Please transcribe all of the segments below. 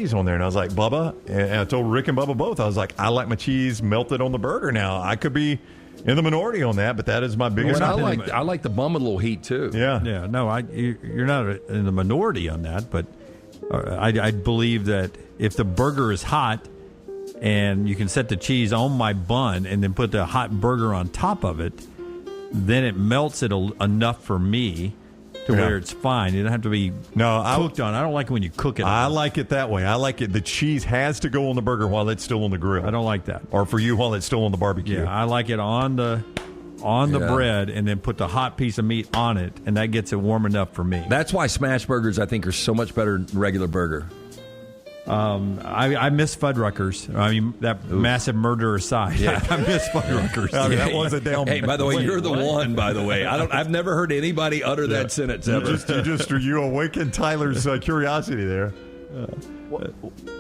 cheese on there. And I was like, Bubba, and I told Rick and Bubba both, I was like, I like my cheese melted on the burger now. I could be in the minority on that, but that is my biggest I like the bum with a little heat, too. Yeah. No, you're not in the minority on that, but I believe that if the burger is hot and you can set the cheese on my bun and then put the hot burger on top of it, then it melts it enough for me to where it's fine. It doesn't have to be cooked on. I don't like it when you cook it. I like it that way. I like it. The cheese has to go on the burger while it's still on the grill. I don't like that. Or for you, while it's still on the barbecue. Yeah, I like it on the bread and then put the hot piece of meat on it, and that gets it warm enough for me. That's why smash burgers, I think, are so much better than regular burger. I miss Fuddruckers. I mean, that massive murder aside, I miss Fuddruckers. I mean, that was a down. Hey, by the way, you're the one. By the way, I've never heard anybody utter that sentence ever. You awakened Tyler's curiosity there.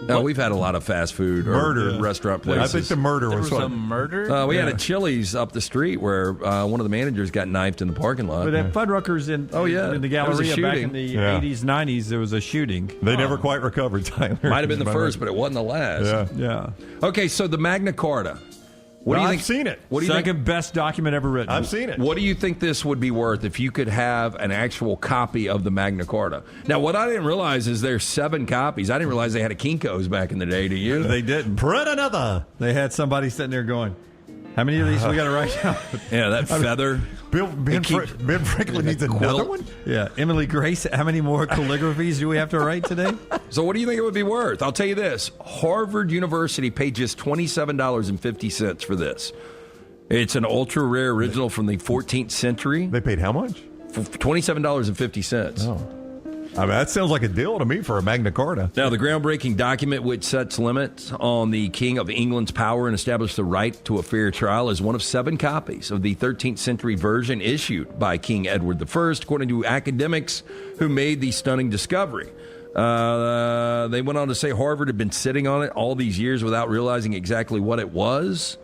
No, we've had a lot of fast food or restaurant places. I think the murder There was was a murder? We had a Chili's up the street where one of the managers got knifed in the parking lot. But at Fuddruckers in the Galleria back in the 80s, 90s, there was a shooting. They never quite recovered, Tyler. Might have been the first, but it wasn't the last. Yeah. Okay, so the Magna Carta. What do you think? I've seen it. What do you Second best document ever written. I've seen it. What do you think this would be worth if you could have an actual copy of the Magna Carta? Now, what I didn't realize is there's 7 copies. I didn't realize they had a Kinko's back in the day. Do you? They didn't. Print another. They had somebody sitting there going, how many of these we got to write down? Yeah, that feather. Ben Franklin needs another one? Yeah. Emily Grace, how many more calligraphies do we have to write today? So what do you think it would be worth? I'll tell you this. Harvard University paid just $27.50 for this. It's an ultra-rare original from the 14th century. They paid how much? $27.50. Oh. I mean, that sounds like a deal to me for a Magna Carta. Now, the groundbreaking document, which sets limits on the King of England's power and established the right to a fair trial, is one of 7 copies of the 13th century version issued by King Edward I, according to academics who made the stunning discovery. They went on to say Harvard had been sitting on it all these years without realizing exactly what it was.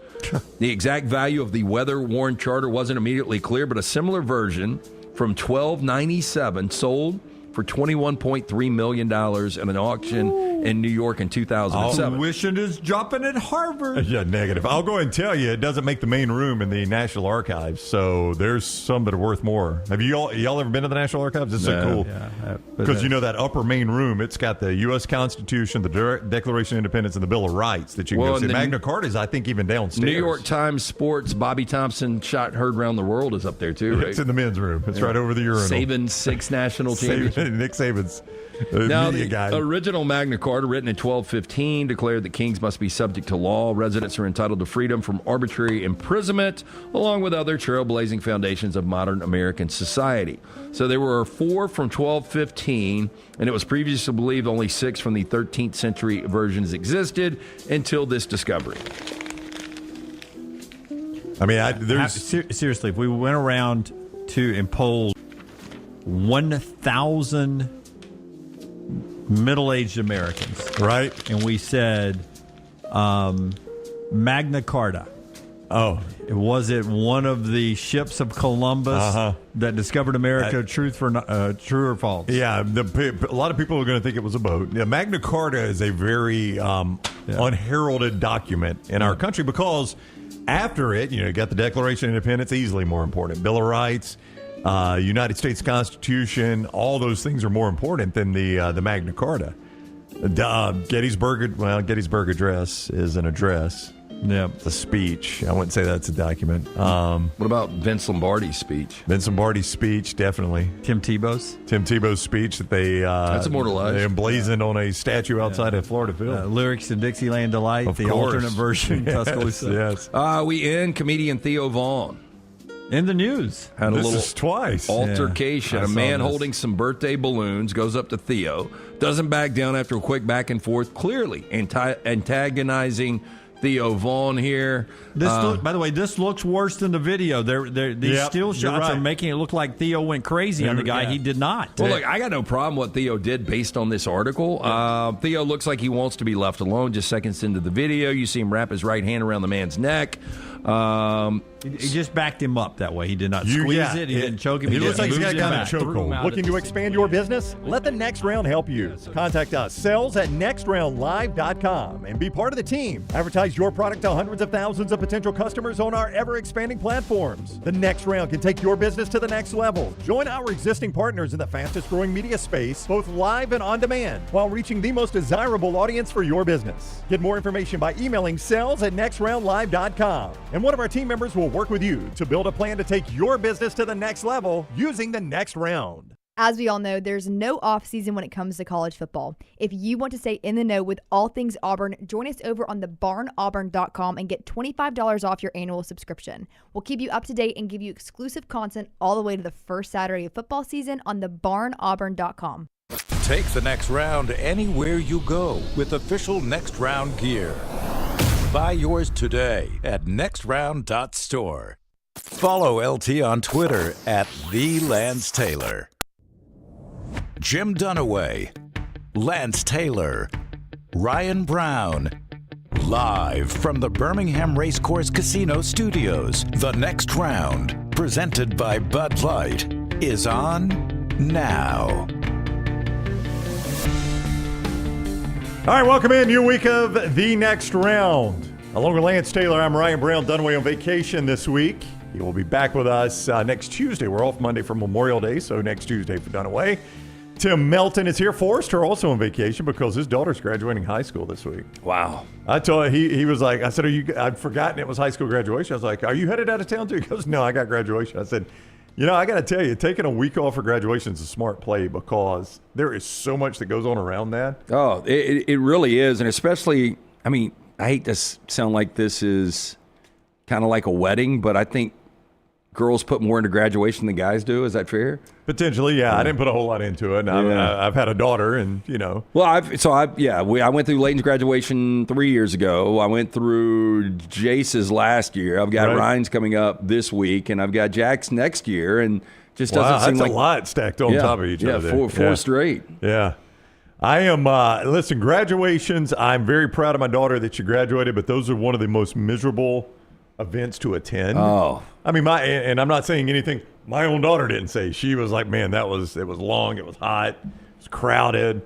The exact value of the weather-worn charter wasn't immediately clear, but a similar version from 1297 sold for $21.3 million at an auction in New York in 2007. Tuition is dropping at Harvard. Yeah, negative. I'll go ahead and tell you, it doesn't make the main room in the National Archives, so there's some that are worth more. Have y'all ever been to the National Archives? It's so cool. Because that upper main room, it's got the U.S. Constitution, the Declaration of Independence, and the Bill of Rights that you can go see. Magna Carta is, I think, even downstairs. New York Times Sports, Bobby Thompson shot heard around the world is up there, too, right? It's in the men's room. It's right over the urinal. Saban's 6 national championships. Nick Saban's now, media the guy. Original Magna Carta, written in 1215, declared that kings must be subject to law. Residents are entitled to freedom from arbitrary imprisonment, along with other trailblazing foundations of modern American society. So there were 4 from 1215, and it was previously believed only 6 from the 13th century versions existed until this discovery. I mean, seriously, if we went around and polled 1,000 middle-aged Americans, right? And we said, Magna Carta. Oh, was it one of the ships of Columbus that discovered America? True or false? Yeah, a lot of people are going to think it was a boat. Yeah, Magna Carta is a very unheralded document in our country because after it, you got the Declaration of Independence, easily more important. Bill of Rights. United States Constitution, all those things are more important than the Magna Carta. Gettysburg Address is an address. Yeah, it's a speech. I wouldn't say that's a document. What about Vince Lombardi's speech? Vince Lombardi's speech, definitely. Tim Tebow's that's speech immortalized. They emblazoned on a statue outside of Florida Field. Lyrics to Dixieland Delight, of the course. alternate version. Yes. We end comedian Theo Vaughn. In the news. Had a this little is twice. Altercation. Yeah, a man holding some birthday balloons goes up to Theo, doesn't back down after a quick back and forth, clearly antagonizing Theo Vaughn here. By the way, this looks worse than the video. These still shots are making it look like Theo went crazy on the guy. He did not. Well, look, I got no problem what Theo did based on this article. Theo looks like he wants to be left alone. Just seconds into the video, you see him wrap his right hand around the man's neck. He just backed him up that way. He did not squeeze it. He didn't choke him. He looks like he's got moved kind him of back. chokehold. Looking to expand your business? Let the Next Round help you. Contact us, sales@nextroundlive.com, and be part of the team. Advertise your product to hundreds of thousands of potential customers on our ever-expanding platforms. The Next Round can take your business to the next level. Join our existing partners in the fastest-growing media space, both live and on demand, while reaching the most desirable audience for your business. Get more information by emailing sales@nextroundlive.com, and one of our team members will work with you to build a plan to take your business to the next level using the Next Round. As we all know, there's no off season when it comes to college football. If you want to stay in the know with all things Auburn, join us over on thebarnauburn.com and get $25 off your annual subscription. We'll keep you up to date and give you exclusive content all the way to the first Saturday of football season on thebarnauburn.com. Take the Next Round anywhere you go with official Next Round gear. Buy yours today at nextround.store. Follow LT on Twitter @TheLanceTaylor. Jim Dunaway, Lance Taylor, Ryan Brown. Live from the Birmingham Racecourse Casino Studios, the Next Round, presented by Bud Light, is on now. All right, welcome in. New week of The Next Round. Along with Lance Taylor, I'm Ryan Brown. Dunaway on vacation this week. He will be back with us next Tuesday. We're off Monday for Memorial Day, so next Tuesday for Dunaway. Tim Melton is here. Forrester also on vacation because his daughter's graduating high school this week. Wow. I told him, he was like, I said, I'd forgotten it was high school graduation. I was like, are you headed out of town too? He goes, no, I got graduation. I said, I got to tell you, taking a week off for graduation is a smart play because there is so much that goes on around that. Oh, it really is. And especially, I mean, I hate to sound like this is kind of like a wedding, but I think girls put more into graduation than guys do. Is that fair? Potentially, yeah. I didn't put a whole lot into it. I've had a daughter, and Well, I went through Layton's graduation 3 years ago. I went through Jace's last year. I've got Ryan's coming up this week, and I've got Jack's next year, and just doesn't seem like a lot stacked on top of each other. Yeah, four straight. Yeah. I am, listen, graduations, I'm very proud of my daughter that she graduated, but those are one of the most miserable events to attend. Oh. I mean, and I'm not saying anything my own daughter didn't say. She was like, man, it was long, it was hot, it was crowded.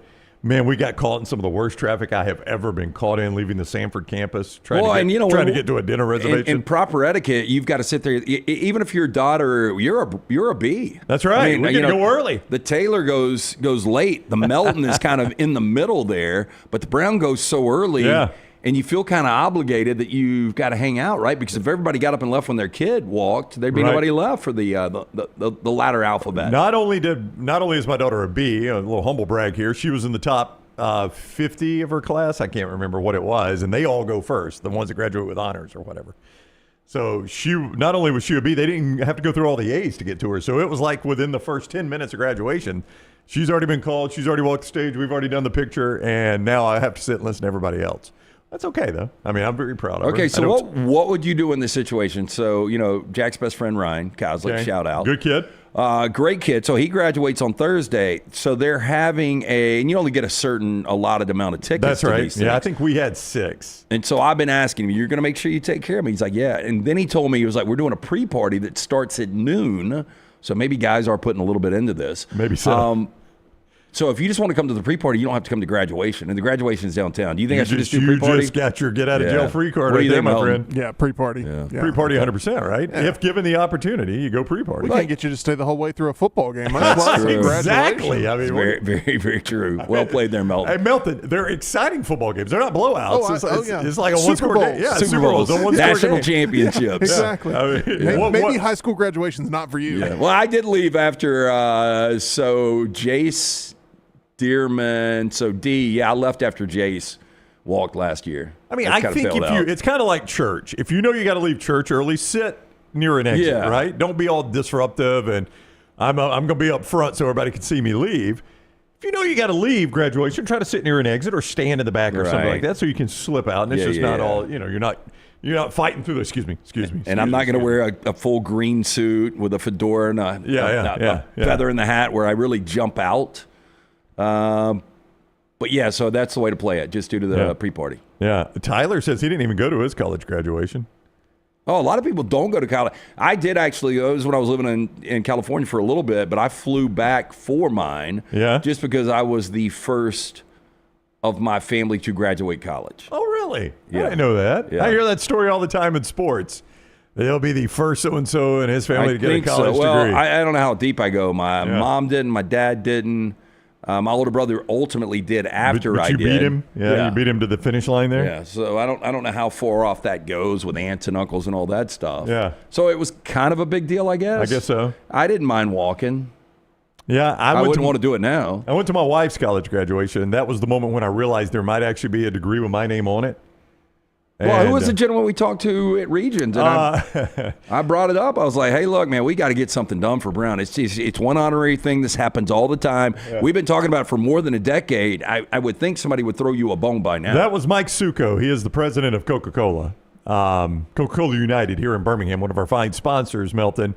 Man, we got caught in some of the worst traffic I have ever been caught in leaving the Sanford campus, trying to get to a dinner reservation. In proper etiquette, you've got to sit there. Even if your daughter, you're a B. That's right. I mean, we can go early. The Taylor goes late. The Melton is kind of in the middle there, but the Brown goes so early. Yeah. And you feel kind of obligated that you've got to hang out, right? Because if everybody got up and left when their kid walked, there'd be nobody left for the latter alphabet. Not only is my daughter a B, a little humble brag here, she was in the top 50 of her class. I can't remember what it was, and they all go first, the ones that graduate with honors or whatever. So not only was she a B, they didn't have to go through all the A's to get to her. So it was like within the first 10 minutes of graduation, she's already been called, she's already walked the stage, we've already done the picture, and now I have to sit and listen to everybody else. That's okay, though. I mean, I'm very proud of her. Okay, so what would you do in this situation? So, Jack's best friend, Ryan Kozlik, shout out. Good kid. Great kid. So he graduates on Thursday. So they're having and you only get a allotted amount of tickets. That's right. These things. Yeah, I think we had 6. And so I've been asking him, you're going to make sure you take care of me? He's like, yeah. And then he told me, he was like, we're doing a pre-party that starts at noon. So maybe guys are putting a little bit into this. Maybe so. So if you just want to come to the pre-party, you don't have to come to graduation. And the graduation is downtown. Do you think I should just do pre-party? You just got your get-out-of-jail-free card right there, my friend. Yeah, pre-party. Yeah. Pre-party 100%, right? Yeah. If given the opportunity, you go pre-party. We can't get you to stay the whole way through a football game. Exactly. I mean, very, very, very true. Well played there, Melton. Hey, Melton, they're exciting football games. They're not blowouts. It's like a Super one-score game. Yeah, Super Bowls. National championships. Exactly. I mean, maybe high school graduation's not for you. Yeah. Well, I did leave after, so Jace Dearman, so D, I left after Jace walked last year. I mean, I think it's kind of like church. If you know you got to leave church early, sit near an exit, right? Don't be all disruptive and I'm going to be up front so everybody can see me leave. If you know you got to leave graduation, try to sit near an exit or stand in the back or something like that so you can slip out and it's just not all, you're not fighting through the, excuse me. And I'm not going to wear a full green suit with a fedora and a feather in the hat where I really jump out. But yeah, so that's the way to play it, just due to the pre-party. Yeah. Tyler says he didn't even go to his college graduation. Oh, a lot of people don't go to college. I did actually. It was when I was living in California for a little bit, but I flew back for mine. Yeah. Just because I was the first of my family to graduate college. Oh, really? Yeah. I didn't know that. Yeah. I hear that story all the time in sports. They'll be the first so-and-so in his family to get a college Well, degree. I don't know how deep I go. My mom didn't. My dad didn't. My older brother ultimately did after but I you did. beat him? Yeah, you beat him to the finish line there? Yeah, so I don't know how far off that goes with aunts and uncles and all that stuff. Yeah. So it was kind of a big deal, I guess. I guess so. I didn't mind walking. Yeah, I wouldn't want to do it now. I went to my wife's college graduation, and that was the moment when I realized there might actually be a degree with my name on it. Well, who was the gentleman we talked to at Regions? And I brought it up. I was like, hey, look, man, we got to get something done for Brown. It's one honorary thing. This happens all the time. Yeah. We've been talking about it for more than a decade. I would think somebody would throw you a bone by now. That was Mike Succo. He is the president of Coca-Cola. Coca-Cola United here in Birmingham, one of our fine sponsors, Melton.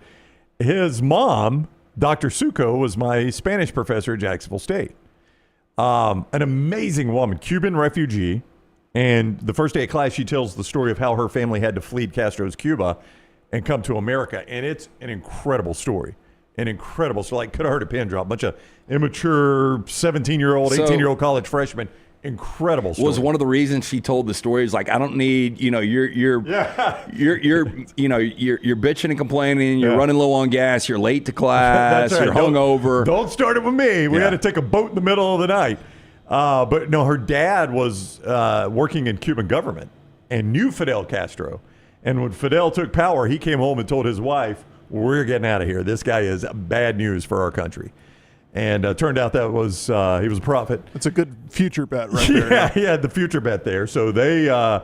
His mom, Dr. Succo, was my Spanish professor at Jacksonville State. An amazing woman, Cuban refugee. And the first day of class, she tells the story of how her family had to flee Castro's Cuba and come to America. And it's an incredible story. An incredible story. Like, could have heard a pin drop. A bunch of immature 17-year-old, 18-year-old college freshmen. Incredible story. Was one of the reasons she told the story is like, I don't need, you're bitching and complaining, you're running low on gas, you're late to class, right. You're hungover. Don't start it with me. We had to take a boat in the middle of the night. But no, her dad was working in Cuban government and knew Fidel Castro. And when Fidel took power, he came home and told his wife, we're getting out of here. This guy is bad news for our country. And turned out that was he was a prophet. That's a good future bet right there. Yeah, he had the future bet there. So they, I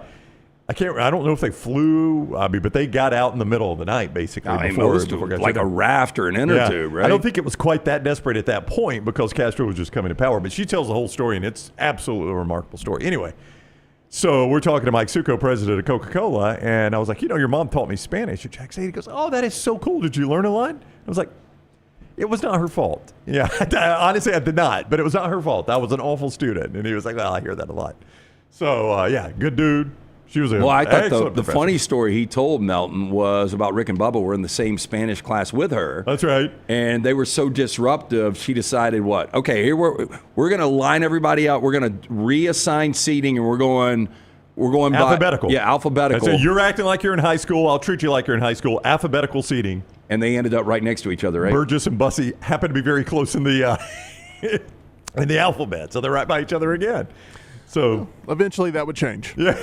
don't know if they flew, but they got out in the middle of the night, basically. Before like a raft or an inner tube, right? I don't think it was quite that desperate at that point because Castro was just coming to power. But she tells the whole story, and it's absolutely a remarkable story. Anyway, so we're talking to Mike Succo, president of Coca-Cola, and I was like, your mom taught me Spanish. And Jack said, he goes, oh, that is so cool. Did you learn a lot? I was like, it was not her fault. Yeah, honestly, I did not. But it was not her fault. I was an awful student. And he was like, well, I hear that a lot. So, good dude. She was I thought the funny story he told Melton was about Rick and Bubba were in the same Spanish class with her. That's right. And they were so disruptive, she decided what? Okay, here we're going to line everybody out. We're going to reassign seating, and we're going alphabetical. Alphabetical. So you're acting like you're in high school. I'll treat you like you're in high school. Alphabetical seating. And they ended up right next to each other, right? Burgess and Bussey happen to be very close in the in the alphabet, so they're right by each other again. So eventually that would change. Yeah.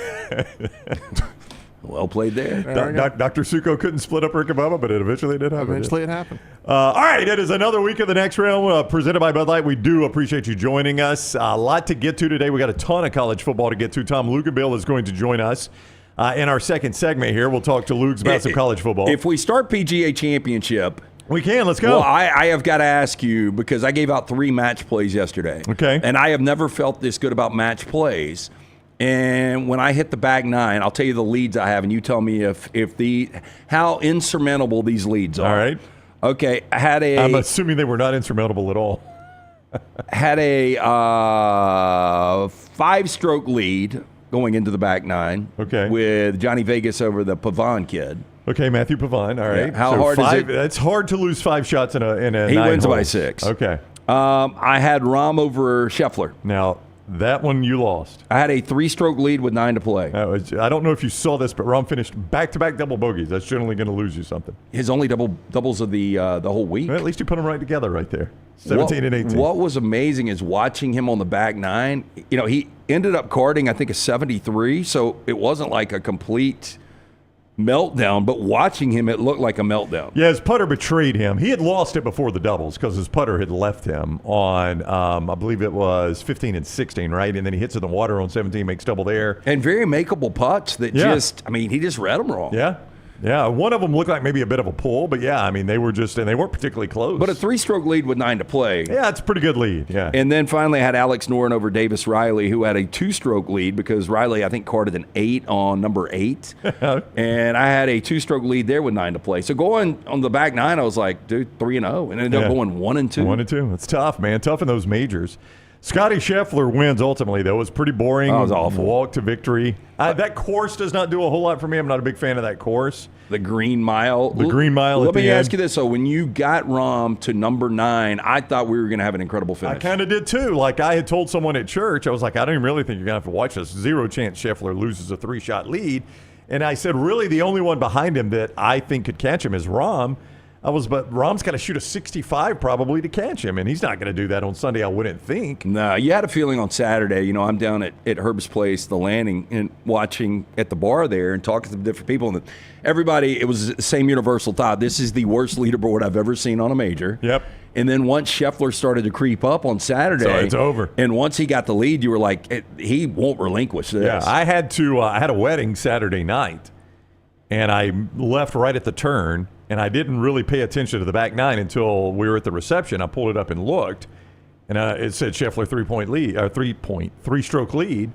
Well played there. Dr. Succo couldn't split up Rick and Bubba, but it eventually did happen. Eventually it happened. All right, it is another week of the Next Round presented by Bud Light. We do appreciate you joining us. A lot to get to today. We got a ton of college football to get to. Tom Luginbill is going to join us. In our second segment here, we'll talk to Luke's about some college football. If we start PGA Championship, we can. Let's go. Well, I have got to ask you because I gave out 3 match plays yesterday. Okay. And I have never felt this good about match plays. And when I hit the back 9, I'll tell you the leads I have, and you tell me how insurmountable these leads are. All right. Okay. I'm assuming they were not insurmountable at all. Had a 5-stroke lead going into the back 9. Okay. With Johnny Vegas over the Pavon kid. Okay, Matthew Pavon. All right. Yeah. How hard is it? It's hard to lose 5 shots in a He 9 wins holes. by 6. Okay. I had Rahm over Scheffler. Now, that one you lost. I had a 3-stroke lead with 9 to play. I don't know if you saw this, but Rahm finished back-to-back double bogeys. That's generally going to lose you something. His only doubles of the whole week. Well, at least you put them right together right there. 17 and 18. What was amazing is watching him on the back 9. He ended up carding, I think, a 73, so it wasn't like a complete meltdown, but watching him, it looked like a meltdown. Yeah, his putter betrayed him. He had lost it before the doubles because his putter had left him on, I believe it was 15 and 16, right? And then he hits in the water on 17, makes double there. And very makeable putts that he just read them wrong. Yeah. Yeah, one of them looked like maybe a bit of a pull, but they were and they weren't particularly close. But a 3-stroke lead with 9 to play. Yeah, it's a pretty good lead, yeah. And then finally I had Alex Noren over Davis Riley, who had a 2-stroke lead because Riley, I think, carded an 8 on number 8. And I had a 2-stroke lead there with 9 to play. So going on the back 9, I was like, dude, 3-0. And ended up going 1-2. 1-2. It's tough, man. Tough in those majors. Scottie Scheffler wins ultimately, though. It was pretty boring. Oh, it was awful. Walk to victory. That course does not do a whole lot for me. I'm not a big fan of that course. The Green Mile. The Green Mile. Let me ask you this. So when you got Rahm to number 9, I thought we were going to have an incredible finish. I kind of did too. Like I had told someone at church, I was like, I don't even really think you're going to have to watch this. 0 chance Scheffler loses a 3-shot lead. And I said, really, the only one behind him that I think could catch him is Rahm. But Rahm's got to shoot a 65 probably to catch him, and he's not going to do that on Sunday, I wouldn't think. No, you had a feeling on Saturday. You know, I'm down at Herb's place, the Landing, and watching at the bar there and talking to different people. And everybody, it was the same universal thought. This is the worst leaderboard I've ever seen on a major. Yep. And then once Scheffler started to creep up on Saturday, so it's over. And once he got the lead, you were like, he won't relinquish this. Yeah, I had a wedding Saturday night, and I left right at the turn. And I didn't really pay attention to the back 9 until we were at the reception. I pulled it up and looked, and it said Scheffler 3-stroke lead.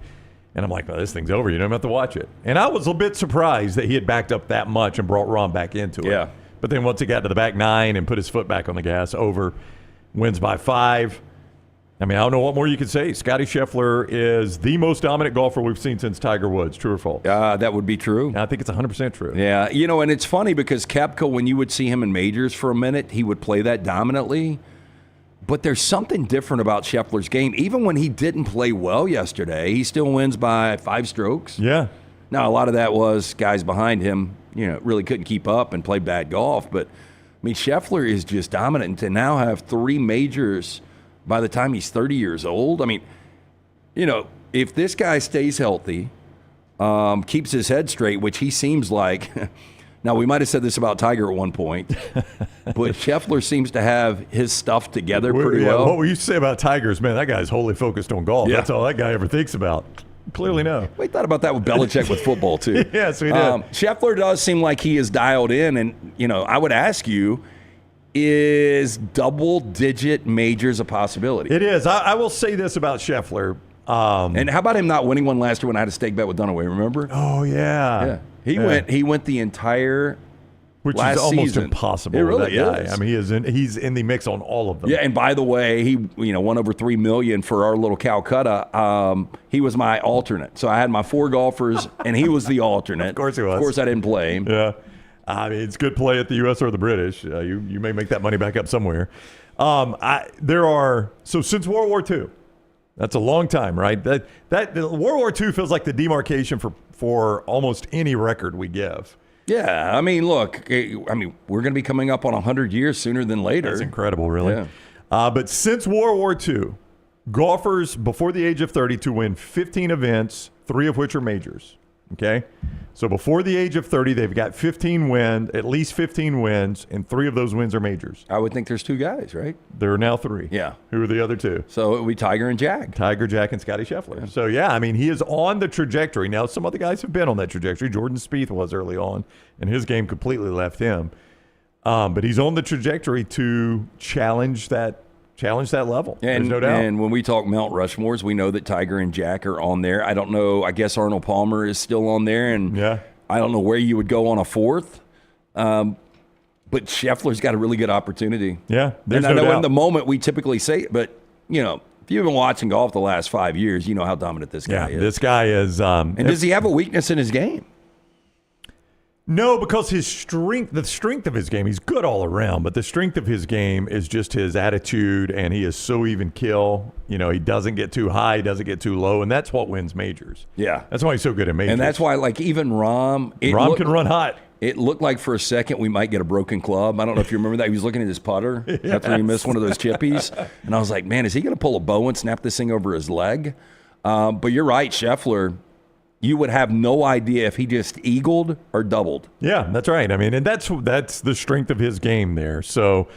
And I'm like, well, this thing's over. You don't have to watch it. And I was a bit surprised that he had backed up that much and brought Rahm back into it. Yeah. But then once he got to the back 9 and put his foot back on the gas, over, wins by 5. I mean, I don't know what more you could say. Scottie Scheffler is the most dominant golfer we've seen since Tiger Woods. True or false? That would be true. I think it's 100% true. Yeah. You know, and it's funny because Koepka, when you would see him in majors for a minute, he would play that dominantly. But there's something different about Scheffler's game. Even when he didn't play well yesterday, he still wins by 5 strokes. Yeah. Now, a lot of that was guys behind him, you know, really couldn't keep up and play bad golf. But, I mean, Scheffler is just dominant. And to now have 3 majors by the time he's 30 years old, I mean, you know, if this guy stays healthy, keeps his head straight, which he seems like. Now, we might have said this about Tiger at one point, but Scheffler seems to have his stuff together pretty well. What we used to say about Tigers, man, that guy's wholly focused on golf. Yeah. That's all that guy ever thinks about. Clearly no. We thought about that with Belichick with football, too. Yes, we did. Scheffler does seem like he is dialed in, and, you know, I would ask you, is double-digit majors a possibility? It is. I will say this about Scheffler. And how about him not winning one last year when I had a stake bet with Dunaway, remember? Oh, yeah. Yeah. He went the entire Which last is almost season. impossible It with really that guy. is. I mean, he's in the mix on all of them. Yeah, and by the way, he won over $3 million for our little Calcutta. He was my alternate. So I had my 4 golfers, and he was the alternate. Of course he was. Of course I didn't play him. Yeah. I mean, it's good play at the U.S. or the British. You may make that money back up somewhere. So since World War II, that's a long time, right? That World War II feels like the demarcation for almost any record we give. Yeah, I mean, look, we're going to be coming up on 100 years sooner than later. That's incredible, really. Yeah. But since World War II, golfers before the age of 30 to win 15 events, 3 of which are majors. Okay? So before the age of 30, they've got at least 15 wins, and 3 of those wins are majors. I would think there's 2 guys, right? There are now 3. Yeah. Who are the other 2? So it would be Tiger and Jack. Tiger, Jack, and Scottie Scheffler. Yeah. So, yeah, I mean, he is on the trajectory. Now, some other guys have been on that trajectory. Jordan Spieth was early on, and his game completely left him. But he's on the trajectory to challenge that level. There's no doubt. And when we talk Mount Rushmores, we know that Tiger and Jack are on there. I don't know. I guess Arnold Palmer is still on there, and I don't know where you would go on a 4th. But Scheffler's got a really good opportunity. Yeah, there's and I no know doubt. in the moment we typically say it, but, you know, if you've been watching golf the last 5 years, you know how dominant this guy is. This guy is. And does he have a weakness in his game? No, because the strength of his game, he's good all around, but the strength of his game is just his attitude, and he is so even kill. You know, he doesn't get too high, he doesn't get too low, and that's what wins majors. Yeah. That's why he's so good at majors. And that's why, like, even Rahm can run hot. It looked like for a second we might get a broken club. I don't know if you remember that. He was looking at his putter after he missed one of those chippies. And I was like, man, is he going to pull a bow and snap this thing over his leg? But you're right, Scheffler. You would have no idea if he just eagled or doubled. Yeah, that's right. I mean, and that's the strength of his game there. So,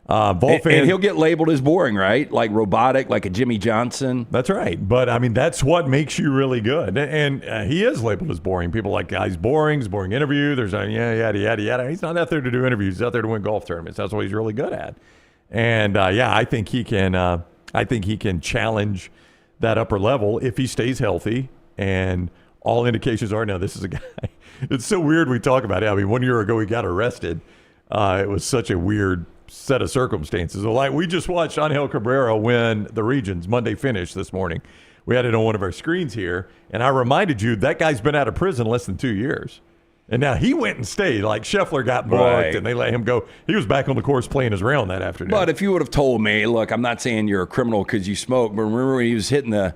and he'll get labeled as boring, right? Like robotic, like a Jimmy Johnson. That's right. But, I mean, that's what makes you really good. And he is labeled as boring. People like, he's boring interview. There's yada, yada, yada. He's not out there to do interviews. He's out there to win golf tournaments. That's what he's really good at. And, I think he can challenge that upper level if he stays healthy. And all indications are now this is a guy. It's so weird we talk about it. I mean, 1 year ago he got arrested. It was such a weird set of circumstances. Like we just watched Angel Cabrera win the Regions Monday finish this morning. We had it on one of our screens here, and I reminded you that guy's been out of prison less than 2 years. And now he went and stayed. Like Scheffler got booked, and they let him go. He was back on the course playing his round that afternoon. But if you would have told me, look, I'm not saying you're a criminal because you smoke, but remember when he was hitting the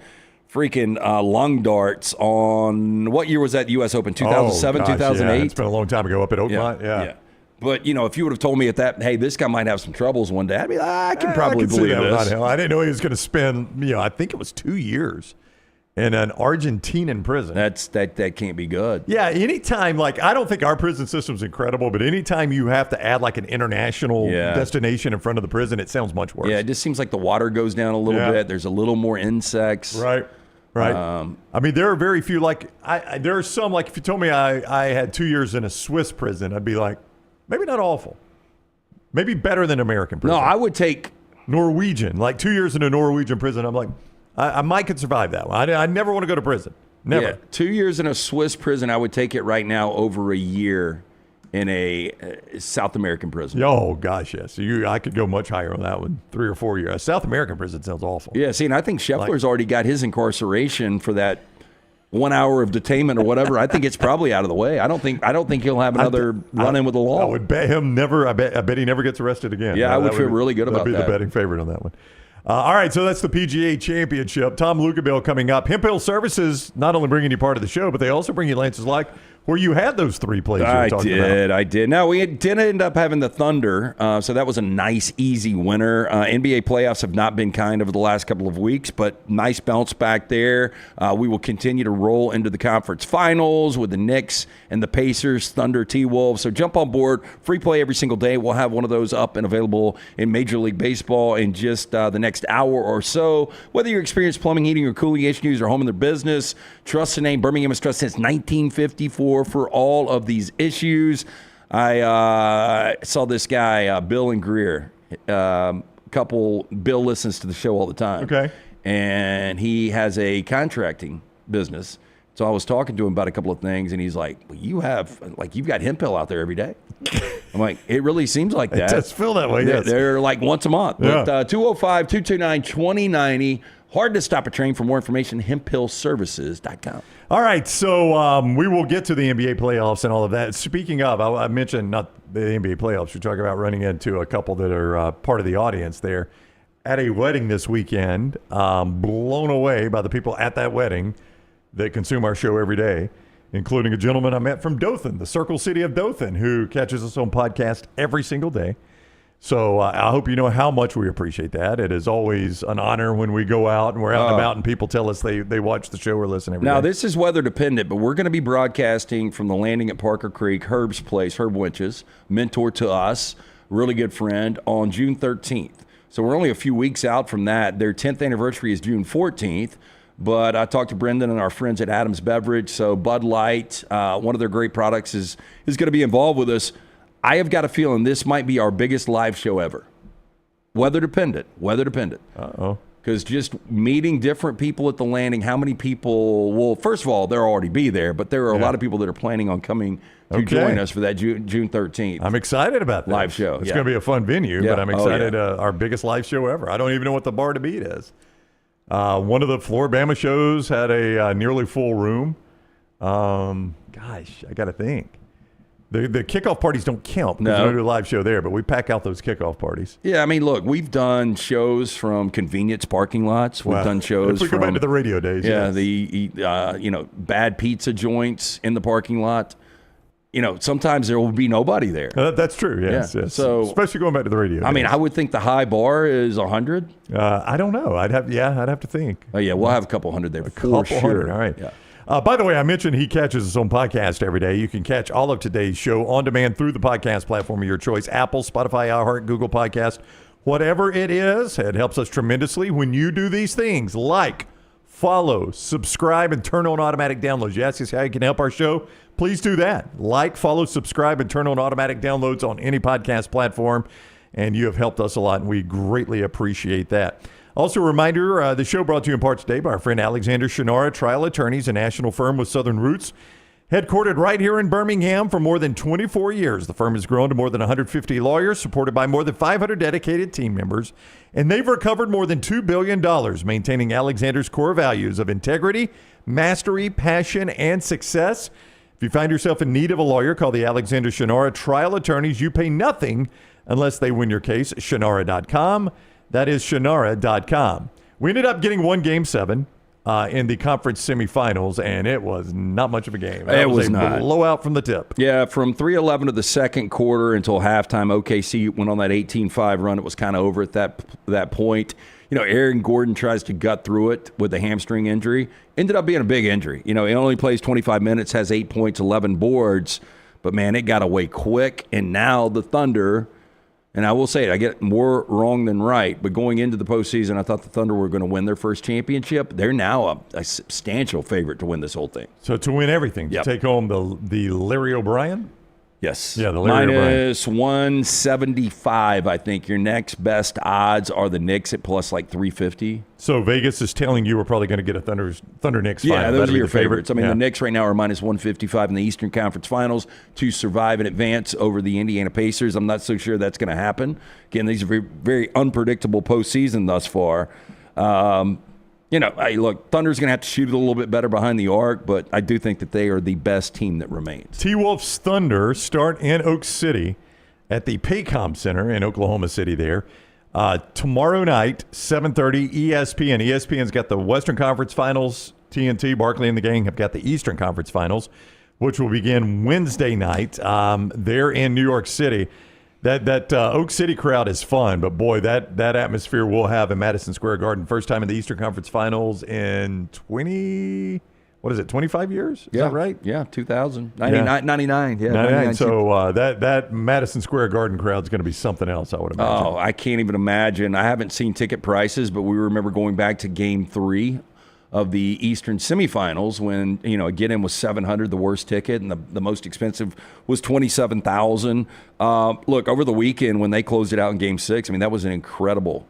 freaking lung darts on, what year was that U.S. Open, 2007, 2008? Yeah. It's been a long time ago up at Oakmont. Yeah. But, if you would have told me hey, this guy might have some troubles one day, I'd be like, I can probably believe this. I didn't know he was going to spend, I think it was 2 years in an Argentinian prison. That can't be good. Yeah, anytime, I don't think our prison system's incredible, but anytime you have to add, an international destination in front of the prison, it sounds much worse. Yeah, it just seems like the water goes down a little bit. There's a little more insects. Right. I mean, there are very few, there are some, if you told me I had 2 years in a Swiss prison, I'd be like, maybe not awful. Maybe better than American prison. No, I would take Norwegian. 2 years in a Norwegian prison, I'm like, I might could survive that one. I never want to go to prison. Never. Yeah, 2 years in a Swiss prison, I would take it right now over a year in a South American prison. Oh, gosh, yes. I could go much higher on that one. 3 or 4 years. A South American prison sounds awful. Yeah, see, and I think Scheffler's already got his incarceration for that 1 hour of detainment or whatever. I think it's probably out of the way. I don't think he'll have another run-in with the law. I would bet him never. I bet he never gets arrested again. Yeah, I would feel really good about that. That'd be the betting favorite on that one. All right, so that's the PGA Championship. Tom Luginbill coming up. Hemp Hill Services not only bringing you part of the show, but they also bring you Lance's Like, where you had those 3 plays you were talking about. I did. Now, we did end up having the Thunder, so that was a nice, easy winner. NBA playoffs have not been kind over the last couple of weeks, but nice bounce back there. We will continue to roll into the conference finals with the Knicks and the Pacers, Thunder, T-Wolves. So jump on board. Free play every single day. We'll have one of those up and available in Major League Baseball in just the next hour or so. Whether you experience plumbing, heating, or cooling issues or home in their business, trust the name Birmingham has trusted since 1954 for all of these issues. I saw this guy, Bill and Greer. Bill listens to the show all the time. Okay. And he has a contracting business. So I was talking to him about a couple of things, and he's like, well, you've got hemp hill out there every day. I'm like, it really seems like that. It does feel that way, yes. They're like once a month. Yeah. But 205-229-2090. Hard to stop a train. For more information, hemphillservices.com. All right, so we will get to the NBA playoffs and all of that. Speaking of, I mentioned not the NBA playoffs. You're talking about running into a couple that are part of the audience there at a wedding this weekend. Blown away by the people at that wedding that consume our show every day, including a gentleman I met from Dothan, the Circle City of Dothan, who catches us on podcast every single day. So I hope you know how much we appreciate that. It is always an honor when we go out and we're out and about and people tell us they watch the show or listen every day. Now, this is weather dependent, but we're going to be broadcasting from the landing at Parker Creek, Herb's place, Herb Winch's, mentor to us, really good friend, on June 13th. So we're only a few weeks out from that. Their 10th anniversary is June 14th. But I talked to Brendan and our friends at Adams Beverage. So Bud Light, one of their great products, is going to be involved with us. I have got a feeling this might be our biggest live show ever. Weather dependent. Uh-oh. Because just meeting different people at the landing, how many people will, first of all, they'll already be there, but there are a lot of people that are planning on coming to join us for that June 13th. I'm excited about that. Live show. It's going to be a fun venue, but I'm excited. Oh, yeah. Our biggest live show ever. I don't even know what the bar to beat is. One of the Floribama shows had a nearly full room. Gosh, I got to think. The kickoff parties don't count because we don't do a live show there, but we pack out those kickoff parties. Yeah, I mean, look, we've done shows from convenience parking lots. We've done shows if we go back to the radio days. Yeah, yes. the bad pizza joints in the parking lot. Sometimes there will be nobody there. That's true. Yes, yeah. yes. So, especially going back to the radio. I mean, I would think the high bar is 100. I don't know. I'd have to think. Oh yeah, we'll have a couple hundred there. For sure. Hundred. All right. Yeah. By the way, I mentioned he catches us on podcast every day. You can catch all of today's show on demand through the podcast platform of your choice: Apple, Spotify, iHeart, Google Podcast, whatever it is. It helps us tremendously when you do these things like follow, subscribe, and turn on automatic downloads. You ask us how you can help our show? Please do that. Like, follow, subscribe, and turn on automatic downloads on any podcast platform. And you have helped us a lot, and we greatly appreciate that. Also, a reminder, the show brought to you in part today by our friend Alexander Shunnarah, trial attorneys, a national firm with Southern roots. Headquartered right here in Birmingham for more than 24 years, the firm has grown to more than 150 lawyers, supported by more than 500 dedicated team members, and they've recovered more than $2 billion, maintaining Alexander's core values of integrity, mastery, passion, and success. If you find yourself in need of a lawyer, call the Alexander Shunnarah Trial Attorneys. You pay nothing unless they win your case. Shunnarah.com. That is Shunnarah.com. We ended up getting one Game 7. In the conference semifinals, and it was not much of a game. It was a not. Blowout from the tip. Yeah, from 3:11 of the second quarter until halftime, OKC went on that 18-5 run. It was kind of over at that point. Aaron Gordon tries to gut through it with a hamstring injury. Ended up being a big injury. He only plays 25 minutes, has 8 points, 11 boards. But, man, it got away quick. And now the Thunder, and I will say it, I get more wrong than right, but going into the postseason, I thought the Thunder were going to win their first championship. They're now a substantial favorite to win this whole thing. So to win everything, to take home the Larry O'Brien? Yes. Yeah, the Larry minus 175, I think. Your next best odds are the Knicks at plus like 350. So Vegas is telling you we're probably going to get a Thunder Knicks final. Yeah, those That'd are your be the favorites. I mean, the Knicks right now are minus 155 in the Eastern Conference Finals to survive and advance over the Indiana Pacers. I'm not so sure that's going to happen. Again, these are very, very unpredictable postseason thus far. Look, Thunder's going to have to shoot it a little bit better behind the arc, but I do think that they are the best team that remains. T-Wolves Thunder start in Oak City at the Paycom Center in Oklahoma City there. Tomorrow night, 7:30, ESPN. ESPN's got the Western Conference Finals. TNT, Barkley and the gang have got the Eastern Conference Finals, which will begin Wednesday night. They're in New York City. That Oak City crowd is fun, but boy, that atmosphere we'll have in Madison Square Garden. First time in the Eastern Conference Finals in 25 years? Is that right? Yeah, 2000. 99. Yeah, 99. So that Madison Square Garden crowd is going to be something else, I would imagine. Oh, I can't even imagine. I haven't seen ticket prices, but we remember going back to Game 3 of the Eastern semifinals when, a get-in was $700, the worst ticket, and the most expensive was $27,000. Look, over the weekend when they closed it out in Game 6, I mean, that was an incredible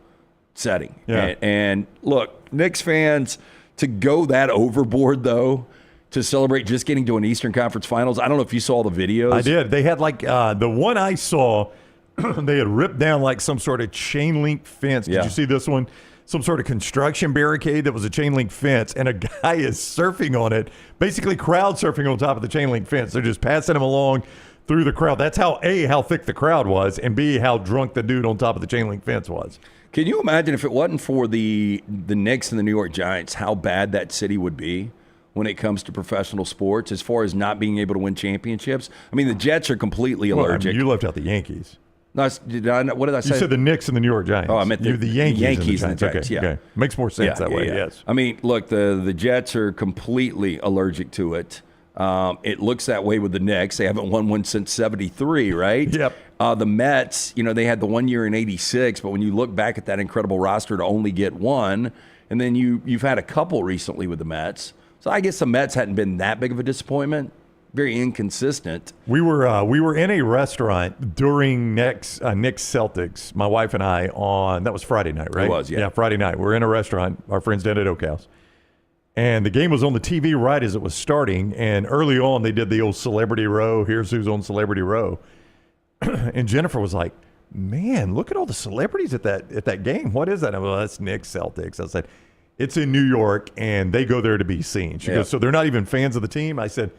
setting. Yeah. And look, Knicks fans, to go that overboard, though, to celebrate just getting to an Eastern Conference Finals, I don't know if you saw the videos. I did. They had the one I saw, they had ripped down like some sort of chain link fence. Did you see this one? Some sort of construction barricade that was a chain link fence, and a guy is surfing on it, basically crowd surfing on top of the chain link fence. They're just passing him along through the crowd. That's how, A, how thick the crowd was, and B, how drunk the dude on top of the chain link fence was. Can you imagine if it wasn't for the Knicks and the New York Giants, how bad that city would be when it comes to professional sports as far as not being able to win championships? I mean, the Jets are completely allergic. Well, you left out the Yankees. No, what did I say? You said the Knicks and the New York Giants. Oh, I meant the Yankees and the Giants. Okay, yeah. okay. Makes more sense that way, yes. I mean, look, the Jets are completely allergic to it. It looks that way with the Knicks. They haven't won one since 73, right? Yep. The Mets, they had the 1 year in 86, but when you look back at that incredible roster to only get one, and then you've had a couple recently with the Mets. So I guess the Mets hadn't been that big of a disappointment. Very inconsistent. We were in a restaurant during Knicks Celtics, my wife and I, that was Friday night, right? It was, yeah. Yeah, Friday night. We're in a restaurant, our friends down at Oak House. And the game was on the TV right as it was starting, and early on they did the old Celebrity Row, here's who's on Celebrity Row. And Jennifer was like, man, look at all the celebrities at that game. What is that? I mean, well, that's Knicks Celtics. I said, it's in New York, and they go there to be seen. She goes, so they're not even fans of the team? I said,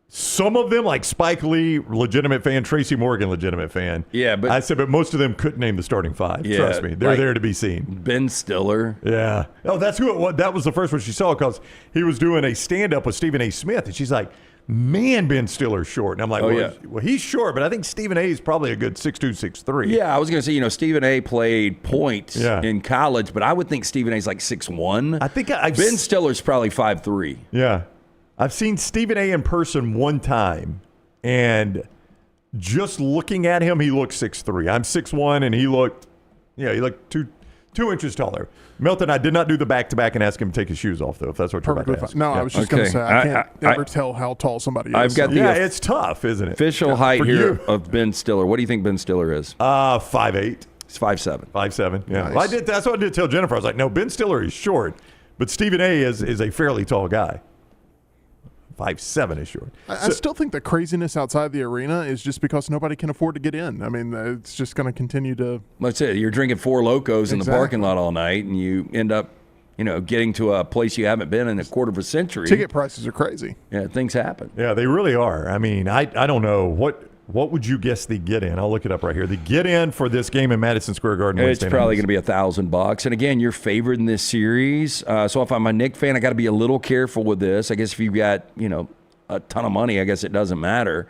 some of them, like Spike Lee, legitimate fan, Tracy Morgan, legitimate fan. Yeah, but I said, but most of them couldn't name the starting five. Yeah, Trust me, they're there to be seen. Ben Stiller. Yeah. Oh, that's who it was. That was the first one she saw because he was doing a stand-up with Stephen A. Smith, and she's like, man, Ben Stiller's short. And I'm like, well, he's short, but I think Stephen A. is probably a good 6'2", 6'3". Yeah, I was going to say, Stephen A. played point in college, but I would think Stephen A.'s like 6'1". I think Ben Stiller's probably 5'3". Yeah. I've seen Stephen A. in person one time, and just looking at him, he looked 6'3". I'm 6'1", and he looked two inches taller. Milton, I did not do the back-to-back and ask him to take his shoes off, though, if that's what you're about to ask. No, I was just going to say, I can't ever tell how tall somebody is. I've got it's tough, isn't it? Official height here of Ben Stiller. What do you think Ben Stiller is? 5'8". He's 5'7". 5'7", yeah. Nice. Well, that's what I did tell Jennifer. I was like, no, Ben Stiller is short, but Stephen A. is a fairly tall guy. 5'7" is short. I still think the craziness outside the arena is just because nobody can afford to get in. I mean, it's just going to continue to. Let's say you're drinking Four Locos in the parking lot all night, and you end up, getting to a place you haven't been in a quarter of a century. Ticket prices are crazy. Yeah, things happen. Yeah, they really are. I mean, I don't know. What would you guess the get-in? I'll look it up right here. The get-in for this game in Madison Square Garden. It's probably going to be $1,000. And again, you're favored in this series. So if I'm a Nick fan, I got to be a little careful with this. I guess if you've got, a ton of money, I guess it doesn't matter.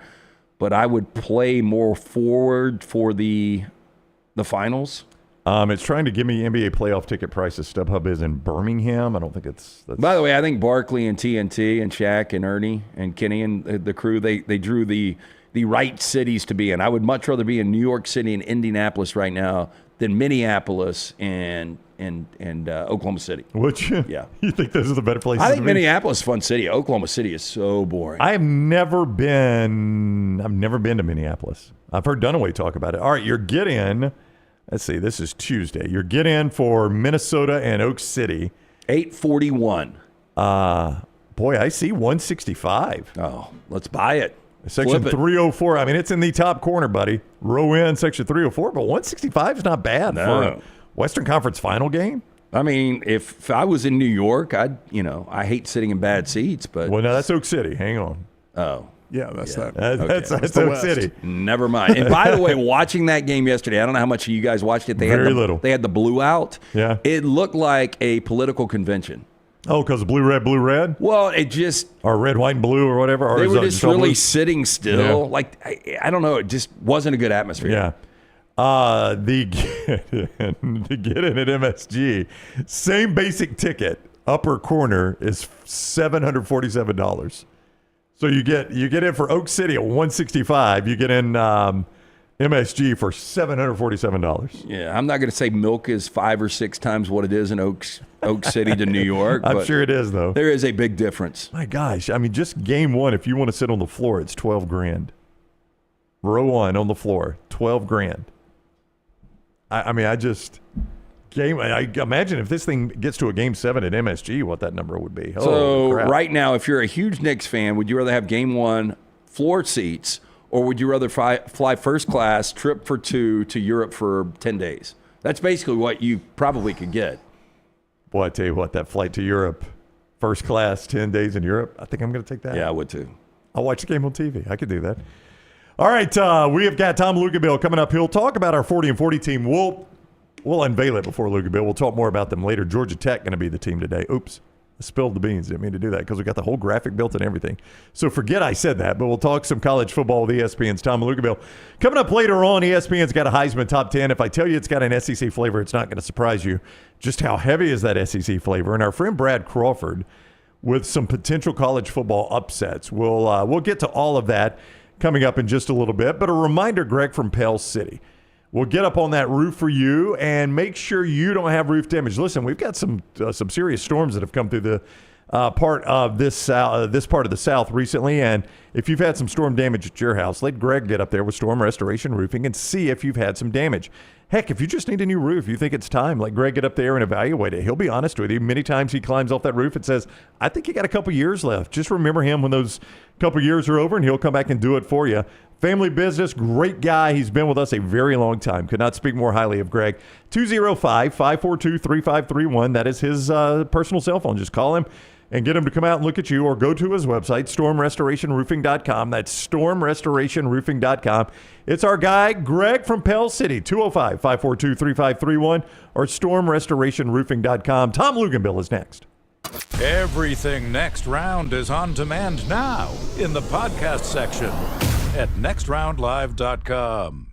But I would play more forward for the finals. It's trying to give me NBA playoff ticket prices. StubHub is in Birmingham. I don't think that's. By the way, I think Barkley and TNT and Shaq and Ernie and Kenny and the crew, they drew the right cities to be in. I would much rather be in New York City and Indianapolis right now than Minneapolis and Oklahoma City. Would you? Yeah. You think those are the better places? I think Minneapolis is a fun city. Oklahoma City is so boring. I've never been to Minneapolis. I've heard Dunaway talk about it. All right, your get-in. Let's see. This is Tuesday. Your get-in for Minnesota and Oak City. $841. Boy, I see 165. Oh, let's buy it. Section 304. I mean, it's in the top corner, buddy. Row in section 304, but 165 is not bad for a Western Conference final game. I mean, if I was in New York, I hate sitting in bad seats, but. Well, no, that's Oak City. Hang on. Oh. Yeah, that's that. That's Oak City. Never mind. And by the way, watching that game yesterday, I don't know how much of you guys watched it. Very little. They had the blue out. Yeah. It looked like a political convention. Oh, because blue, red? Well, it just... Or red, white, and blue or whatever? Or they were just really blue? sitting still. Yeah. Like, I don't know. It just wasn't a good atmosphere. Yeah. The get-in at MSG, same basic ticket, upper corner is $747. So you get in for Oak City at $165. You get in MSG for $747. Yeah, I'm not going to say milk is 5 or 6 times what it is in Oak City to New York. I'm sure it is, though. There is a big difference. My gosh, I mean, just game one, if you want to sit on the floor, it's $12,000. Row one on the floor, $12,000. I imagine if this thing gets to a game 7 at MSG, what that number would be. So right now, if you're a huge Knicks fan, would you rather have game 1 floor seats, or would you rather fly first class, trip for 2 to Europe for 10 days? That's basically what you probably could get. Boy, I tell you what, that flight to Europe, first class, 10 days in Europe, I think I'm going to take that. Yeah, I would too. I'll watch the game on TV. I could do that. All right, we have got Tom Luginbill coming up. He'll talk about our 40 and 40 team. We'll unveil it before Luginbill. We'll talk more about them later. Georgia Tech going to be the team today. Oops. I spilled the beans. Didn't mean to do that because we got the whole graphic built and everything. So forget I said that, but we'll talk some college football with ESPN's Tom Luginbill. Coming up later on, ESPN's got a Heisman top 10. If I tell you it's got an SEC flavor, it's not going to surprise you just how heavy is that SEC flavor. And our friend Brad Crawford with some potential college football upsets. We'll get to all of that coming up in just a little bit. But a reminder, Greg, from Pell City. We'll get up on that roof for you and make sure you don't have roof damage. Listen, we've got some serious storms that have come through the part of this part of the South recently. And if you've had some storm damage at your house, let Greg get up there with Storm Restoration Roofing and see if you've had some damage. Heck, if you just need a new roof, you think it's time, let Greg get up there and evaluate it. He'll be honest with you. Many times he climbs off that roof and says, I think you got a couple years left. Just remember him when those couple years are over, and he'll come back and do it for you. Family business, great guy. He's been with us a very long time. Could not speak more highly of Greg. 205-542-3531. That is his personal cell phone. Just call him and get him to come out and look at you, or go to his website, stormrestorationroofing.com. That's stormrestorationroofing.com. It's our guy, Greg from Pell City, 205-542-3531, or stormrestorationroofing.com. Tom Luginbill is next. Everything Next Round is on demand now in the podcast section at nextroundlive.com.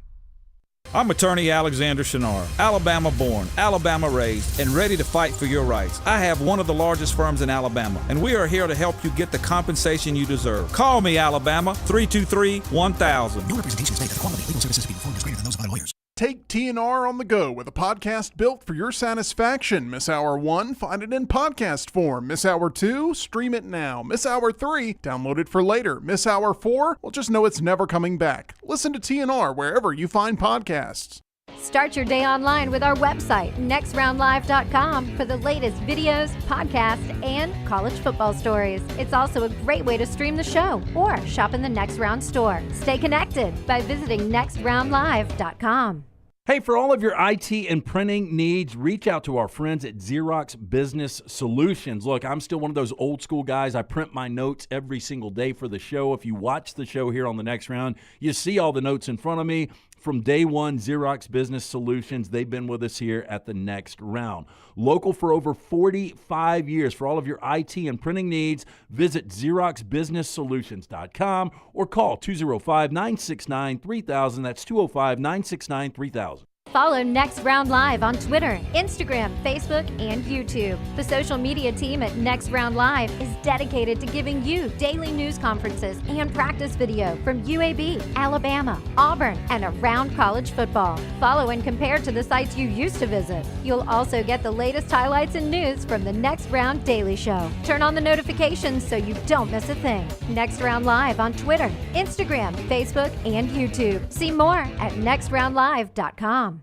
I'm attorney Alexander Shunnarah, Alabama born, Alabama raised, and ready to fight for your rights. I have one of the largest firms in Alabama, and we are here to help you get the compensation you deserve. Call me, Alabama, 323-1000. Your representation is made that the quality of legal services being performed is greater than those of other lawyers. Take TNR on the go with a podcast built for your satisfaction. Miss Hour 1? Find it in podcast form. Miss Hour 2? Stream it now. Miss Hour 3? Download it for later. Miss Hour 4? Well, just know it's never coming back. Listen to TNR wherever you find podcasts. Start your day online with our website, nextroundlive.com, for the latest videos, podcasts, and college football stories. It's also a great way to stream the show or shop in the Next Round store. Stay connected by visiting nextroundlive.com. Hey, for all of your IT and printing needs, reach out to our friends at Xerox Business Solutions. Look, I'm still one of those old school guys. I print my notes every single day for the show. If you watch the show here on the Next Round, you see all the notes in front of me. From day one, Xerox Business Solutions, they've been with us here at the Next Round. Local for over 45 years. For all of your IT and printing needs, visit XeroxBusinessSolutions.com or call 205-969-3000. That's 205-969-3000. Follow Next Round Live on Twitter, Instagram, Facebook, and YouTube. The social media team at Next Round Live is dedicated to giving you daily news conferences and practice video from UAB, Alabama, Auburn, and around college football. Follow and compare to the sites you used to visit. You'll also get the latest highlights and news from the Next Round Daily Show. Turn on the notifications so you don't miss a thing. Next Round Live on Twitter, Instagram, Facebook, and YouTube. See more at nextroundlive.com.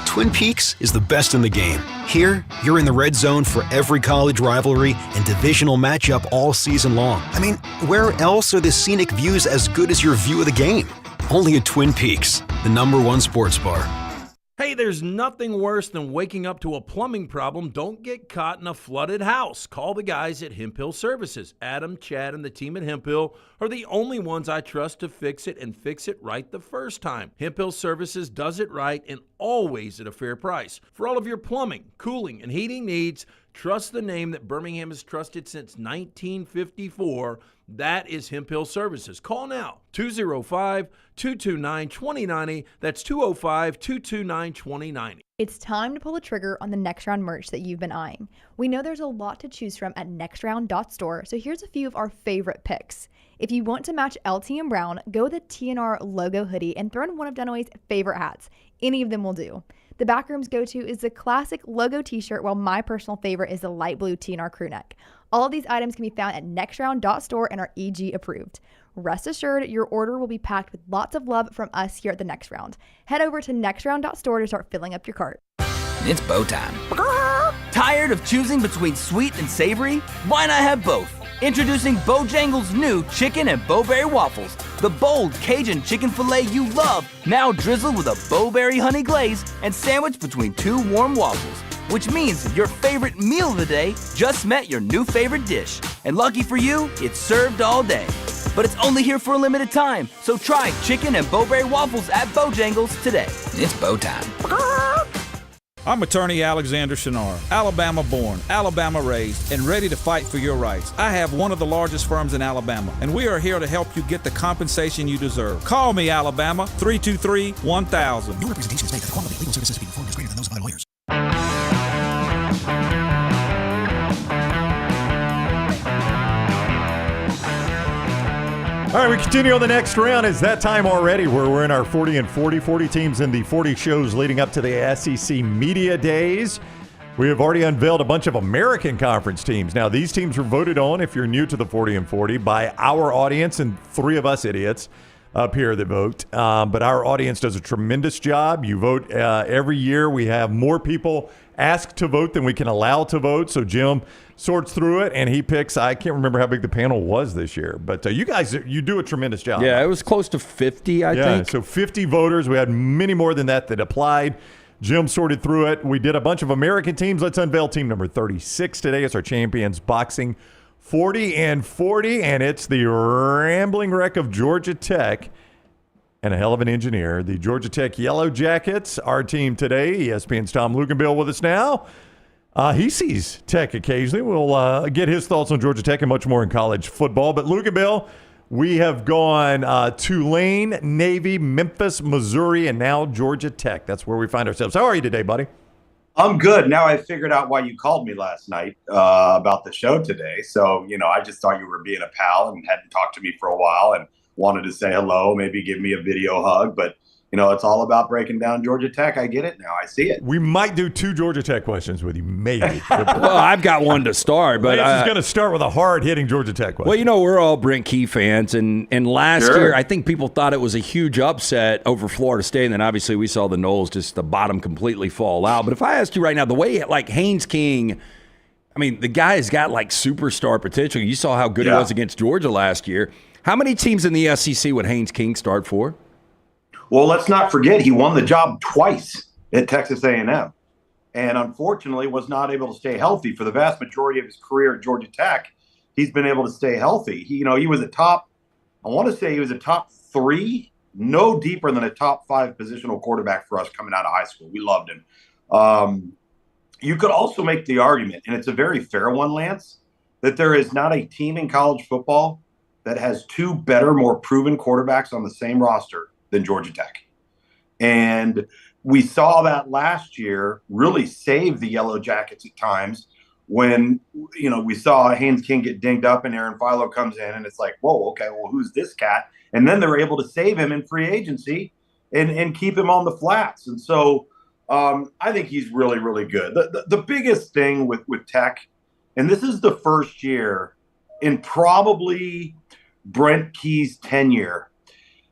Twin Peaks is the best in the game. Here, you're in the red zone for every college rivalry and divisional matchup all season long. I mean, where else are the scenic views as good as your view of the game? Only at Twin Peaks, the #1 sports bar. Hey, there's nothing worse than waking up to a plumbing problem. Don't get caught in a flooded house. Call the guys at Hemphill Services. Adam, Chad, and the team at Hemphill are the only ones I trust to fix it and fix it right the first time. Hemphill Services does it right and always at a fair price. For all of your plumbing, cooling, and heating needs, trust the name that Birmingham has trusted since 1954. That is Hemphill Services. Call now, 205-229-2090. That's 205-229-2090. It's time to pull the trigger on the Next Round merch that you've been eyeing. We know there's a lot to choose from at nextround.store, so here's a few of our favorite picks. If you want to match LT and Brown, go with a TNR logo hoodie and throw in one of Dunaway's favorite hats. Any of them will do. The Backroom's go-to is the classic logo t-shirt, while my personal favorite is the light blue TNR crew neck. All of these items can be found at nextround.store and are EG approved. Rest assured, your order will be packed with lots of love from us here at the Next Round. Head over to nextround.store to start filling up your cart. It's bow time. Tired of choosing between sweet and savory? Why not have both? Introducing Bojangles' new chicken and bowberry waffles. The bold Cajun chicken filet you love, now drizzled with a bowberry honey glaze and sandwiched between two warm waffles. Which means your favorite meal of the day just met your new favorite dish. And lucky for you, it's served all day. But it's only here for a limited time, so try chicken and bowberry waffles at Bojangles today. It's bow time. I'm attorney Alexander Shunnarah, Alabama born, Alabama raised, and ready to fight for your rights. I have one of the largest firms in Alabama, and we are here to help you get the compensation you deserve. Call me, Alabama, 323-1000. No representation is made that the quality of legal services being performed is greater than those of other lawyers. All right, we continue on the Next Round. It's that time already where we're in our 40 and 40 teams in the 40 shows leading up to the SEC Media Days. We have already unveiled a bunch of American Conference teams. Now, these teams were voted on, if you're new to the 40 and 40, by our audience and three of us idiots up here that vote. But our audience does a tremendous job. You vote every year. We have more people ask to vote than we can allow to vote. So Jim sorts through it, and he picks. I can't remember how big the panel was this year, but you guys, you do a tremendous job. Yeah, it was close to 50, I think. So 50 voters. We had many more than that applied. Jim sorted through it. We did a bunch of American teams. Let's unveil team number 36 today. It's our champions boxing 40 and 40, and it's the rambling wreck of Georgia Tech and a hell of an engineer. The Georgia Tech Yellow Jackets, our team today. ESPN's Tom Luginbill with us now. He sees Tech occasionally. We'll get his thoughts on Georgia Tech and much more in college football. But Luginbill, we have gone Tulane, Navy, Memphis, Missouri, and now Georgia Tech. That's where we find ourselves. How are you today, buddy? I'm good. Now I figured out why you called me last night about the show today. So, I just thought you were being a pal and hadn't talked to me for a while and wanted to say hello, maybe give me a video hug. But it's all about breaking down Georgia Tech. I get it now. I see it. We might do 2 Georgia Tech questions with you, maybe. Well, I've got one to start, but Lance is going to start with a hard-hitting Georgia Tech question. Well, we're all Brent Key fans, and last year I think people thought it was a huge upset over Florida State, and then obviously we saw the Noles just the bottom completely fall out. But if I asked you right now, the way like Haynes King, I mean, the guy has got like superstar potential. You saw how good he was against Georgia last year. How many teams in the SEC would Haynes King start for? Well, let's not forget he won the job twice at Texas A&M, and unfortunately was not able to stay healthy for the vast majority of his career at Georgia Tech. He's been able to stay healthy. He was a top 3, no deeper than a top 5 positional quarterback for us coming out of high school. We loved him. You could also make the argument, and it's a very fair one, Lance, that there is not a team in college football that has 2 better, more proven quarterbacks on the same roster than Georgia Tech. And we saw that last year really save the Yellow Jackets at times when, we saw Haynes King get dinged up and Aaron Philo comes in and it's like, whoa, okay, well, who's this cat? And then they're able to save him in free agency and keep him on the flats. And so I think he's really, really good. The biggest thing with Tech, and this is the first year in probably Brent Key's tenure,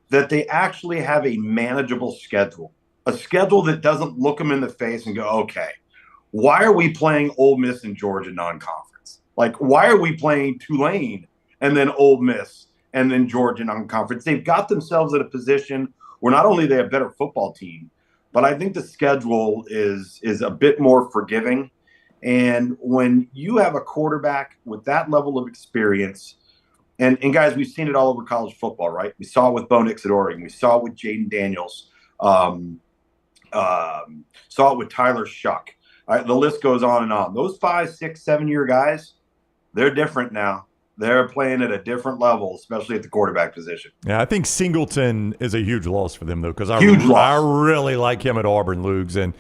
that they actually have a manageable schedule, a schedule that doesn't look them in the face and go, okay, why are we playing Ole Miss and Georgia non-conference? Like, why are we playing Tulane and then Ole Miss and then Georgia non-conference? They've got themselves at a position where not only are they a better football team, but I think the schedule is a bit more forgiving. And when you have a quarterback with that level of experience, and guys, we've seen it all over college football, right? We saw it with Bo Nix at Oregon. We saw it with Jaden Daniels. Saw it with Tyler Shuck. The list goes on and on. Those 5, 6, 7-year guys, they're different now. They're playing at a different level, especially at the quarterback position. Yeah, I think Singleton is a huge loss for them, though, because I really like him at Auburn, Lugs. And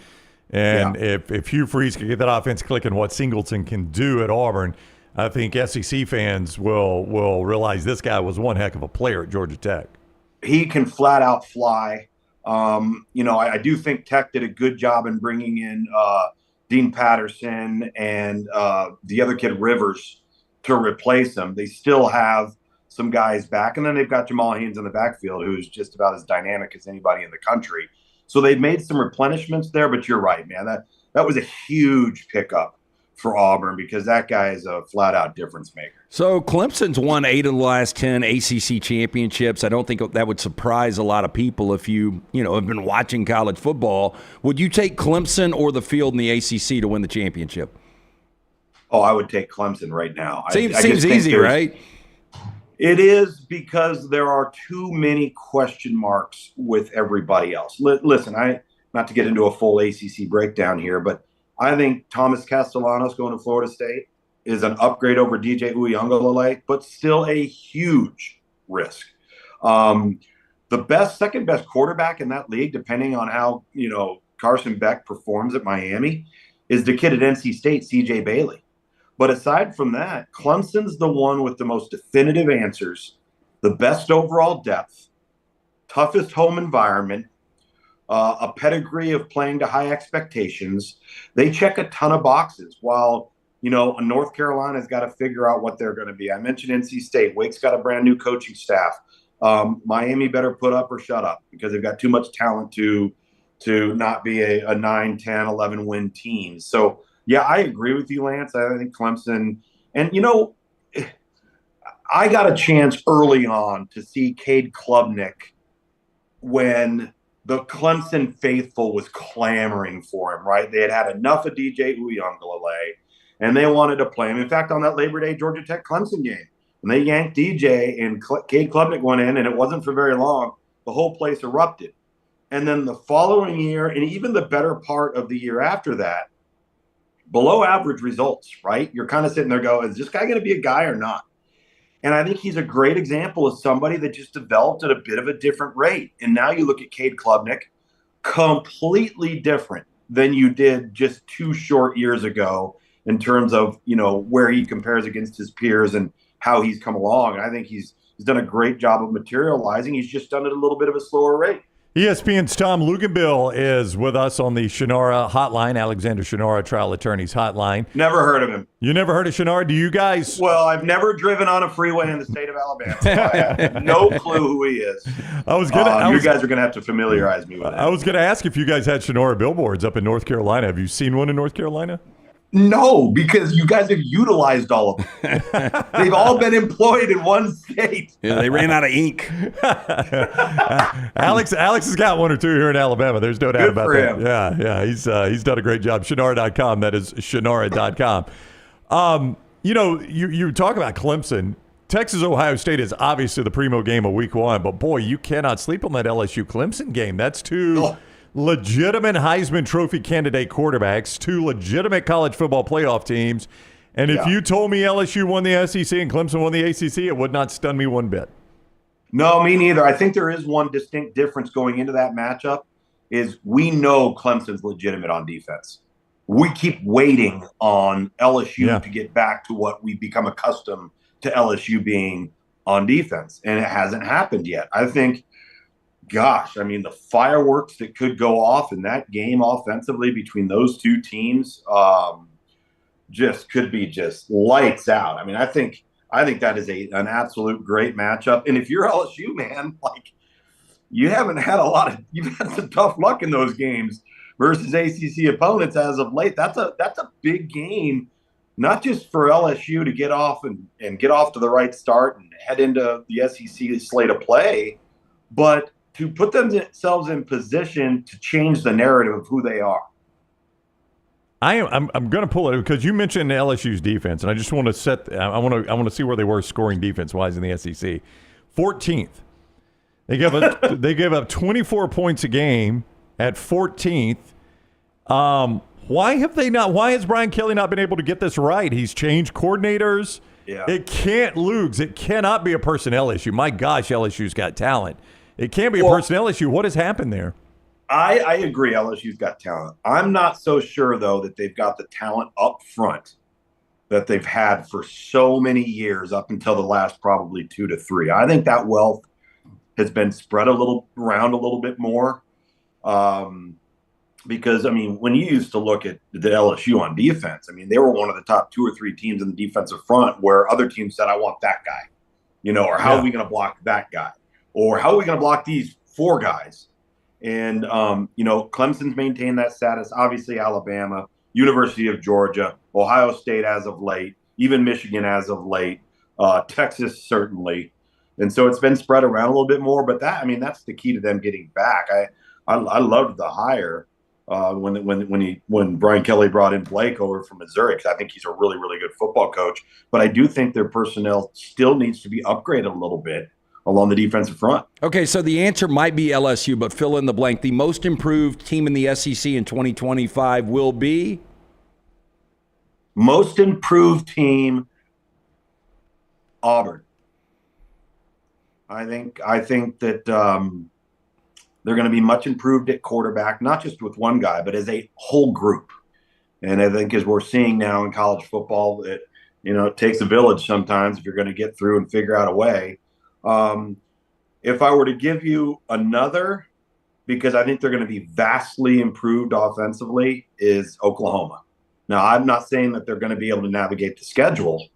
if Hugh Freeze can get that offense clicking, what Singleton can do at Auburn, I think SEC fans will realize this guy was one heck of a player at Georgia Tech. He can flat out fly. I do think Tech did a good job in bringing in Dean Patterson and the other kid Rivers to replace him. They still have some guys back, and then they've got Jamal Haynes in the backfield, who's just about as dynamic as anybody in the country. So they've made some replenishments there, but you're right, man. That was a huge pickup for Auburn because that guy is a flat-out difference maker. So Clemson's won 8 of the last 10 ACC championships. I don't think that would surprise a lot of people if you have been watching college football. Would you take Clemson or the field in the ACC to win the championship? Oh, I would take Clemson right now. Seems easy, right? It is, because there are too many question marks with everybody else. Listen, not to get into a full ACC breakdown here, but I think Thomas Castellanos going to Florida State is an upgrade over DJ Uiagalelei, but still a huge risk. The second best quarterback in that league, depending on how Carson Beck performs at Miami, is the kid at NC State, CJ Bailey. But aside from that, Clemson's the one with the most definitive answers, the best overall depth, toughest home environment, a pedigree of playing to high expectations. They check a ton of boxes, while North Carolina's got to figure out what they're going to be. I mentioned NC State. Wake's got a brand new coaching staff. Miami better put up or shut up, because they've got too much talent to not be a 9, 10, 11 win team. So yeah, I agree with you, Lance. I think Clemson, and I got a chance early on to see Cade Klubnik when the Clemson faithful was clamoring for him, right? They had enough of DJ Uiagalelei, and they wanted to play him. In fact, on that Labor Day Georgia Tech Clemson game, when they yanked DJ and Cade Klubnik went in, and it wasn't for very long, the whole place erupted. And then the following year, and even the better part of the year after that, below average results, right? You're kind of sitting there going, is this guy going to be a guy or not? And I think he's a great example of somebody that just developed at a bit of a different rate. And now you look at Cade Klubnik, completely different than you did just 2 short years ago in terms of, where he compares against his peers and how he's come along. And I think he's done a great job of materializing. He's just done it at a little bit of a slower rate. ESPN's Tom Luginbill is with us on the Shunnarah hotline, Alexander Shunnarah Trial Attorneys hotline. Never heard of him. You never heard of Shunnarah? Do you guys? Well, I've never driven on a freeway in the state of Alabama. So I have no clue who he is. You guys are going to have to familiarize me with it. I was going to ask if you guys had Shunnarah billboards up in North Carolina. Have you seen one in North Carolina? No, because you guys have utilized all of them. They've all been employed in one state. Yeah, they ran out of ink. Alex has got one or two here in Alabama. There's no doubt about that. Him. Yeah, he's done a great job. Shunnarah.com. That is Shunnarah.com. You talk about Clemson. Texas Ohio State is obviously the primo game of week 1, but boy, you cannot sleep on that LSU Clemson game. That's two legitimate Heisman Trophy candidate quarterbacks, two legitimate college football playoff teams. And if you told me LSU won the SEC and Clemson won the ACC, it would not stun me one bit. No, me neither. I think there is one distinct difference going into that matchup is we know Clemson's legitimate on defense. We keep waiting on LSU to get back to what we've become accustomed to LSU being on defense, and it hasn't happened yet. I think, the fireworks that could go off in that game offensively between those two teams just could be just lights out. I think that is an absolute great matchup. And if you're LSU, man, you've had some tough luck in those games versus ACC opponents as of late. That's a big game, not just for LSU to get off and get off to the right start and head into the SEC slate of play, but to put themselves in position to change the narrative of who they are. I'm going to pull it because you mentioned LSU's defense, and I just want to I want to see where they were scoring defense wise in the SEC. 14th. They gave up 24 points a game at 14th. Why has Brian Kelly not been able to get this right? He's changed coordinators. Yeah. It cannot be a personnel issue. My gosh, LSU's got talent. It can't be a personnel issue. What has happened there? I agree LSU's got talent. I'm not so sure, though, that they've got the talent up front that they've had for so many years up until the last probably 2 to 3. I think that wealth has been spread around a little bit more. Because, when you used to look at the LSU on defense, they were one of the top 2 or 3 teams in the defensive front where other teams said, I want that guy, or how are we going to block that guy? Or how are we going to block these 4 guys? And, Clemson's maintained that status. Obviously, Alabama, University of Georgia, Ohio State as of late, even Michigan as of late, Texas certainly. And so it's been spread around a little bit more. But that's the key to them getting back. I loved the hire when Brian Kelly brought in Blake over from Missouri, because I think he's a really, really good football coach. But I do think their personnel still needs to be upgraded a little bit along the defensive front. Okay, so the answer might be LSU, but fill in the blank. The most improved team in the SEC in 2025 will be? Most improved team, Auburn. I think that they're going to be much improved at quarterback, not just with one guy, but as a whole group. And I think as we're seeing now in college football, it takes a village sometimes if you're going to get through and figure out a way. If I were to give you another, because I think they're going to be vastly improved offensively, is Oklahoma. Now, I'm not saying that they're going to be able to navigate the schedule,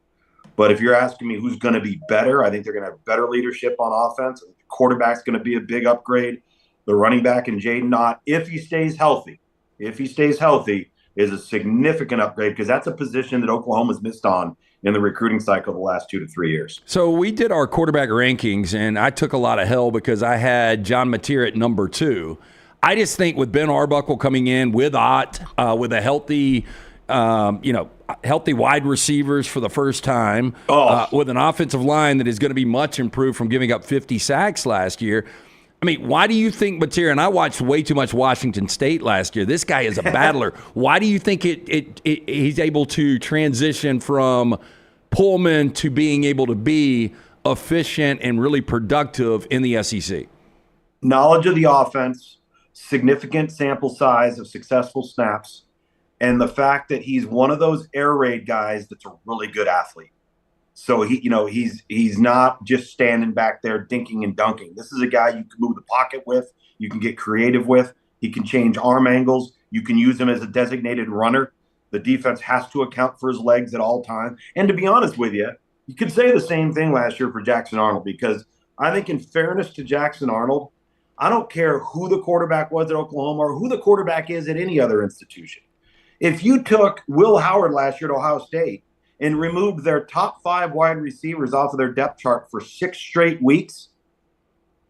but if you're asking me who's going to be better, I think they're going to have better leadership on offense. The quarterback's going to be a big upgrade. The running back in Jaden Knott, if he stays healthy, is a significant upgrade, because that's a position that Oklahoma's missed on in the recruiting cycle the last 2 to 3 years. So we did our quarterback rankings, and I took a lot of hell because I had John Mateer at number 2. I just think with Ben Arbuckle coming in with Ott, with a healthy wide receivers for the first time, with an offensive line that is going to be much improved from giving up 50 sacks last year. Why do you think Mateer, and I watched way too much Washington State last year, this guy is a battler. Why do you think he's able to transition from Pullman to being able to be efficient and really productive in the SEC? Knowledge of the offense, significant sample size of successful snaps, and the fact that he's one of those air raid guys that's a really good athlete. So he's not just standing back there dinking and dunking. This is a guy you can move the pocket with, you can get creative with. He can change arm angles. You can use him as a designated runner. The defense has to account for his legs at all times. And to be honest with you, you could say the same thing last year for Jackson Arnold, because I think in fairness to Jackson Arnold, I don't care who the quarterback was at Oklahoma or who the quarterback is at any other institution. If you took Will Howard last year at Ohio State and removed their top 5 wide receivers off of their depth chart for 6 straight weeks,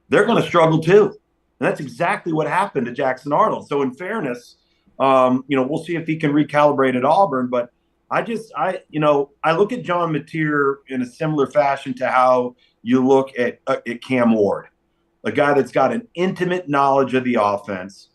they're going to struggle too. And that's exactly what happened to Jackson Arnold. So in fairness, we'll see if he can recalibrate at Auburn. But I look at John Mateer in a similar fashion to how you look at Cam Ward, a guy that's got an intimate knowledge of the offense.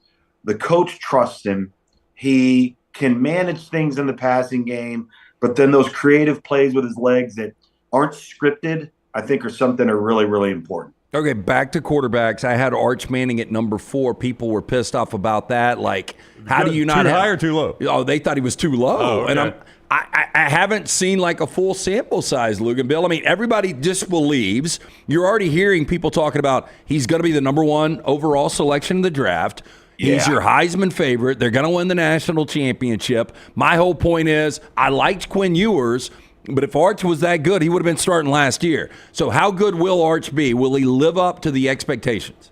The coach trusts him. He can manage things in the passing game, but then those creative plays with his legs that aren't scripted, I think, are something that are really, really important. Okay, back to quarterbacks. I had Arch Manning at number 4. People were pissed off about that. Like, how do you not too high or too low? Oh, they thought he was too low. Oh, okay. And I haven't seen like a full sample size, Luginbill. I mean, everybody disbelieves. You're already hearing people talking about he's going to be the number 1 overall selection in the draft. He's your Heisman favorite. They're going to win the national championship. My whole point is I liked Quinn Ewers, but if Arch was that good, he would have been starting last year. So how good will Arch be? Will he live up to the expectations?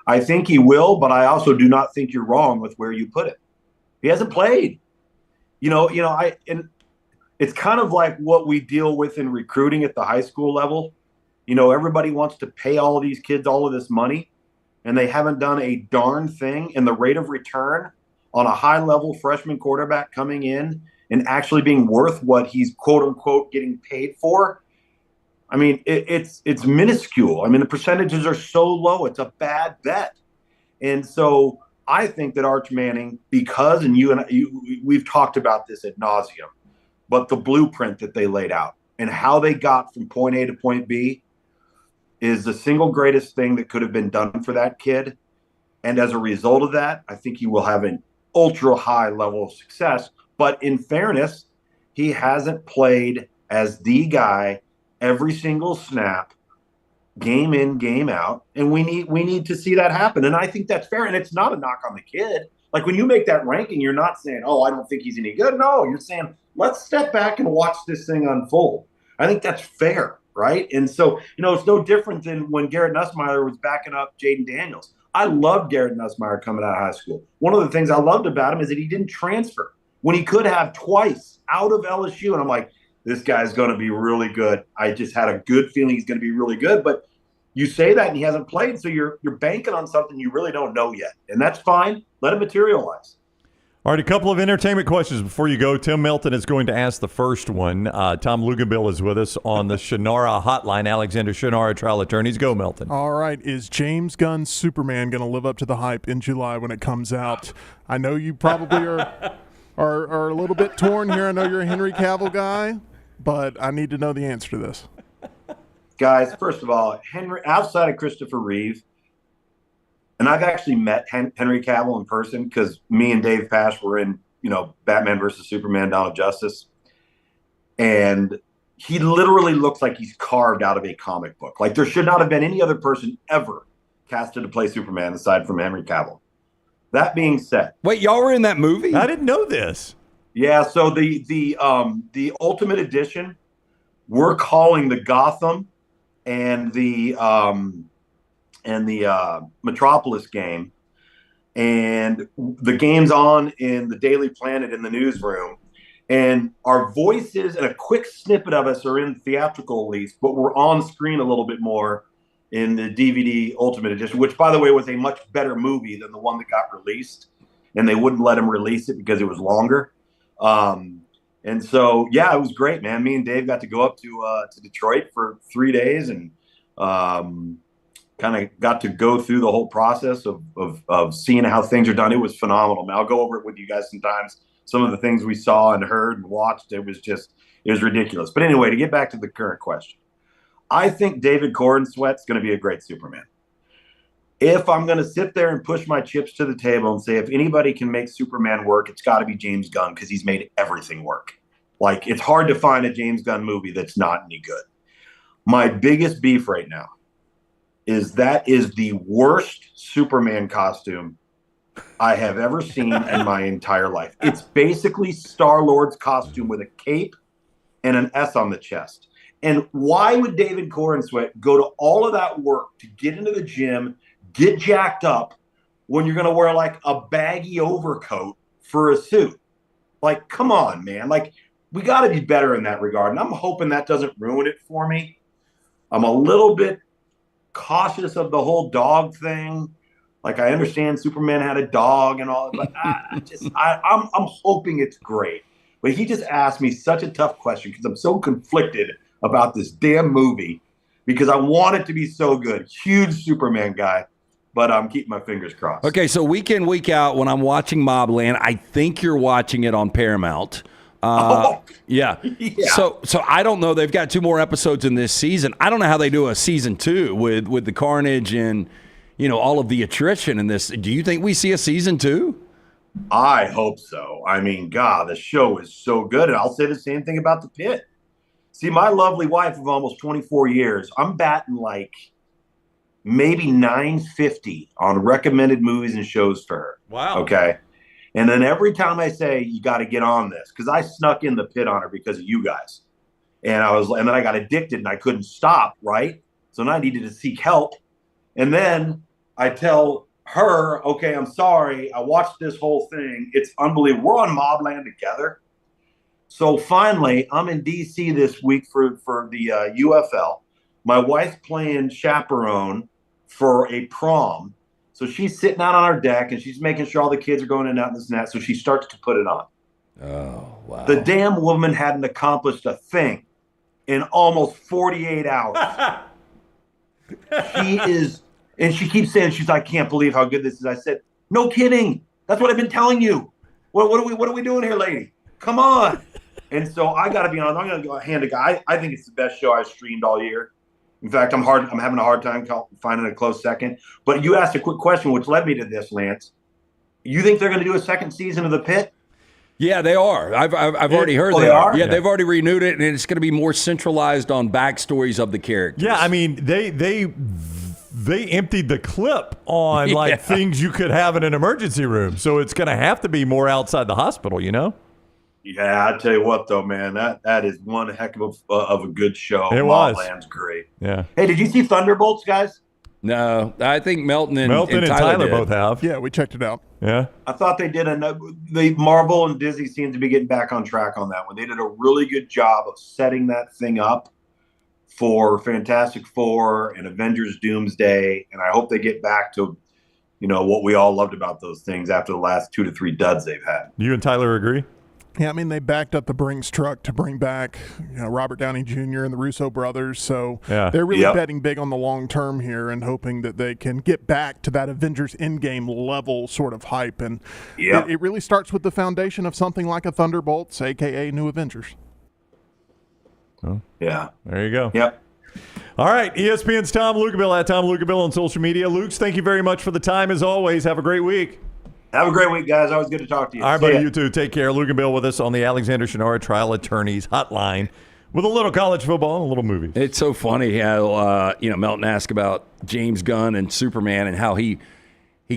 I think he will, but I also do not think you're wrong with where you put it. He hasn't played. And it's kind of like what we deal with in recruiting at the high school level. Everybody wants to pay all of these kids all of this money, and they haven't done a darn thing. And the rate of return on a high-level freshman quarterback coming in and actually being worth what he's quote-unquote getting paid for, I mean, it's minuscule. I mean, the percentages are so low. It's a bad bet. And so I think that Arch Manning, because, and we've talked about this ad nauseum, but the blueprint that they laid out and how they got from point A to point B is the single greatest thing that could have been done for that kid. And as a result of that, I think he will have an ultra high level of success. But in fairness, he hasn't played as the guy every single snap, game in, game out. And we need to see that happen. And I think that's fair. And it's not a knock on the kid. Like when you make that ranking, you're not saying, oh, I don't think he's any good. No, you're saying, let's step back and watch this thing unfold. I think that's fair, right? And so, it's no different than when Garrett Nussmeier was backing up Jaden Daniels. I loved Garrett Nussmeier coming out of high school. One of the things I loved about him is that he didn't transfer when he could have twice out of LSU. And I'm like, this guy's going to be really good. I just had a good feeling he's going to be really good. But you say that and he hasn't played, so you're banking on something you really don't know yet. And that's fine. Let it materialize. All right, a couple of entertainment questions before you go. Tim Melton is going to ask the first one. Tom Luginbill is with us on the Shunnarah hotline. Alexander Shunnarah, trial attorneys. Go, Melton. All right. Is James Gunn's Superman going to live up to the hype in July when it comes out? I know you probably are a little bit torn here. I know you're a Henry Cavill guy, but I need to know the answer to this. Guys, first of all, Henry, outside of Christopher Reeve, and I've actually met Henry Cavill in person because me and Dave Pasch were in, Batman versus Superman, Dawn of Justice. And he literally looks like he's carved out of a comic book. Like there should not have been any other person ever casted to play Superman aside from Henry Cavill. That being said. Wait, y'all were in that movie? I didn't know this. Yeah, so the Ultimate Edition, we're calling the Gotham and the Metropolis game, and the game's on in the Daily Planet in the newsroom, and our voices and a quick snippet of us are in theatrical release, but we're on screen a little bit more in the DVD Ultimate Edition, which, by the way, was a much better movie than the one that got released, and they wouldn't let him release it because it was longer. And so, yeah, it was great, man. Me and Dave got to go up to Detroit for 3 days and kind of got to go through the whole process of seeing how things are done. It was phenomenal, man. I'll go over it with you guys sometimes. Some of the things we saw and heard and watched, it was ridiculous. But anyway, to get back to the current question, I think David Corenswet's going to be a great Superman. If I'm going to sit there and push my chips to the table and say, if anybody can make Superman work, it's got to be James Gunn because he's made everything work. Like, it's hard to find a James Gunn movie that's not any good. My biggest beef right now is that is the worst Superman costume I have ever seen in my entire life. It's basically Star-Lord's costume with a cape and an S on the chest. And why would David Corenswet go to all of that work to get into the gym, get jacked up, when you're going to wear like a baggy overcoat for a suit? Like, come on, man. Like, we got to be better in that regard. And I'm hoping that doesn't ruin it for me. I'm a little bit cautious of the whole dog thing. Like, I understand Superman had a dog and all, but I'm hoping it's great. But he just asked me such a tough question because I'm so conflicted about this damn movie because I want it to be so good. Huge Superman guy, but I'm keeping my fingers crossed. Okay, so week in, week out, when I'm watching Mobland, I think you're watching it on Paramount. Yeah. So I don't know. They've got 2 more episodes in this season. I don't know how they do a season 2 with the carnage and, all of the attrition in this. Do you think we see a season 2? I hope so. I mean, God, the show is so good. And I'll say the same thing about The Pit. See, my lovely wife of almost 24 years, I'm batting like maybe 950 on recommended movies and shows for her. Wow. Okay. And then every time I say, you got to get on this, because I snuck in The Pit on her because of you guys. And then I got addicted and I couldn't stop, right? So then I needed to seek help. And then I tell her, okay, I'm sorry. I watched this whole thing. It's unbelievable. We're on Mobland together. So finally, I'm in D.C. this week for the UFL. My wife's playing chaperone for a prom. So she's sitting out on our deck, and she's making sure all the kids are going in and out and this and that. So she starts to put it on. Oh, wow. The damn woman hadn't accomplished a thing in almost 48 hours. And she keeps saying, I can't believe how good this is. I said, no kidding. That's what I've been telling you. What are we doing here, lady? Come on. And so I got to be honest. I'm going to go hand a guy. I think it's the best show I've streamed all year. In fact, I'm having a hard time finding a close second. But you asked a quick question, which led me to this, Lance. You think they're going to do a second season of The Pit? Yeah, they are. I've already heard they are. Yeah, they've already renewed it, and it's going to be more centralized on backstories of the characters. Yeah, I mean, they emptied the clip on things you could have in an emergency room, so it's going to have to be more outside the hospital, Yeah, I tell you what, though, man, that is one heck of a good show. It was. Mobland's great. Yeah. Hey, did you see Thunderbolts, guys? No, I think Melton and Tyler did. both have. Yeah, we checked it out. Yeah. I thought they did Marvel and Disney seem to be getting back on track on that one. They did a really good job of setting that thing up for Fantastic Four and Avengers Doomsday, and I hope they get back to, what we all loved about those things after the last 2 to 3 duds they've had. You and Tyler agree? Yeah, I mean, they backed up the Brinks truck to bring back Robert Downey Jr. and the Russo brothers. So they're really betting big on the long term here and hoping that they can get back to that Avengers Endgame level sort of hype. And it really starts with the foundation of something like a Thunderbolts, a.k.a. New Avengers. Oh, yeah. There you go. Yep. All right, ESPN's Tom Luginbill at Tom Luginbill on social media. Lukes, thank you very much for the time as always. Have a great week. Have a great week, guys. Always good to talk to you. All right, buddy, you too. Take care. Luginbill with us on the Alexander Shunnarah Trial Attorneys Hotline with a little college football and a little movie. It's so funny how Melton asked about James Gunn and Superman and how he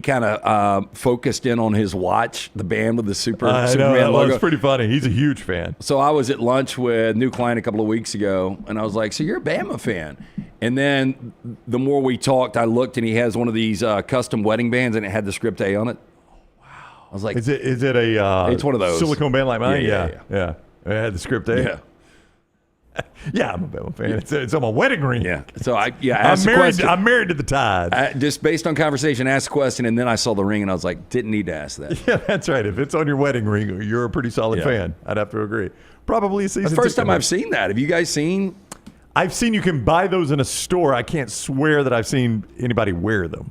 kind of focused in on his watch, the band with the Superman logo. It's pretty funny. He's a huge fan. So I was at lunch with a new client a couple of weeks ago, and I was like, so you're a Bama fan? And then the more we talked, I looked, and he has one of these custom wedding bands, and it had the script A on it. I was like, is it a it's one of those silicone band like mine? Yeah. It had the script A. Yeah. Yeah, I'm a Bama fan. It's on my wedding ring. Yeah. So I'm married to the Tides. Just based on conversation, asked the question, and then I saw the ring, and I was like, didn't need to ask that. Yeah, that's right. If it's on your wedding ring, you're a pretty solid fan. I'd have to agree. Probably a season. The first time I've seen that. Have you guys seen? I've seen you can buy those in a store. I can't swear that I've seen anybody wear them.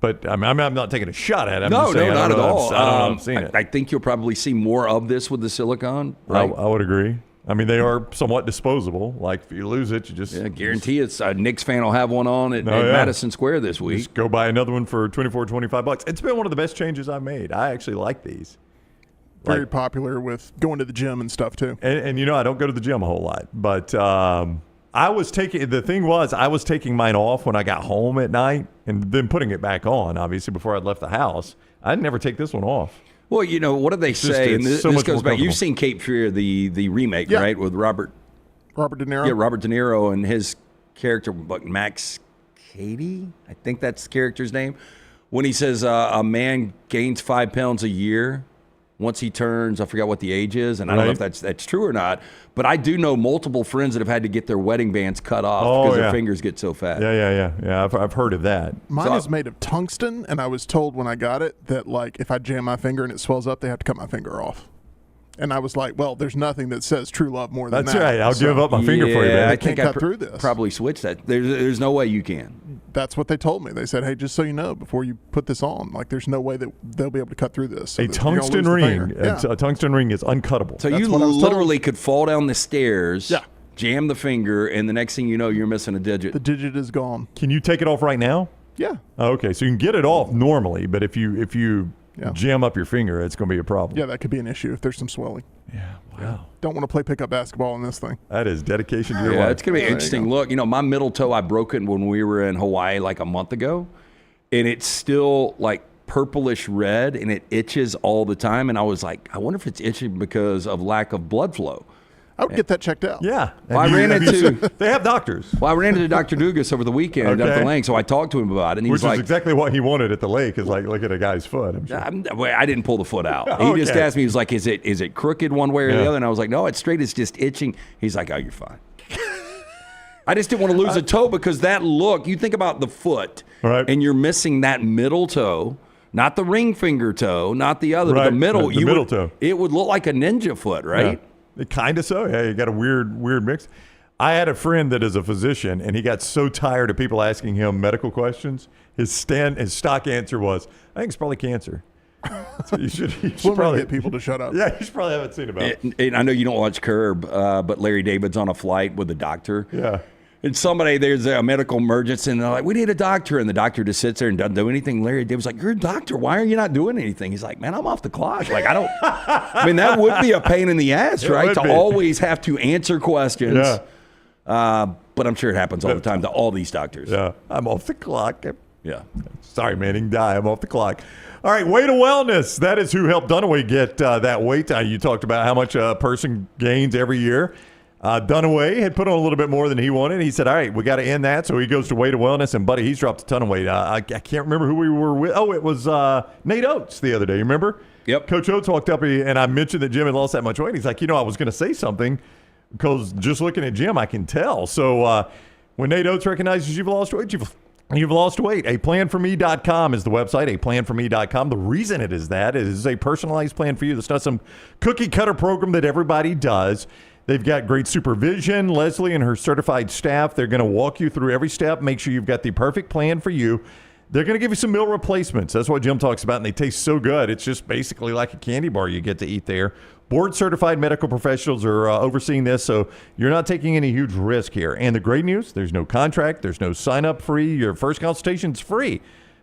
But I'm not taking a shot at it. No, not at all. I've seen it. I think you'll probably see more of this with the silicone. Right? I would agree. I mean, they are somewhat disposable. Like, if you lose it, you just... Yeah, guarantee it's a Knicks fan will have one on at Madison Square this week. Just go buy another one for $24, $25. It's been one of the best changes I've made. I actually like these. Very popular with going to the gym and stuff too. And I don't go to the gym a whole lot, but I was taking mine off when I got home at night and then putting it back on, obviously, before I'd left the house. I'd never take this one off. Well, what do they say? And this goes back. You've seen Cape Fear, the remake, right, with Robert De Niro. Yeah, Robert De Niro and his character, Max Cady, I think that's the character's name. When he says a man gains 5 pounds a year once he turns, I forgot what the age is, and I don't know if that's true or not, but I do know multiple friends that have had to get their wedding bands cut off because their fingers get so fat. Yeah. I've heard of that. Mine is made of tungsten, and I was told when I got it that, like, if I jam my finger and it swells up, they have to cut my finger off. And I was like, well, there's nothing that says true love more than that. That's right. I'll give up my finger for you, man. I can't cut through this. Probably switch that. There's no way you can. That's what they told me. They said, hey, just so you know, before you put this on, like, there's no way that they'll be able to cut through this. So a tungsten ring. A tungsten ring is uncuttable. So you literally could fall down the stairs, jam the finger, and the next thing you know, you're missing a digit. The digit is gone. Can you take it off right now? Yeah. Oh, okay, so you can get it off normally, but if you jam up your finger, it's going to be a problem. Yeah, that could be an issue if there's some swelling. Yeah, wow. Don't want to play pickup basketball in this thing. That is dedication to your life. It's going to be an interesting look. My middle toe, I broke it when we were in Hawaii like a month ago, and it's still like purplish red, and it itches all the time. And I was like, I wonder if it's itching because of lack of blood flow. I would get that checked out. Yeah. Well, they have doctors. Well, I ran into Dr. Dugas over the weekend at the lake, so I talked to him about it. And he was like, exactly what he wanted at the lake, is like, look at a guy's foot. I'm sure. I didn't pull the foot out. He just asked me, he was like, is it crooked one way or the other? And I was like, no, it's straight. It's just itching. He's like, oh, you're fine. I just didn't want to lose a toe because that look, you think about the foot, and you're missing that middle toe. Not the ring finger toe, not the other, but the middle. The middle toe. It would look like a ninja foot, right? Yeah. Kind of so. Yeah, you got a weird mix. I had a friend that is a physician, and he got so tired of people asking him medical questions. His stock answer was, I think it's probably cancer. So you should probably get people to shut up. Yeah, you should probably have it seen about it. And I know you don't watch Curb, but Larry David's on a flight with a doctor. Yeah. And there's a medical emergency, and they're like, we need a doctor. And the doctor just sits there and doesn't do anything. Larry David's like, you're a doctor. Why are you not doing anything? He's like, man, I'm off the clock. Like, that would be a pain in the ass, right? To always have to answer questions. Yeah. But I'm sure it happens all the time to all these doctors. Yeah. I'm off the clock. Yeah. Sorry, man. He can die. I'm off the clock. All right. Way to Wellness. That is who helped Dunaway get that weight. You talked about how much a person gains every year. Dunaway had put on a little bit more than he wanted. He said, all right, we got to end that. So he goes to Way to Wellness, and, buddy, he's dropped a ton of weight. I can't remember who we were with. Oh, it was Nate Oates the other day. You remember? Yep. Coach Oates walked up, and I mentioned that Jim had lost that much weight. He's like, I was going to say something because just looking at Jim, I can tell. So when Nate Oates recognizes you've lost weight, you've lost weight. aplanforme.com is the website, aplanforme.com. The reason it is that is a personalized plan for you. That's not some cookie-cutter program that everybody does. They've got great supervision. Leslie and her certified staff, they're going to walk you through every step, make sure you've got the perfect plan for you. They're going to give you some meal replacements. That's what Jim talks about, and they taste so good. It's just basically like a candy bar you get to eat there. Board-certified medical professionals are overseeing this, so you're not taking any huge risk here. And the great news, there's no contract. There's no sign-up fee. Your first consultation's free.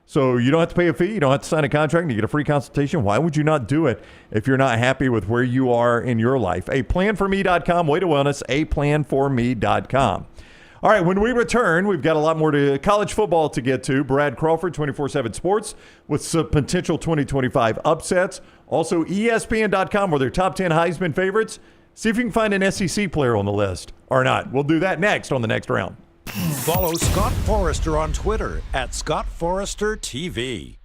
So you don't have to pay a fee. You don't have to sign a contract, and you get a free consultation. Why would you not do it if you're not happy with where you are in your life? aplanforme.com, Way to Wellness, aplanforme.com. All right, when we return, we've got a lot more to college football to get to. Brad Crawford, 24/7 Sports, with some potential 2025 upsets. Also, ESPN.com, where their top 10 Heisman favorites. See if you can find an SEC player on the list or not. We'll do that next on the next round. Follow Scott Forrester on Twitter at ScottForresterTV.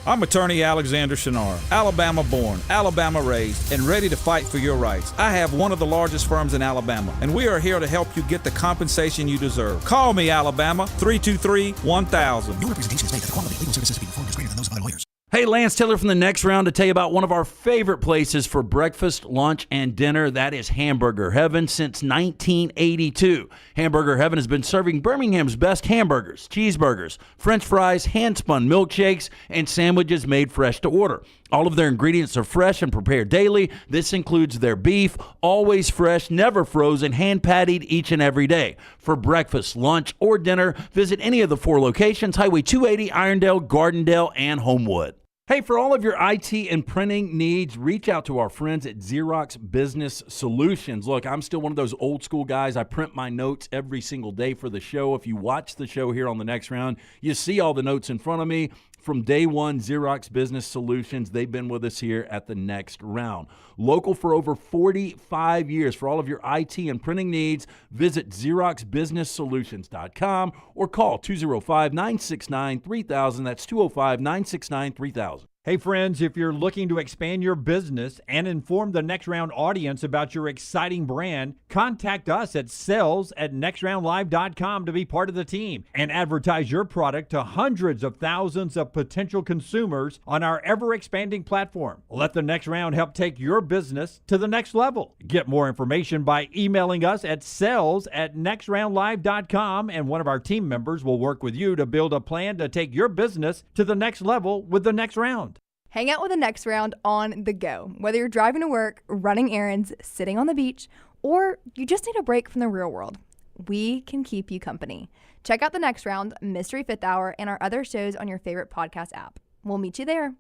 I'm attorney Alexander Shunnarah, Alabama born, Alabama raised, and ready to fight for your rights. I have one of the largest firms in Alabama, and we are here to help you get the compensation you deserve. Call me, Alabama, 323-1000. Your representation is made that the quality of legal services being performed is greater than those of other lawyers. Hey, Lance Taylor from the next round to tell you about one of our favorite places for breakfast, lunch, and dinner. That is Hamburger Heaven since 1982. Hamburger Heaven has been serving Birmingham's best hamburgers, cheeseburgers, French fries, hand-spun milkshakes, and sandwiches made fresh to order. All of their ingredients are fresh and prepared daily. This includes their beef, always fresh, never frozen, hand-pattied each and every day. For breakfast, lunch, or dinner, visit any of the 4 locations, Highway 280, Irondale, Gardendale, and Homewood. Hey, for all of your IT and printing needs, reach out to our friends at Xerox Business Solutions. Look, I'm still one of those old school guys. I print my notes every single day for the show. If you watch the show here on the Next Round, you see all the notes in front of me. From day one, Xerox Business Solutions, they've been with us here at the Next Round. Local for over 45 years. For all of your IT and printing needs, visit XeroxBusinessSolutions.com or call 205-969-3000. That's 205-969-3000. Hey friends, if you're looking to expand your business and inform the Next Round audience about your exciting brand, contact us at sales@nextroundlive.com to be part of the team and advertise your product to hundreds of thousands of potential consumers on our ever-expanding platform. Let the Next Round help take your business to the next level. Get more information by emailing us at sales@nextroundlive.com, and one of our team members will work with you to build a plan to take your business to the next level with the Next Round. Hang out with the Next Round on the go. Whether you're driving to work, running errands, sitting on the beach, or you just need a break from the real world, we can keep you company. Check out the Next Round, Mystery Fifth Hour, and our other shows on your favorite podcast app. We'll meet you there.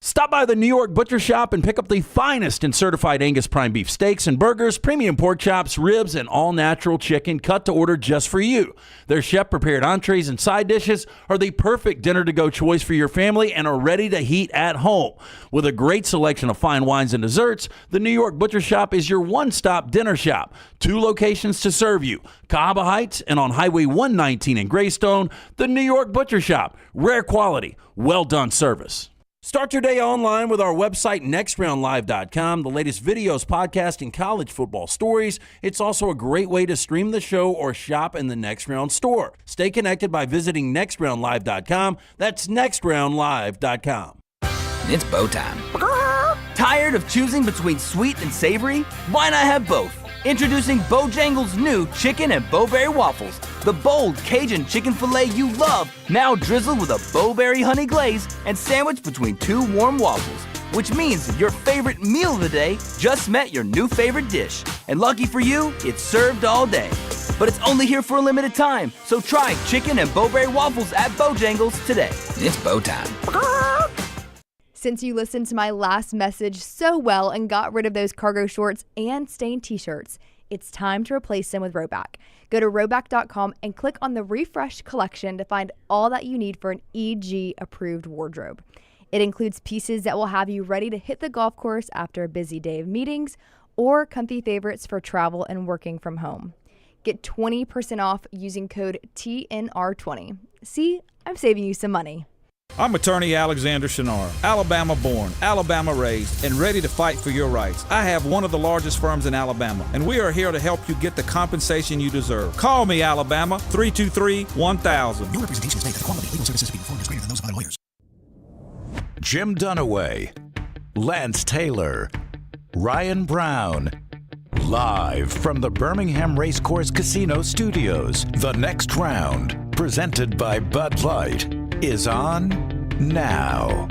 Stop by the New York Butcher Shop and pick up the finest in certified Angus prime beef steaks and burgers, premium pork chops, ribs, and all-natural chicken cut to order just for you. Their chef-prepared entrees and side dishes are the perfect dinner-to-go choice for your family and are ready to heat at home. With a great selection of fine wines and desserts, the New York Butcher Shop is your one-stop dinner shop. 2 locations to serve you, Cahaba Heights and on Highway 119 in Greystone. The New York Butcher Shop, rare quality, well-done service. Start your day online with our website, nextroundlive.com. The latest videos, podcasts, and college football stories. It's also a great way to stream the show or shop in the Next Round store. Stay connected by visiting nextroundlive.com. That's nextroundlive.com. It's bow time. Tired of choosing between sweet and savory? Why not have both? Introducing Bojangles' new chicken and bowberry waffles. The bold Cajun chicken filet you love, now drizzled with a bowberry honey glaze and sandwiched between 2 warm waffles. Which means your favorite meal of the day just met your new favorite dish. And lucky for you, it's served all day. But it's only here for a limited time, so try chicken and bowberry waffles at Bojangles today. It's bow time. Since you listened to my last message so well and got rid of those cargo shorts and stained t-shirts, it's time to replace them with Rhoback. Go to Rhoback.com and click on the Refresh collection to find all that you need for an EG-approved wardrobe. It includes pieces that will have you ready to hit the golf course after a busy day of meetings or comfy favorites for travel and working from home. Get 20% off using code TNR20. See, I'm saving you some money. I'm attorney Alexander Shunnarah, Alabama born, Alabama raised, and ready to fight for your rights. I have one of the largest firms in Alabama, and we are here to help you get the compensation you deserve. Call me, Alabama, 323-1000. Your representation is made that the quality of legal services to be performed is greater than those of other lawyers. Jim Dunaway, Lance Taylor, Ryan Brown. Live from the Birmingham Racecourse Casino Studios, the Next Round, presented by Bud Light, is on now.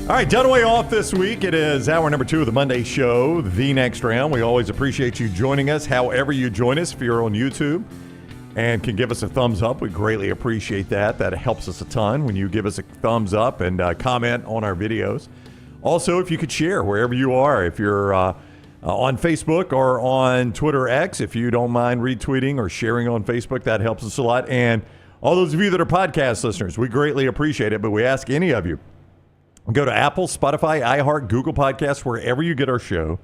All right, Dunaway off this week. It is hour number 2 of the Monday show, The Next Round. We always appreciate you joining us, however you join us. If you're on YouTube and can give us a thumbs up, we greatly appreciate that. That helps us a ton when you give us a thumbs up and comment on our videos. Also, if you could share wherever you are, if you're on Facebook or on Twitter X, if you don't mind retweeting or sharing on Facebook, that helps us a lot. And all those of you that are podcast listeners, we greatly appreciate it, but we ask any of you, go to Apple, Spotify, iHeart, Google Podcasts, wherever you get our show.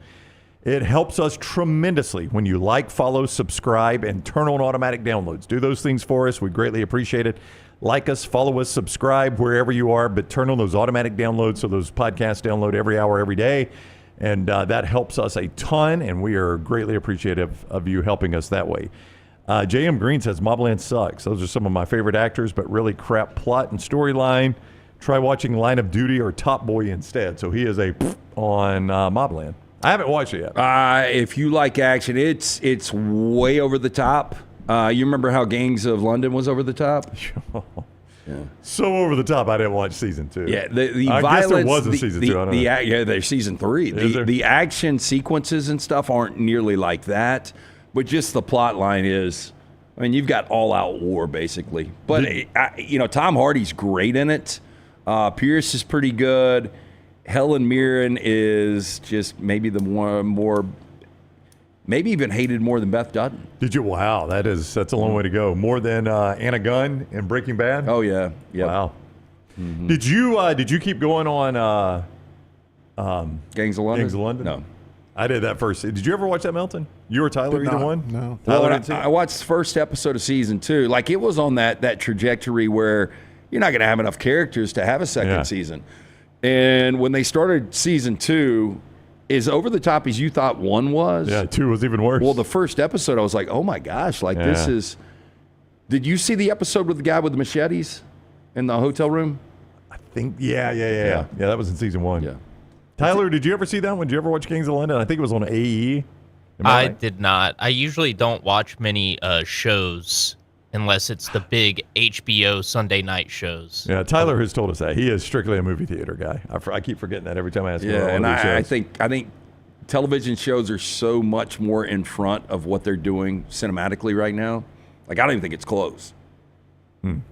It helps us tremendously when you like, follow, subscribe, and turn on automatic downloads. Do those things for us. We greatly appreciate it. Like us, follow us, subscribe wherever you are, but turn on those automatic downloads so those podcasts download every hour, every day. And that helps us a ton, and we are greatly appreciative of you helping us that way. J.M. Green says, Mobland sucks. Those are some of my favorite actors, but really crap plot and storyline. Try watching Line of Duty or Top Boy instead. So he is on Mobland. I haven't watched it yet. If you like action, it's way over the top. You remember how Gangs of London was over the top? Yeah. So over the top, I didn't watch season 2. Yeah, the I violence. guess there was a season 2. I don't know. There's season 3. The action sequences and stuff aren't nearly like that, but just the plot line is I mean, you've got all-out war, basically. But, Tom Hardy's great in it. Pierce is pretty good. Helen Mirren is just maybe the more maybe even hated more than Beth Dutton. Did you? Wow, that's a long way to go. More than Anna Gunn in Breaking Bad? Oh, yeah. Yep. Wow. Mm-hmm. Did you keep going on Gangs of London? Gangs of London? No. I did that first. Did you ever watch that, Melton? You or Tyler, either one? No. Tyler, I watched the first episode of season 2. Like, it was on that trajectory where you're not going to have enough characters to have a second season. And when they started season 2, as over the top as you thought 1 was. Yeah, 2 was even worse. Well, the first episode, I was like, oh my gosh, this is. Did you see the episode with the guy with the machetes in the hotel room? I think, yeah. Yeah, that was in season 1. Yeah. Tyler, did you ever see that one? Did you ever watch Gangs of London? I think it was on AE. I did not. I usually don't watch many shows unless it's the big HBO Sunday night shows. Yeah, Tyler has told us that. He is strictly a movie theater guy. I keep forgetting that every time I ask him. Yeah, and I think television shows are so much more in front of what they're doing cinematically right now. Like, I don't even think it's close.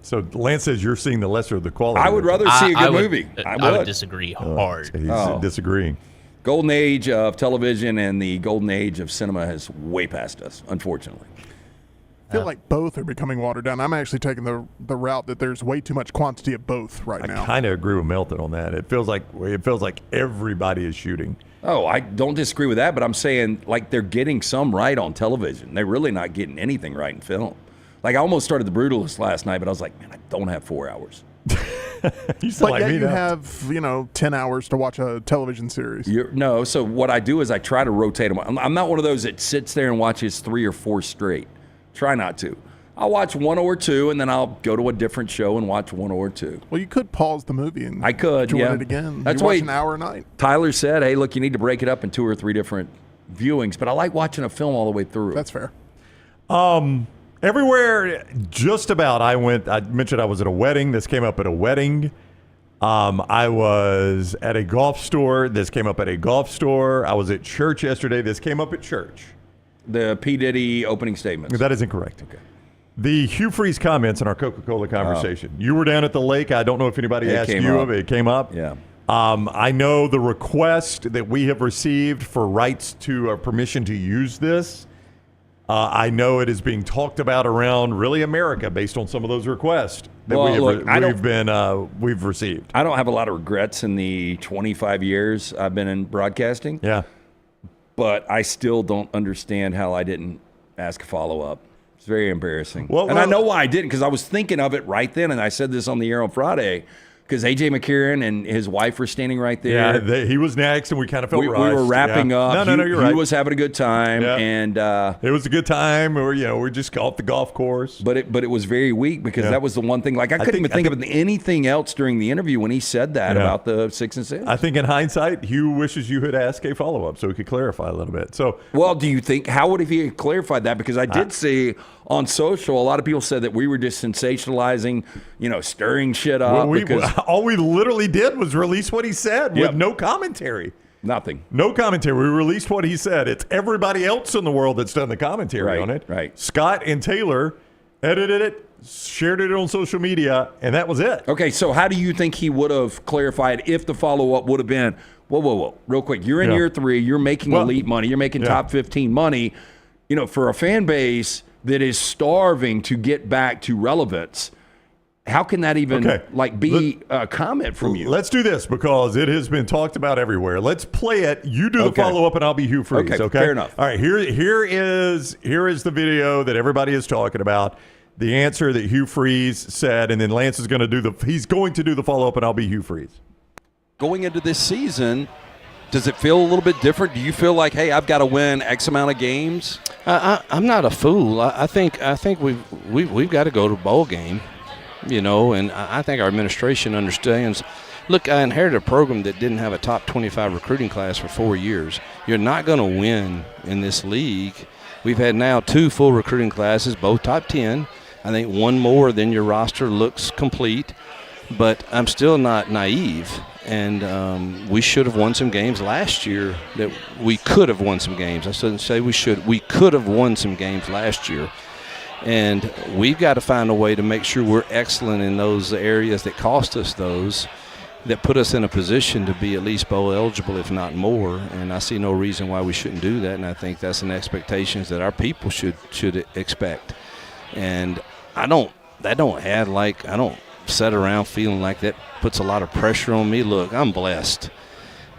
So Lance says you're seeing the lesser of the quality. I would rather see a good movie. I would disagree hard. He's disagreeing. Golden age of television and the golden age of cinema has way past us, unfortunately. I feel like both are becoming watered down. I'm actually taking the route that there's way too much quantity of both right now. I kind of agree with Melton on that. It feels like everybody is shooting. Oh, I don't disagree with that, but I'm saying like they're getting some right on television. They're really not getting anything right in film. Like, I almost started The Brutalist last night, but I was like, man, I don't have 4 hours. But yet you have, 10 hours to watch a television series. No, so what I do is I try to rotate them. I'm not one of those that sits there and watches 3 or 4 straight. Try not to. I'll watch 1 or 2, and then I'll go to a different show and watch 1 or 2. Well, you could pause the movie and I could, join yeah. it again. That's you why watch an hour a night. Tyler said, hey, look, you need to break it up in 2 or 3 different viewings. But I like watching a film all the way through. That's fair. Everywhere, just about, I mentioned I was at a wedding. This came up at a wedding. I was at a golf store. This came up at a golf store. I was at church yesterday. This came up at church. The P. Diddy opening statements. That is incorrect. Okay. The Hugh Freeze comments in our Coca-Cola Conversation. You were down at the lake. I don't know if anybody asked you of it. It came up. Yeah. I know the request that we have received for rights to permission to use this. I know it is being talked about around really America based on some of those requests that we've received. I don't have a lot of regrets in the 25 years I've been in broadcasting. Yeah. But I still don't understand how I didn't ask a follow-up. It's very embarrassing. I know why I didn't, because I was thinking of it right then, and I said this on the air on Friday, because A.J. McCarron and his wife were standing right there. Yeah, he was next, and we kind of felt rushed. We were wrapping up. No, you're right. He was having a good time, and it was a good time. We're just off the golf course. But it was very weak because that was the one thing. Like I couldn't even think of anything else during the interview when he said that about the 6 and 6. I think in hindsight, Hugh wishes you had asked a follow up so he could clarify a little bit. So, well, do you think how would he have clarified that? Because I did see on social, a lot of people said that we were just sensationalizing, stirring shit up. All we literally did was release what he said with no commentary. Nothing. No commentary. We released what he said. It's everybody else in the world that's done the commentary on it. Right. Scott and Taylor edited it, shared it on social media, and that was it. Okay, so how do you think he would have clarified if the follow-up would have been, whoa, real quick, you're in year 3, you're making elite money, you're making top 15 money, for a fan base that is starving to get back to relevance, how can that even be a comment from you? Let's do this because it has been talked about everywhere. Let's play it. You do the follow-up and I'll be Hugh Freeze. Okay, fair enough. All right, here is the video that everybody is talking about. The answer that Hugh Freeze said, and then Lance is going to do the follow-up and I'll be Hugh Freeze. Going into this season, does it feel a little bit different? Do you feel like, hey, I've got to win X amount of games? I'm not a fool. I think we've got to go to a bowl game, and I think our administration understands. Look, I inherited a program that didn't have a top 25 recruiting class for 4 years. You're not going to win in this league. We've had now 2 full recruiting classes, both top 10. I think one more than your roster looks complete, but I'm still not naive. And we should have won some games last year that we could have won some games. I shouldn't say we should. We could have won some games last year. And we've got to find a way to make sure we're excellent in those areas that cost us those, that put us in a position to be at least bowl eligible, if not more. And I see no reason why we shouldn't do that. And I think that's an expectation that our people should expect. And I don't sit around feeling like that puts a lot of pressure on me. Look, I'm blessed.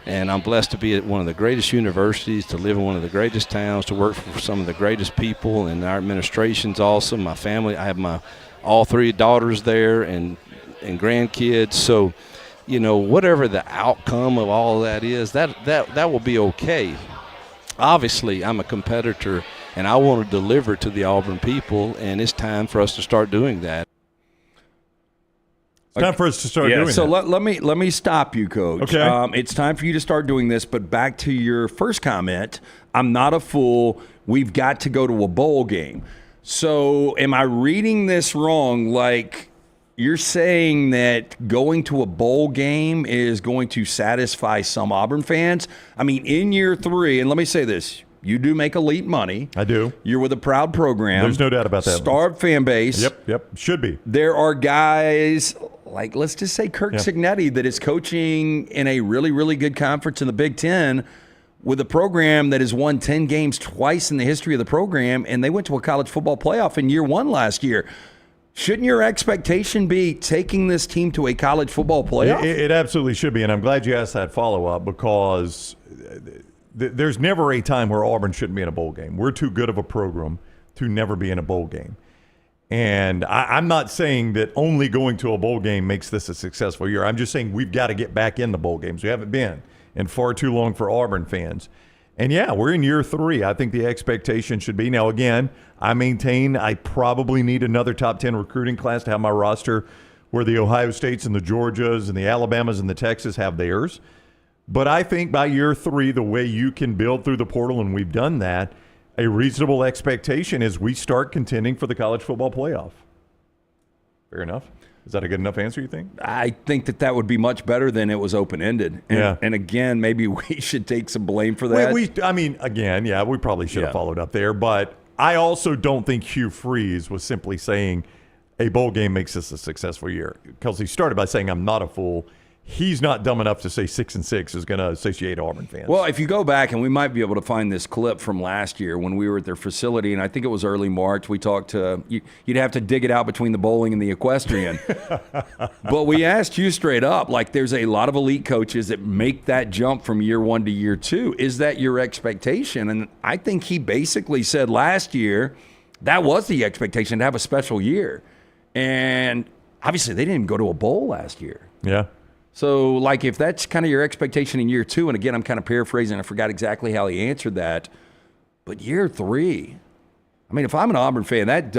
And I'm blessed to be at one of the greatest universities, to live in one of the greatest towns, to work for some of the greatest people, and our administration's awesome. My family, I have all 3 daughters there and grandkids. So, whatever the outcome of all of that is, that will be okay. Obviously, I'm a competitor, and I want to deliver to the Auburn people, and it's time for us to start doing that. It's time for us to start doing so that. let me stop you, Coach. Okay. It's time for you to start doing this, but back to your first comment, I'm not a fool. We've got to go to a bowl game. So am I reading this wrong? Like, you're saying that going to a bowl game is going to satisfy some Auburn fans? I mean, in year 3, and let me say this, you do make elite money. I do. You're with a proud program. There's no doubt about that. Starved fan base. Yep. Should be. There are guys like, let's just say Kirk Cignetti, that is coaching in a really, really good conference in the Big Ten with a program that has won 10 games twice in the history of the program, and they went to a college football playoff in year 1 last year. Shouldn't your expectation be taking this team to a college football playoff? It absolutely should be, and I'm glad you asked that follow-up, because there's never a time where Auburn shouldn't be in a bowl game. We're too good of a program to never be in a bowl game. And I'm not saying that only going to a bowl game makes this a successful year. I'm just saying we've got to get back in the bowl games. We haven't been in far too long for Auburn fans. And, we're in year 3. I think the expectation should be. Now, again, I maintain I probably need another top 10 recruiting class to have my roster where the Ohio States and the Georgias and the Alabamas and the Texas have theirs. But I think by year 3, the way you can build through the portal, and we've done that, a reasonable expectation is we start contending for the college football playoff. Fair enough. Is that a good enough answer, you think? I think that would be much better than it was open-ended. And again, maybe we should take some blame for that. We probably should have followed up there. But I also don't think Hugh Freeze was simply saying a bowl game makes this a successful year, because he started by saying, I'm not a fool. He's not dumb enough to say 6-6 is going to satiate Auburn fans. Well, if you go back, and we might be able to find this clip from last year when we were at their facility, and I think it was early March, we talked to you'd have to dig it out between the bowling and the equestrian. But we asked you straight up, like, there's a lot of elite coaches that make that jump from year 1 to year 2. Is that your expectation? And I think he basically said last year that was the expectation, to have a special year. And obviously they didn't even go to a bowl last year. Yeah. So, like, if that's kind of your expectation in year 2, and again, I'm kind of paraphrasing, I forgot exactly how he answered that, but year 3, I mean, if I'm an Auburn fan, and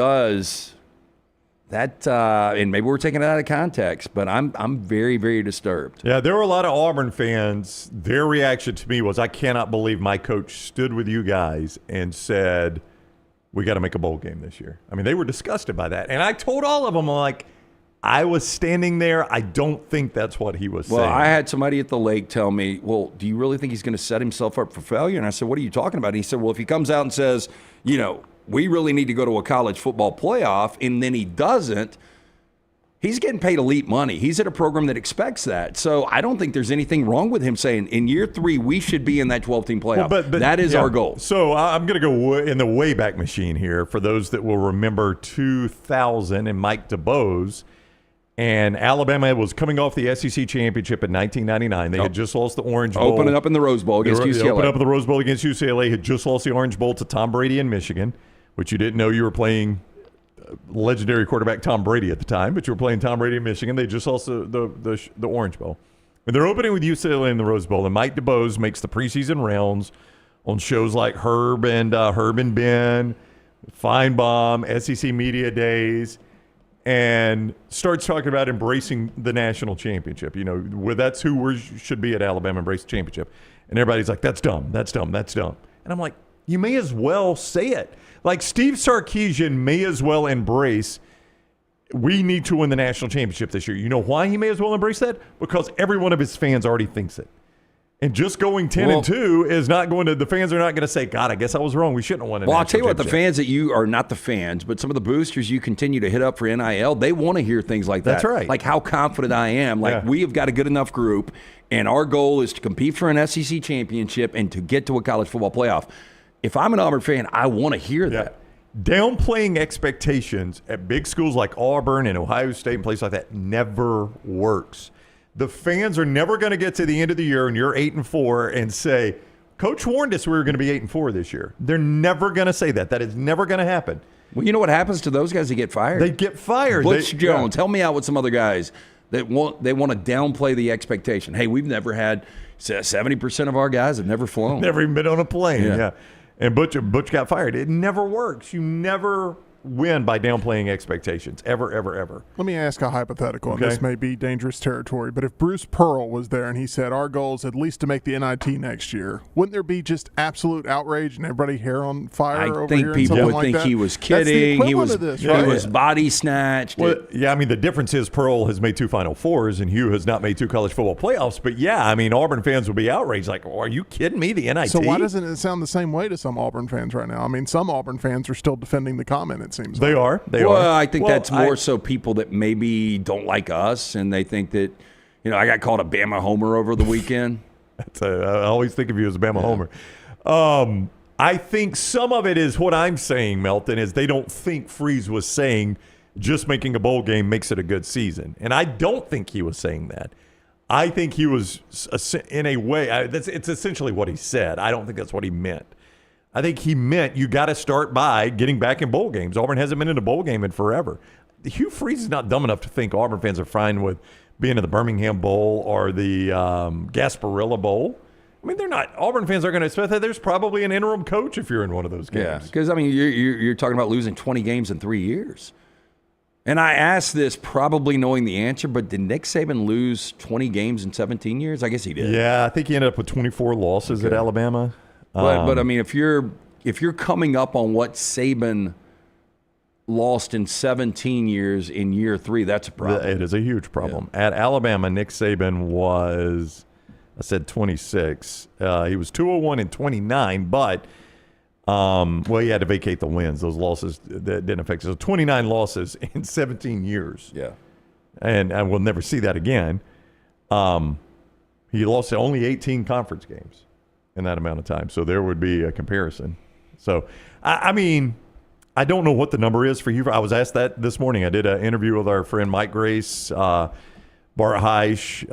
maybe we're taking it out of context, but I'm very, very disturbed. Yeah, there were a lot of Auburn fans. Their reaction to me was, I cannot believe my coach stood with you guys and said, we got to make a bowl game this year. I mean, they were disgusted by that. And I told all of them, like, I was standing there. I don't think that's what he was saying. Well, I had somebody at the lake tell me, well, do you really think he's going to set himself up for failure? And I said, what are you talking about? And he said, well, if he comes out and says, we really need to go to a college football playoff, and then he doesn't, he's getting paid elite money. He's at a program that expects that. So I don't think there's anything wrong with him saying, in year 3, we should be in that 12-team playoff. Well, but that is our goal. So I'm going to go in the Wayback Machine here for those that will remember 2000 and Mike DeBose. And Alabama was coming off the SEC championship in 1999. They had just lost the Orange Bowl. Opening up in the Rose Bowl against UCLA. Opened up in the Rose Bowl against UCLA. Had just lost the Orange Bowl to Tom Brady in Michigan, which you didn't know you were playing legendary quarterback Tom Brady at the time, but you were playing Tom Brady in Michigan. They just lost the Orange Bowl. And they're opening with UCLA in the Rose Bowl. And Mike DeBose makes the preseason rounds on shows like Herb and Ben, Feinbaum, SEC Media Days, and starts talking about embracing the national championship. That's who we should be at Alabama, embrace the championship. And everybody's like, that's dumb, that's dumb, that's dumb. And I'm like, you may as well say it. Like, Steve Sarkisian may as well embrace, we need to win the national championship this year. You know why he may as well embrace that? Because every one of his fans already thinks it. And just going 10-2 is not going to. The fans are not going to say, "God, I guess I was wrong. We shouldn't have won." Well, I'll tell you what. The fans that you are not the fans, but some of the boosters you continue to hit up for NIL, they want to hear things like that. That's right. Like how confident I am. Like we have got a good enough group, and our goal is to compete for an SEC championship and to get to a college football playoff. If I'm an Auburn fan, I want to hear that. Downplaying expectations at big schools like Auburn and Ohio State and places like that never works. The fans are never going to get to the end of the year and you're 8-4 and say, "Coach warned us we were going to be 8-4 this year." They're never going to say that. That is never going to happen. Well, you know what happens to those guys that get fired? They get fired. Butch Jones, help me out with some other guys that want to downplay the expectation. Hey, we've never had 70% of our guys have never flown. Never even been on a plane. Yeah. And Butch got fired. It never works. You never win by downplaying expectations. Ever, ever, ever. Let me ask a hypothetical, and this may be dangerous territory, but if Bruce Pearl was there and he said, our goal is at least to make the NIT next year, wouldn't there be just absolute outrage and everybody hair on fire over here? I think people would think he was kidding. He was body snatched. Well, I mean, the difference is Pearl has made 2 Final Fours and Hugh has not made 2 college football playoffs. But, yeah, I mean, Auburn fans would be outraged. Like, are you kidding me? The NIT? So why doesn't it sound the same way to some Auburn fans right now? I mean, some Auburn fans are still defending the comment, it seems They are. Well, I think that's more so people that maybe don't like us, and they think that, I got called a Bama homer over the weekend. I always think of you as a Bama homer. I think some of it is what I'm saying, Melton, is they don't think Freeze was saying just making a bowl game makes it a good season. And I don't think he was saying that. I think he was, in a way, it's essentially what he said. I don't think that's what he meant. I think he meant you got to start by getting back in bowl games. Auburn hasn't been in a bowl game in forever. Hugh Freeze is not dumb enough to think Auburn fans are fine with being in the Birmingham Bowl or the Gasparilla Bowl. I mean, they're not. Auburn fans are going to expect that there's probably an interim coach if you're in one of those games. Yeah, because, I mean, you're talking about losing 20 games in 3 years. And I asked this probably knowing the answer, but did Nick Saban lose 20 games in 17 years? I guess he did. Yeah, I think he ended up with 24 losses at Alabama. But I mean, if you're coming up on what Saban lost in 17 years in year 3, that's a problem. It is a huge problem. Yeah. At Alabama, Nick Saban was, I said 26. He was 201 and 29, but he had to vacate the wins. Those losses that didn't affect it. So 29 losses in 17 years. Yeah, and we'll never see that again. He lost only 18 conference games in that amount of time. So there would be a comparison. So, I mean, I don't know what the number is for you. I was asked that this morning. I did an interview with our friend Mike Grace, Bart Heisch,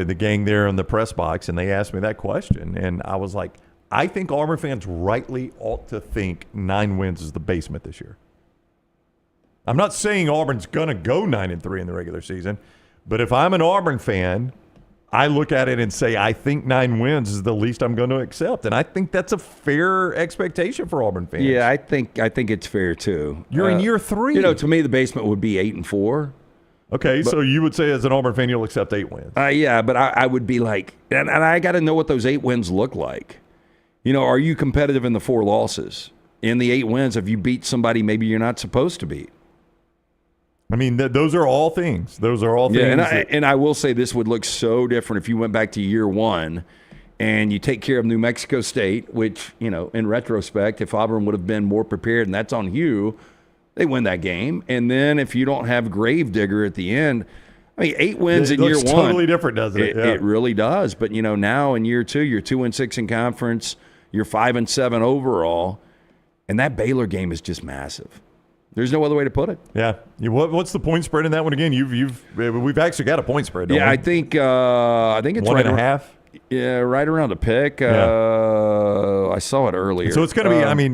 the gang there in the press box, and they asked me that question. And I was like, I think Auburn fans rightly ought to think 9 wins is the basement this year. I'm not saying Auburn's going to go 9-3 in the regular season, but if I'm an Auburn fan, I look at it and say, I think 9 wins is the least I'm going to accept. And I think that's a fair expectation for Auburn fans. Yeah, I think it's fair, too. You're in year 3. To me, the basement would be 8-4. Okay, so you would say as an Auburn fan, you'll accept 8 wins. Yeah, but I would be like, and I got to know what those 8 wins look like. Are you competitive in the 4 losses? In the 8 wins, if you beat somebody maybe you're not supposed to beat? I mean, those are all things. Those are all things. Yeah, and I will say this would look so different if you went back to year 1 and you take care of New Mexico State, which, in retrospect, if Auburn would have been more prepared, and that's on Hugh, they win that game. And then if you don't have Gravedigger at the end, I mean, 8 wins in year 1. It's totally different, doesn't it? It really does. But, now in year 2, you're 2-6 in conference, you're 5-7 overall, and that Baylor game is just massive. There's no other way to put it. Yeah. What's the point spread in that one again? We've actually got a point spread. Don't we? I think it's 1.5. Yeah, right around a pick. I saw it earlier. So it's going to be. Auburn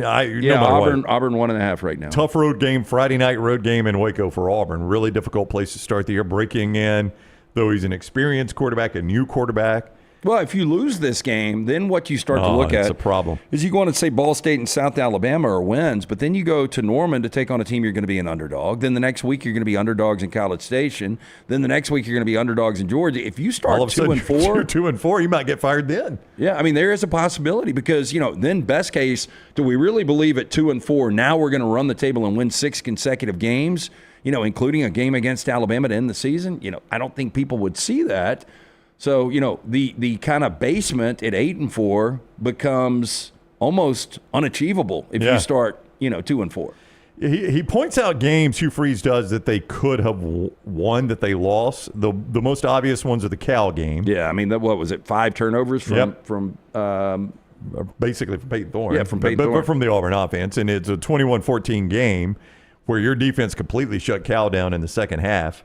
1.5 right now. Tough road game, Friday night road game in Waco for Auburn. Really difficult place to start the year. Breaking in, though he's an experienced quarterback, a new quarterback. Well, if you lose this game, then what you start to look at a problem. Is you go on and say Ball State and South Alabama are wins, but then you go to Norman to take on a team you're going to be an underdog. Then the next week you're going to be underdogs in College Station. Then the next week you're going to be underdogs in Georgia. If you start 2-4, 2-4, you might get fired then. Yeah, I mean there is a possibility because then best case, do we really believe at 2-4 now we're going to run the table and win 6 consecutive games? Including a game against Alabama to end the season. I don't think people would see that. So, the kind of basement at 8-4 becomes almost unachievable if you start, 2-4. He points out games, Hugh Freeze does, that they could have won that they lost. The most obvious ones are the Cal game. Yeah, I mean, what was it, 5 turnovers from basically from Peyton Thorne. Yeah, from Peyton Thorne. But from the Auburn offense. And it's a 21-14 game where your defense completely shut Cal down in the second half.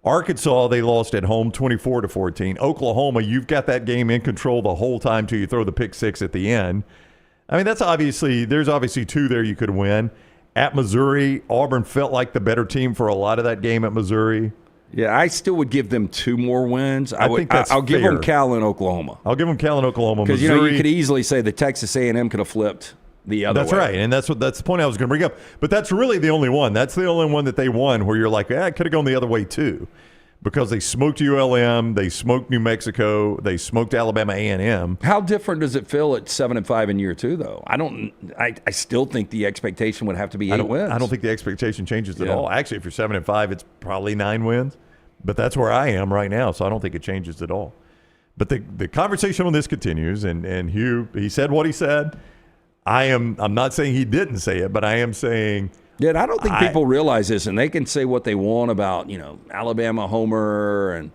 Arkansas, they lost at home 24-14. Oklahoma, you've got that game in control the whole time till you throw the pick 6 at the end. I mean, there's obviously 2 there you could win. At Missouri, Auburn felt like the better team for a lot of that game at Missouri. Yeah, I still would give them 2 more wins. I'll give them Cal and Oklahoma. I'll give them Cal and Oklahoma. Because, you could easily say that Texas A&M could have flipped the other way. That's right, and that's the point I was going to bring up. But that's really the only one. That's the only one that they won where you're like, it could have gone the other way too. Because they smoked ULM, they smoked New Mexico, they smoked Alabama A&M. How different does it feel at 7-5 in year 2, though? I still think the expectation would have to be 8 wins. I don't think the expectation changes at all. Actually, if you're 7-5, it's probably 9 wins. But that's where I am right now, so I don't think it changes at all. But the conversation on this continues, and Hugh, he said what he said. I'm not saying he didn't say it, but I am saying. Yeah, I don't think people realize this, and they can say what they want about, Alabama homer and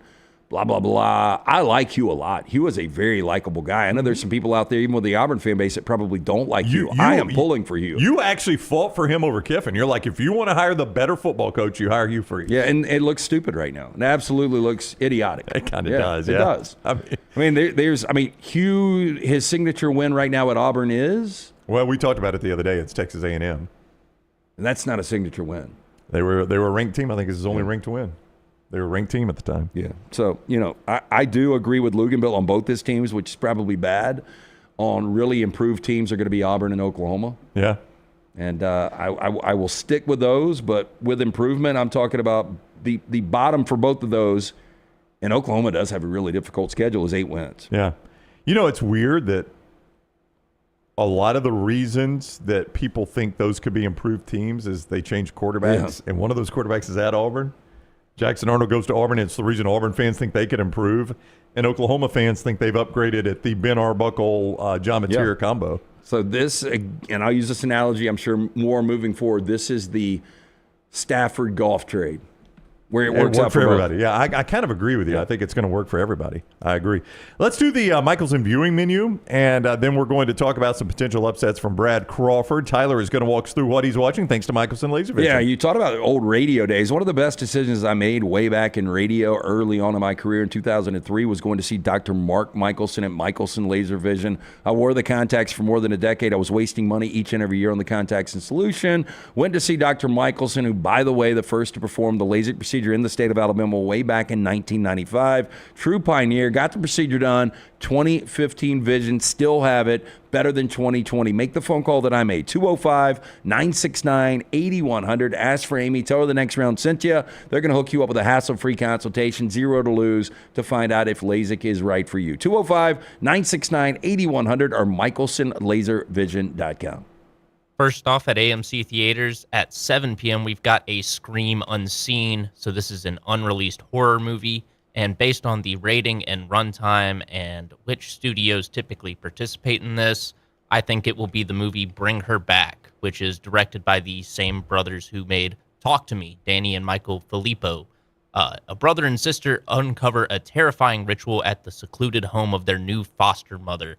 blah, blah, blah. I like Hugh a lot. Hugh is a very likable guy. I know there's some people out there, even with the Auburn fan base, that probably don't like Hugh. I am pulling for Hugh. You actually fought for him over Kiffin. You're like, if you want to hire the better football coach, you hire Hugh Freeze. Yeah, and it looks stupid right now. It absolutely looks idiotic. It kind of does, It does. Hugh, his signature win right now at Auburn is? Well, we talked about it the other day. It's Texas A&M. And that's not a signature win. They were a ranked team. I think it's his only ranked win. They were a ranked team at the time. Yeah. So, I do agree with Luginbill on both his teams, which is probably bad. On really improved teams are going to be Auburn and Oklahoma. Yeah. And I will stick with those, but with improvement, I'm talking about the bottom for both of those. And Oklahoma does have a really difficult schedule, is 8 wins. Yeah. It's weird that a lot of the reasons that people think those could be improved teams is they change quarterbacks. Yeah. And one of those quarterbacks is at Auburn. Jackson Arnold goes to Auburn. And it's the reason Auburn fans think they could improve. And Oklahoma fans think they've upgraded at the Ben Arbuckle, John Mateer combo. So this, and I'll use this analogy, I'm sure more moving forward, this is the Stafford golf trade. Where it works out for everybody. Yeah, I kind of agree with you. I think it's going to work for everybody. I agree. Let's do the Michelson viewing menu, and then we're going to talk about some potential upsets from Brad Crawford. Tyler is going to walk us through what he's watching, thanks to Michelson Laser Vision. Yeah, you talked about old radio days. One of the best decisions I made way back in radio early on in my career in 2003 was going to see Dr. Mark Michelson at Michelson Laser Vision. I wore the contacts for more than a decade. I was wasting money each and every year on the contacts and solution. Went to see Dr. Michelson, who, by the way, the first to perform the LASIK procedure in the state of Alabama way back in 1995. True pioneer, got the procedure done. 2015 vision, still have it. Better than 2020. Make the phone call that I made. 205-969-8100. Ask for Amy. Tell her the next round sent you. They're going to hook you up with a hassle-free consultation, 0 to lose, to find out if LASIK is right for you. 205-969-8100 or MichelsonLaserVision.com. First off, at AMC Theaters at 7 p.m., we've got a Scream Unseen. So this is an unreleased horror movie. And based on the rating and runtime and which studios typically participate in this, I think it will be the movie Bring Her Back, which is directed by the same brothers who made Talk to Me, Danny and Michael Filippo. A brother and sister uncover a terrifying ritual at the secluded home of their new foster mother.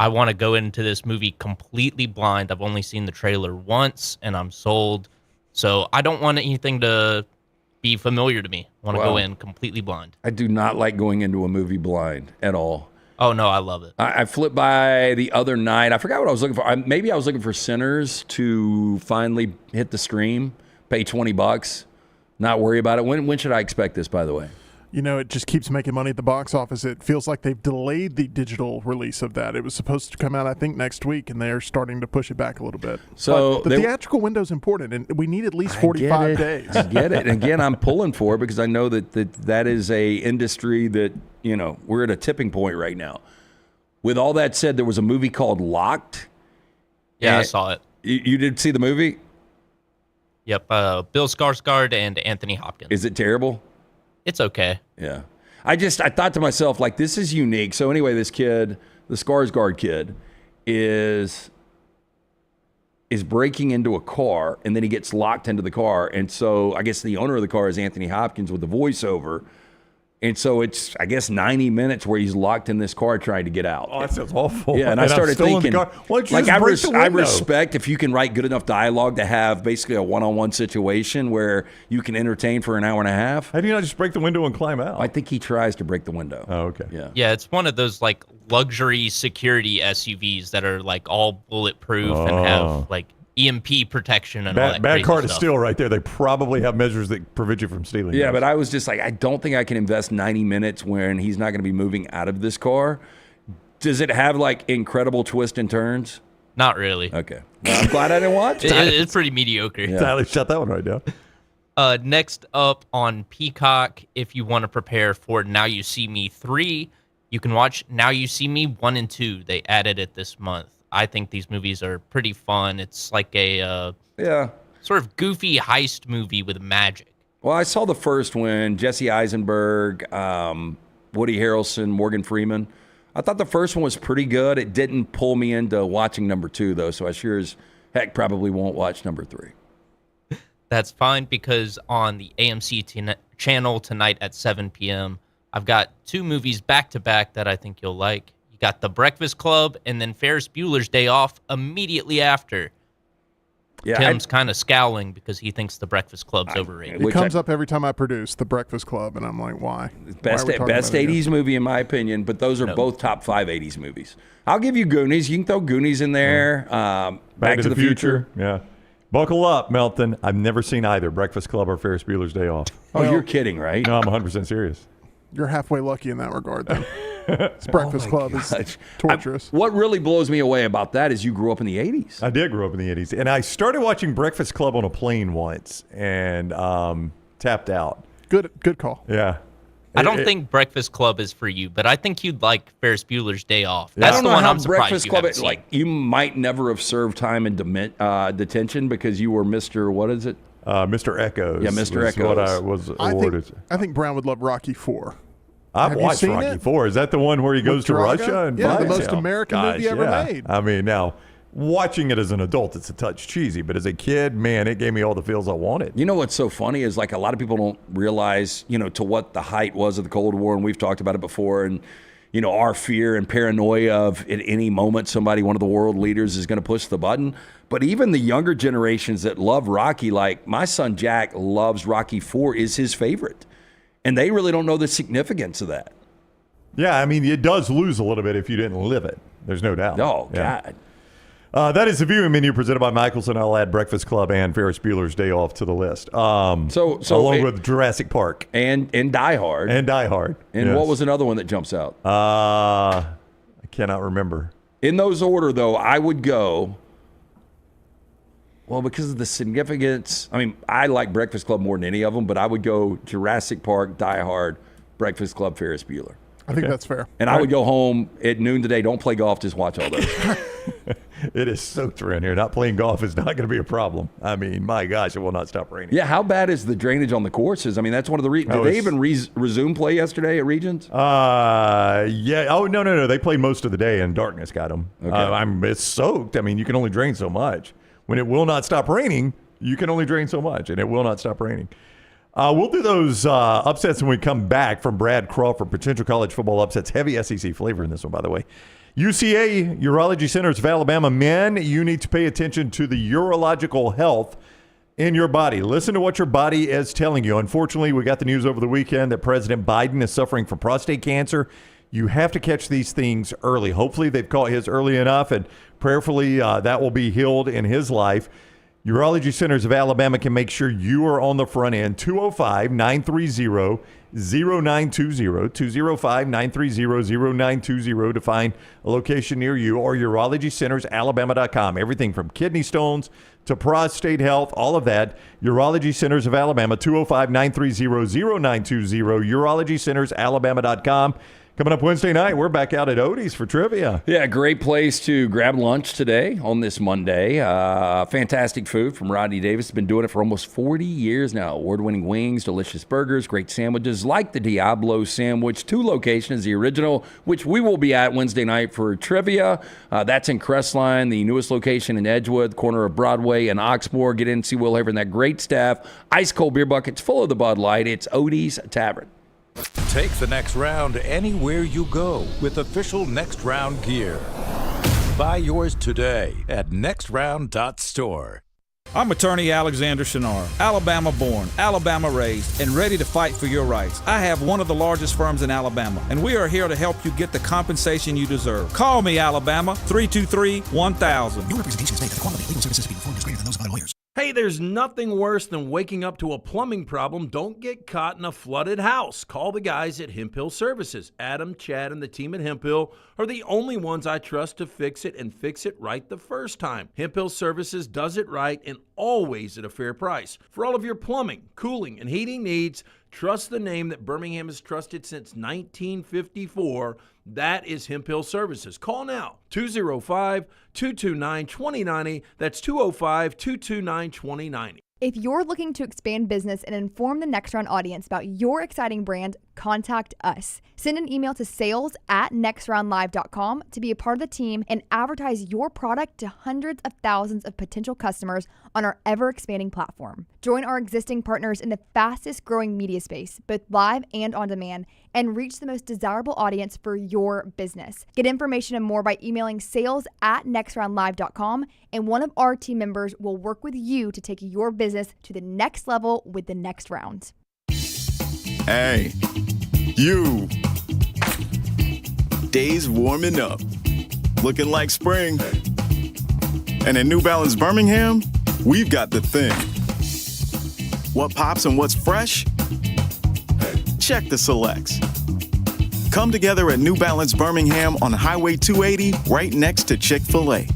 I want to go into this movie completely blind. I've only seen the trailer once, and I'm sold. So I don't want anything to be familiar to me. I want to go in completely blind. I do not like going into a movie blind at all. Oh, no, I love it. I flipped by the other night. I forgot what I was looking for. Maybe I was looking for Sinners to finally hit the stream, pay $20, not worry about it. When should I expect this, by the way? It just keeps making money at the box office. It feels like they've delayed the digital release of that. It was supposed to come out, I think, next week, and they're starting to push it back a little bit. So the theatrical window is important, and we need at least 45 days. I get it. And again, I'm pulling for it because I know that is a industry that, we're at a tipping point right now. With all that said, there was a movie called Locked. Yeah, I saw it. You did see the movie? Yep. Bill Skarsgård and Anthony Hopkins. Is it terrible? It's okay. Yeah. I thought to myself, like, this is unique. So anyway, this kid, the Skarsgård kid, is breaking into a car, and then he gets locked into the car. And so I guess the owner of the car is Anthony Hopkins with the voiceover. And so it's, I guess, 90 minutes where he's locked in this car trying to get out. Oh, that sounds awful. Yeah, and I started thinking, like, I respect if you can write good enough dialogue to have basically a one-on-one situation where you can entertain for an hour and a half. How do you not just break the window and climb out? I think he tries to break the window. Oh, okay. Yeah. Yeah, it's one of those like luxury security SUVs that are like all bulletproof and have like EMP protection and all that. Bad car to stuff. steal right there. They probably have measures that prevent you from stealing. Yeah, those. but I was just like, I don't think I can invest 90 minutes when he's not going to be moving out of this car. Does it have like incredible twists and turns? Not really. Okay. Well, I'm glad I didn't watch it. It's pretty mediocre. Yeah. Tyler, shut that one right down. Next up on Peacock, if you want to prepare for Now You See Me 3, you can watch Now You See Me 1 and 2. They added it this month. I think these movies are pretty fun. It's like a sort of goofy heist movie with magic. Well, I saw the first one, Jesse Eisenberg, Woody Harrelson, Morgan Freeman. I thought the first one was pretty good. It didn't pull me into watching number 2, though, so I sure as heck probably won't watch number 3. That's fine, because on the AMC channel tonight at 7 p.m., I've got 2 movies back-to-back that I think you'll like. You got The Breakfast Club and then Ferris Bueller's Day Off immediately after. Yeah, Tim's kind of scowling because he thinks The Breakfast Club's overrated. It comes up every time I produce The Breakfast Club, and I'm like, why? Best 80s movie in my opinion, but those are both top 5 80s movies. I'll give you Goonies. You can throw Goonies in there. Back to the Future. Yeah. Buckle up, Melton. I've never seen either Breakfast Club or Ferris Bueller's Day Off. Oh, you're kidding, right? No, I'm 100% serious. You're halfway lucky in that regard, then. This Breakfast Club is torturous. What really blows me away about that is you grew up in the 80s. I did grow up in the 80s. And I started watching Breakfast Club on a plane once and tapped out. Good call. Yeah. I don't think Breakfast Club is for you, but I think you'd like Ferris Bueller's Day Off. I That's don't the know one how I'm surprised Breakfast you Club, haven't seen. like, you might never have served time in detention because you were Mr. What is it? Mr. Echoes. Yeah, Mr. was Echoes. what I was awarded. I think Brown would love Rocky 4. I've Have you watched seen Rocky it? 4. Is that the one where he goes With to Drago? Russia and Yeah, the fights? most American movie ever made. I mean, now, watching it as an adult, it's a touch cheesy, but as a kid, man, it gave me all the feels I wanted. You know what's so funny is, like, a lot of people don't realize, to what the height was of the Cold War, and we've talked about it before, and, our fear and paranoia of at any moment one of the world leaders is going to push the button. But even the younger generations that love Rocky, like my son Jack loves Rocky 4, is his favorite. And they really don't know the significance of that. Yeah, I mean, it does lose a little bit if you didn't live it. There's no doubt. Oh, Yeah. God. That is the viewing menu presented by Michelson. I'll add Breakfast Club and Ferris Bueller's Day Off to the list. Along with Jurassic Park. And Die Hard. And Die Hard. And yes. what was another one that jumps out? I cannot remember. In those order, though, I would go... Well, because of the significance... I mean, I like Breakfast Club more than any of them, but I would go Jurassic Park, Die Hard, Breakfast Club, Ferris Bueller. I think that's fair. And I would go home at noon today. Don't play golf. Just watch all those. It is soaked around here. Not playing golf is not going to be a problem. I mean, my gosh, it will not stop raining. Yeah, how bad is the drainage on the courses? I mean, that's one of the reasons. Did they even resume play yesterday at Regents? Yeah. Oh, no. They played most of the day and darkness got them. Okay. It's soaked. I mean, you can only drain so much. When it will not stop raining, you can only drain so much, and it will not stop raining. We'll do those upsets when we come back from Brad Crawford, potential college football upsets. Heavy SEC flavor in this one, by the way. UCA, Urology Centers of Alabama. Men, you need to pay attention to the urological health in your body. Listen to what your body is telling you. Unfortunately, we got the news over the weekend that President Biden is suffering from prostate cancer. You have to catch these things early. Hopefully, they've caught his early enough, and prayerfully, that will be healed in his life. Urology Centers of Alabama can make sure you are on the front end. 205-930-0920, 205-930-0920 to find a location near you, or urologycentersalabama.com. Everything from kidney stones to prostate health, all of that. Urology Centers of Alabama, 205-930-0920, urologycentersalabama.com. Coming up Wednesday night, we're back out at Odie's for trivia. Yeah, great place to grab lunch today on this Monday. Fantastic food from Rodney Davis. Has been doing it for almost 40 years now. Award-winning wings, delicious burgers, great sandwiches like the Diablo sandwich. 2 locations, the original, which we will be at Wednesday night for trivia. That's in Crestline, the newest location in Edgewood, corner of Broadway and Oxmoor. Get in and see Will Haver and that great staff. Ice-cold beer buckets full of the Bud Light. It's Odie's Tavern. Take the next round anywhere you go with official Next Round gear. Buy yours today at nextround.store. I'm attorney Alexander Shunnarah, Alabama born, Alabama raised, and ready to fight for your rights. I have one of the largest firms in Alabama, and we are here to help you get the compensation you deserve. Call me, Alabama, 323-1000. No representation is made that the quality of legal services being performed is greater than those of other lawyers. Hey, there's nothing worse than waking up to a plumbing problem. Don't get caught in a flooded house. Call the guys at Hemp Hill Services. Adam, Chad, and the team at Hemp Hill are the only ones I trust to fix it and fix it right the first time. Hemp Hill Services does it right and always at a fair price. For all of your plumbing, cooling, and heating needs, trust the name that Birmingham has trusted since 1954. That is Hemp Hill Services. Call now, 205-229-2090. That's 205-229-2090. If you're looking to expand business and inform the Next Round audience about your exciting brand, contact us. Send an email to sales@nextroundlive.com to be a part of the team and advertise your product to hundreds of thousands of potential customers on our ever-expanding platform. Join our existing partners in the fastest-growing media space, both live and on demand, and reach the most desirable audience for your business. Get information and more by emailing sales@nextroundlive.com, and one of our team members will work with you to take your business to the next level with the Next Round. Hey, you. Days warming up, looking like spring. And at New Balance Birmingham, we've got the thing. What pops and what's fresh? Check the selects. Come together at New Balance Birmingham on Highway 280, right next to Chick-fil-A.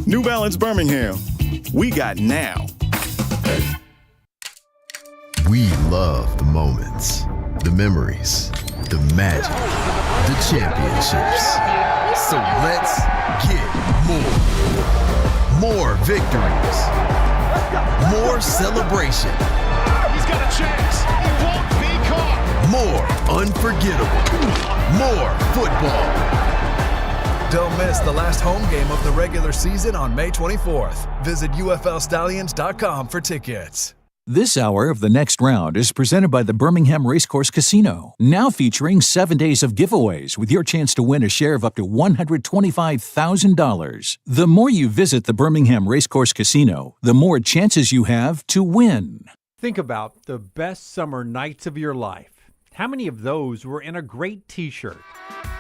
New Balance Birmingham, we got now. We love the moments, the memories, the magic, the championships. So let's get more victories, more celebration. He's got a chance. He won't be caught. More unforgettable, more football. Don't miss the last home game of the regular season on May 24th. Visit UFLstallions.com for tickets. This hour of the Next Round is presented by the Birmingham Racecourse Casino, now featuring 7 days of giveaways with your chance to win a share of up to $125,000. The more you visit the Birmingham Racecourse Casino, the more chances you have to win. Think about the best summer nights of your life. How many of those were in a great t-shirt?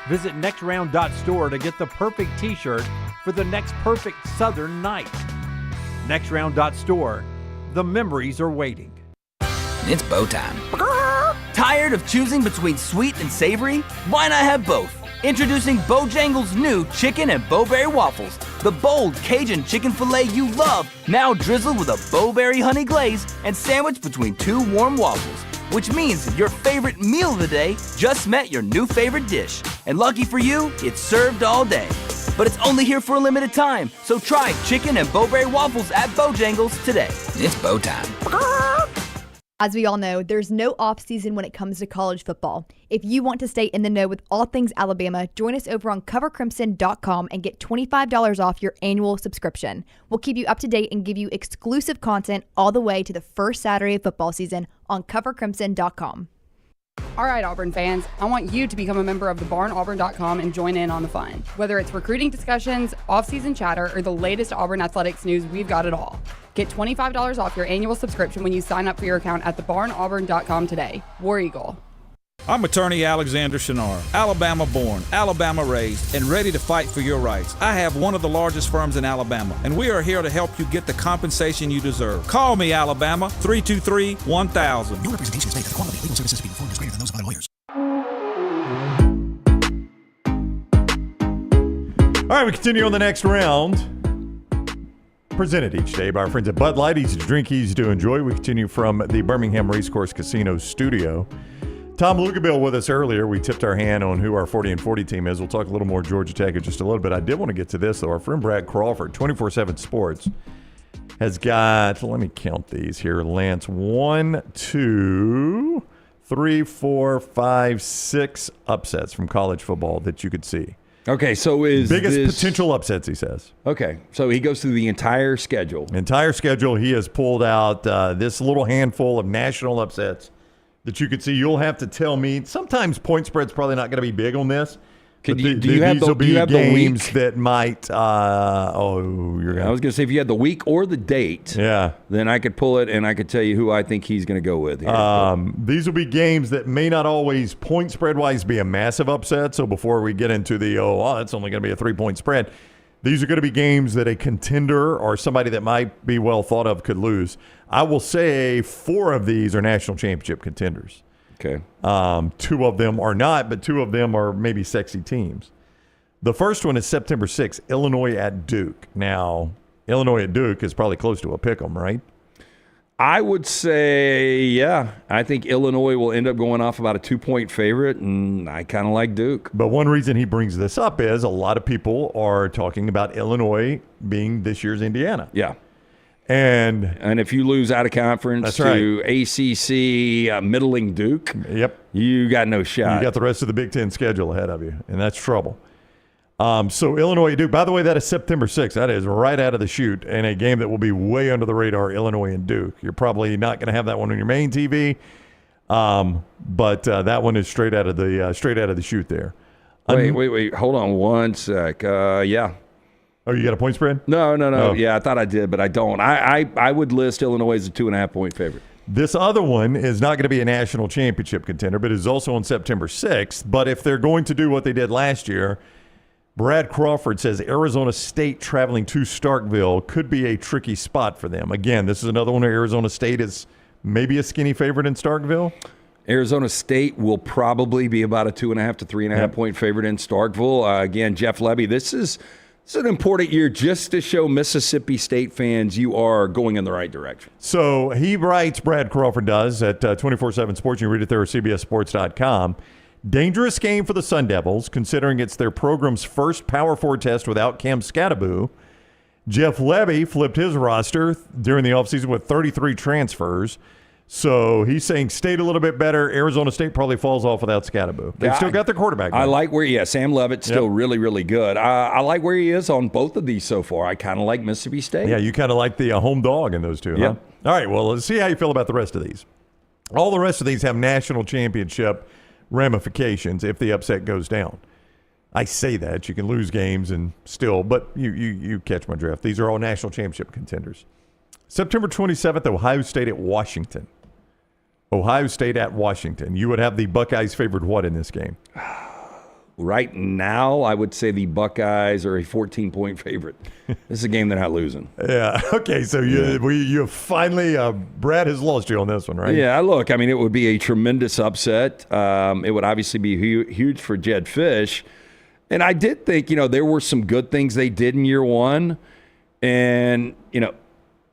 Visit nextround.store to get the perfect t-shirt for the next perfect southern night. Nextround.store. The memories are waiting. It's bow time. Tired of choosing between sweet and savory? Why not have both? Introducing Bojangles' new chicken and bowberry waffles. The bold Cajun chicken filet you love, now drizzled with a bowberry honey glaze and sandwiched between 2 warm waffles. Which means your favorite meal of the day just met your new favorite dish. And lucky for you, it's served all day. But it's only here for a limited time, so try chicken and bowberry waffles at Bojangles today. It's bow time. As we all know, there's no off-season when it comes to college football. If you want to stay in the know with all things Alabama, join us over on covercrimson.com and get $25 off your annual subscription. We'll keep you up to date and give you exclusive content all the way to the first Saturday of football season on covercrimson.com. All right, Auburn fans, I want you to become a member of thebarnauburn.com and join in on the fun. Whether it's recruiting discussions, off-season chatter, or the latest Auburn athletics news, we've got it all. Get $25 off your annual subscription when you sign up for your account at thebarnauburn.com today. War Eagle. I'm attorney Alexander Shunnarah, Alabama born, Alabama raised, and ready to fight for your rights. I have one of the largest firms in Alabama, and we are here to help you get the compensation you deserve. Call me, Alabama, 323-1000. No representation is made that the quality of legal services being performed is greater than those of other lawyers. All right, we continue on the Next Round. Presented each day by our friends at Bud Light. Easy to drink, easy to enjoy. We continue from the Birmingham Racecourse Casino studio. Tom Luginbill with us earlier. We tipped our hand on who our 40 and 40 team is. We'll talk a little more Georgia Tech in just a little bit. I did want to get to this, though. Our friend Brad Crawford, 24/7 Sports, has got, let me count these here, Lance, 1, 2, 3, 4, 5, 6 upsets from college football that you could see. Okay, so is biggest potential upsets, he says. Okay, so he goes through the entire schedule. He has pulled out this little handful of national upsets that you could see. You'll have to tell me. Sometimes point spread's probably not going to be big on this. Do you have the games week? that might? I was going to say if you had the week or the date, then I could pull it and I could tell you who I think he's going to go with here. These will be games that may not always point spread wise be a massive upset. So before we get into the that's only going to be a 3-point spread, these are going to be games that a contender or somebody that might be well thought of could lose. I will say 4 of these are national championship contenders. Okay. 2 of them are not, but 2 of them are maybe sexy teams. The first one is September 6th, Illinois at Duke. Now, Illinois at Duke is probably close to a pick 'em, right? I would say, yeah. I think Illinois will end up going off about a 2-point favorite, and I kind of like Duke. But one reason he brings this up is a lot of people are talking about Illinois being this year's Indiana. Yeah. And if you lose out of conference to ACC middling Duke, you got no shot. You got the rest of the Big Ten schedule ahead of you, and that's trouble. So Illinois Duke, by the way, that is September 6th. That is right out of the chute, and a game that will be way under the radar, Illinois and Duke. You're probably not going to have that one on your main TV, but that one is straight out of the chute there. Wait. Hold on one sec. Yeah. Oh, you got a point spread? No. Oh. Yeah, I thought I did, but I don't. I would list Illinois as a 2.5-point favorite. This other one is not going to be a national championship contender, but is also on September 6th. But if they're going to do what they did last year, Brad Crawford says Arizona State traveling to Starkville could be a tricky spot for them. Again, this is another one where Arizona State is maybe a skinny favorite in Starkville. Arizona State will probably be about a 2.5 to 3.5 point favorite in Starkville. Again, Jeff Levy, this is an important year just to show Mississippi State fans you are going in the right direction. So he writes, Brad Crawford does, at 24/7 Sports. You can read it there at CBSSports.com. Dangerous game for the Sun Devils, considering it's their program's first Power 4 test without Cam Scattaboo. Jeff Levy flipped his roster during the offseason with 33 transfers. So he's saying State a little bit better. Arizona State probably falls off without Scattaboo. They've still got their quarterback. I like where, Sam Levitt's still really, really good. I like where he is on both of these so far. I kind of like Mississippi State. Yeah, you kind of like the home dog in those two, huh? Yep. All right, well, let's see how you feel about the rest of these. All the rest of these have national championship ramifications if the upset goes down. I say that. You can lose games and still, but you catch my drift. These are all national championship contenders. September 27th, Ohio State at Washington. Ohio State at Washington. You would have the Buckeyes favored what in this game? Right now, I would say the Buckeyes are a 14-point favorite. This is a game they're not losing. Yeah. Okay. So you finally, Brad has lost you on this one, right? Yeah. Look, I mean, it would be a tremendous upset. It would obviously be huge for Jed Fish. And I did think, there were some good things they did in year one. And,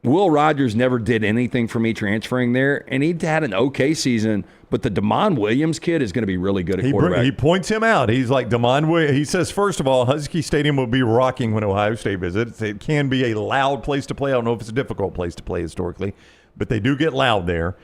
Will Rogers never did anything for me transferring there, and he had an okay season, but the DeMond Williams kid is going to be really good at quarterback. He points him out. He's like, DeMond Williams. He says, first of all, Husky Stadium will be rocking when Ohio State visits. It can be a loud place to play. I don't know if it's a difficult place to play historically, but they do get loud there.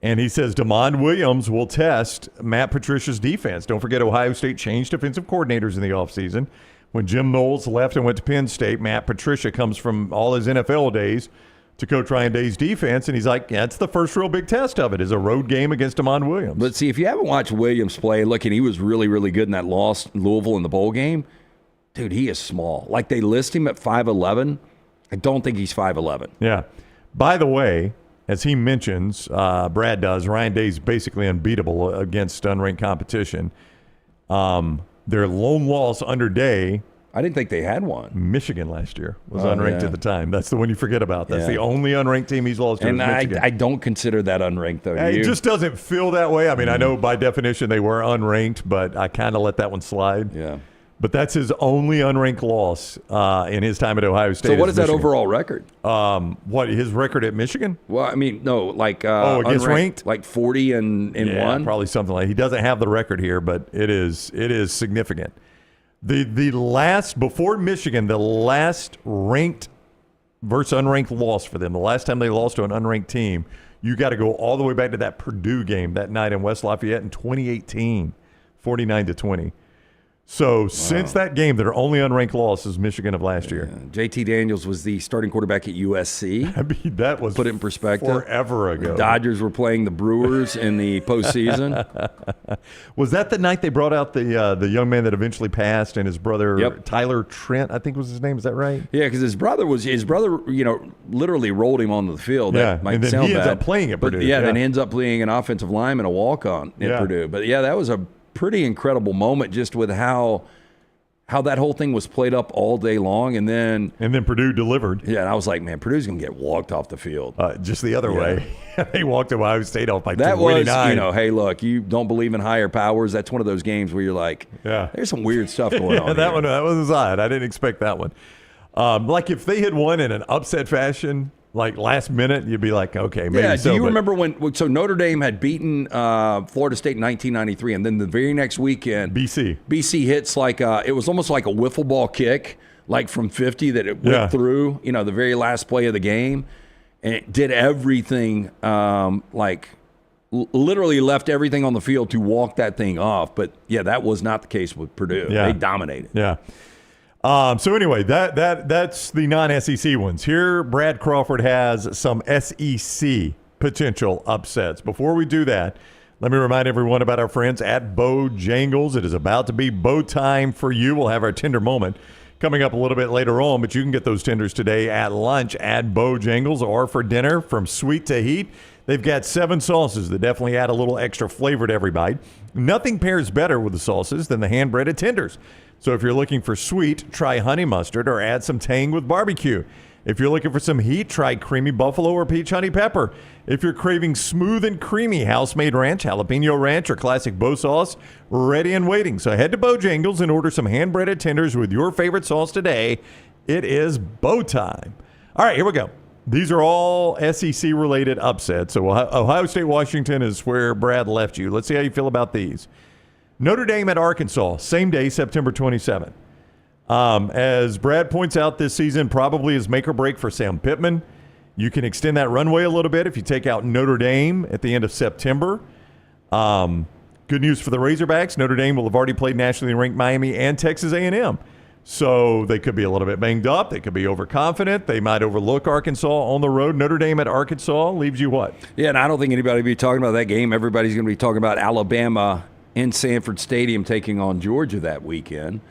And he says DeMond Williams will test Matt Patricia's defense. Don't forget, Ohio State changed defensive coordinators in the offseason. When Jim Knowles left and went to Penn State, Matt Patricia comes from all his NFL days to coach Ryan Day's defense, and he's like, that's the first real big test of it, is a road game against DeMond Williams. But see, if you haven't watched Williams play, look, and he was really, really good in that loss Louisville in the bowl game, dude, he is small. Like, they list him at 5'11". I don't think he's 5'11". Yeah. By the way, as he mentions, Brad does, Ryan Day's basically unbeatable against unranked competition. Their lone loss under Day, I didn't think they had one. Michigan last year was unranked at the time. That's the one you forget about. That's the only unranked team he's lost to. And Michigan. I don't consider that unranked, though. It just doesn't feel that way. I mean, I know by definition they were unranked, but I kind of let that one slide. Yeah. But that's his only unranked loss in his time at Ohio State. So what is that Michigan. overall record? What his record at Michigan? Well, I mean, no, like against unranked, ranked, like 40 and one, probably something like. He doesn't have the record here, but it is significant. The last before Michigan, the last ranked versus unranked loss for them. The last time they lost to an unranked team, you got to go all the way back to that Purdue game that night in West Lafayette in 2018, 49-20. So since that game, their only unranked loss is Michigan of last year. JT Daniels was the starting quarterback at USC. I mean, that was put it in perspective forever ago. The Dodgers were playing the Brewers in the postseason. Was that the night they brought out the young man that eventually passed and his brother Tyler Trent? I think was his name. Is that right? Yeah, because his brother, literally rolled him onto the field. Yeah, that might and then sound he ends bad, up playing at but Purdue. then he ends up playing an offensive lineman, a walk-on at Purdue. But that was a pretty incredible moment, just with how that whole thing was played up all day long, and then Purdue delivered. Yeah, and I was like, man, Purdue's gonna get walked off the field. Just the other way. They walked Ohio State off by that 29. was, hey, look, you don't believe in higher powers. That's one of those games where you're like, there's some weird stuff going on. That was odd. I didn't expect that one. Like if they had won in an upset fashion, like last minute, you'd be like, okay, maybe. Yeah. Do you remember when? So Notre Dame had beaten Florida State in 1993, and then the very next weekend, BC hits like it was almost like a wiffle ball kick, like from 50 that it went through. The very last play of the game, and it did everything literally left everything on the field to walk that thing off. But that was not the case with Purdue. Yeah. They dominated. Yeah. So anyway, that's the non-SEC ones. Here, Brad Crawford has some SEC potential upsets. Before we do that, let me remind everyone about our friends at Bojangles. It is about to be bow time for you. We'll have our tender moment coming up a little bit later on, but you can get those tenders today at lunch at Bojangles or for dinner. From sweet to heat, they've got 7 sauces that definitely add a little extra flavor to every bite. Nothing pairs better with the sauces than the hand-breaded tenders. So if you're looking for sweet, try honey mustard or add some tang with barbecue. If you're looking for some heat, try creamy buffalo or peach honey pepper. If you're craving smooth and creamy house-made ranch, jalapeno ranch, or classic bow sauce, ready and waiting. So head to Bojangles and order some hand-breaded tenders with your favorite sauce today. It is bow time. All right, here we go. These are all SEC-related upsets. So Ohio State-Washington is where Brad left you. Let's see how you feel about these. Notre Dame at Arkansas, same day, September 27th. As Brad points out, this season probably is make or break for Sam Pittman. You can extend that runway a little bit if you take out Notre Dame at the end of September. Good news for the Razorbacks. Notre Dame will have already played nationally ranked Miami and Texas A&M. So they could be a little bit banged up. They could be overconfident. They might overlook Arkansas on the road. Notre Dame at Arkansas leaves you what? Yeah, and I don't think anybody will be talking about that game. Everybody's going to be talking about Alabama in Sanford Stadium taking on Georgia that weekend.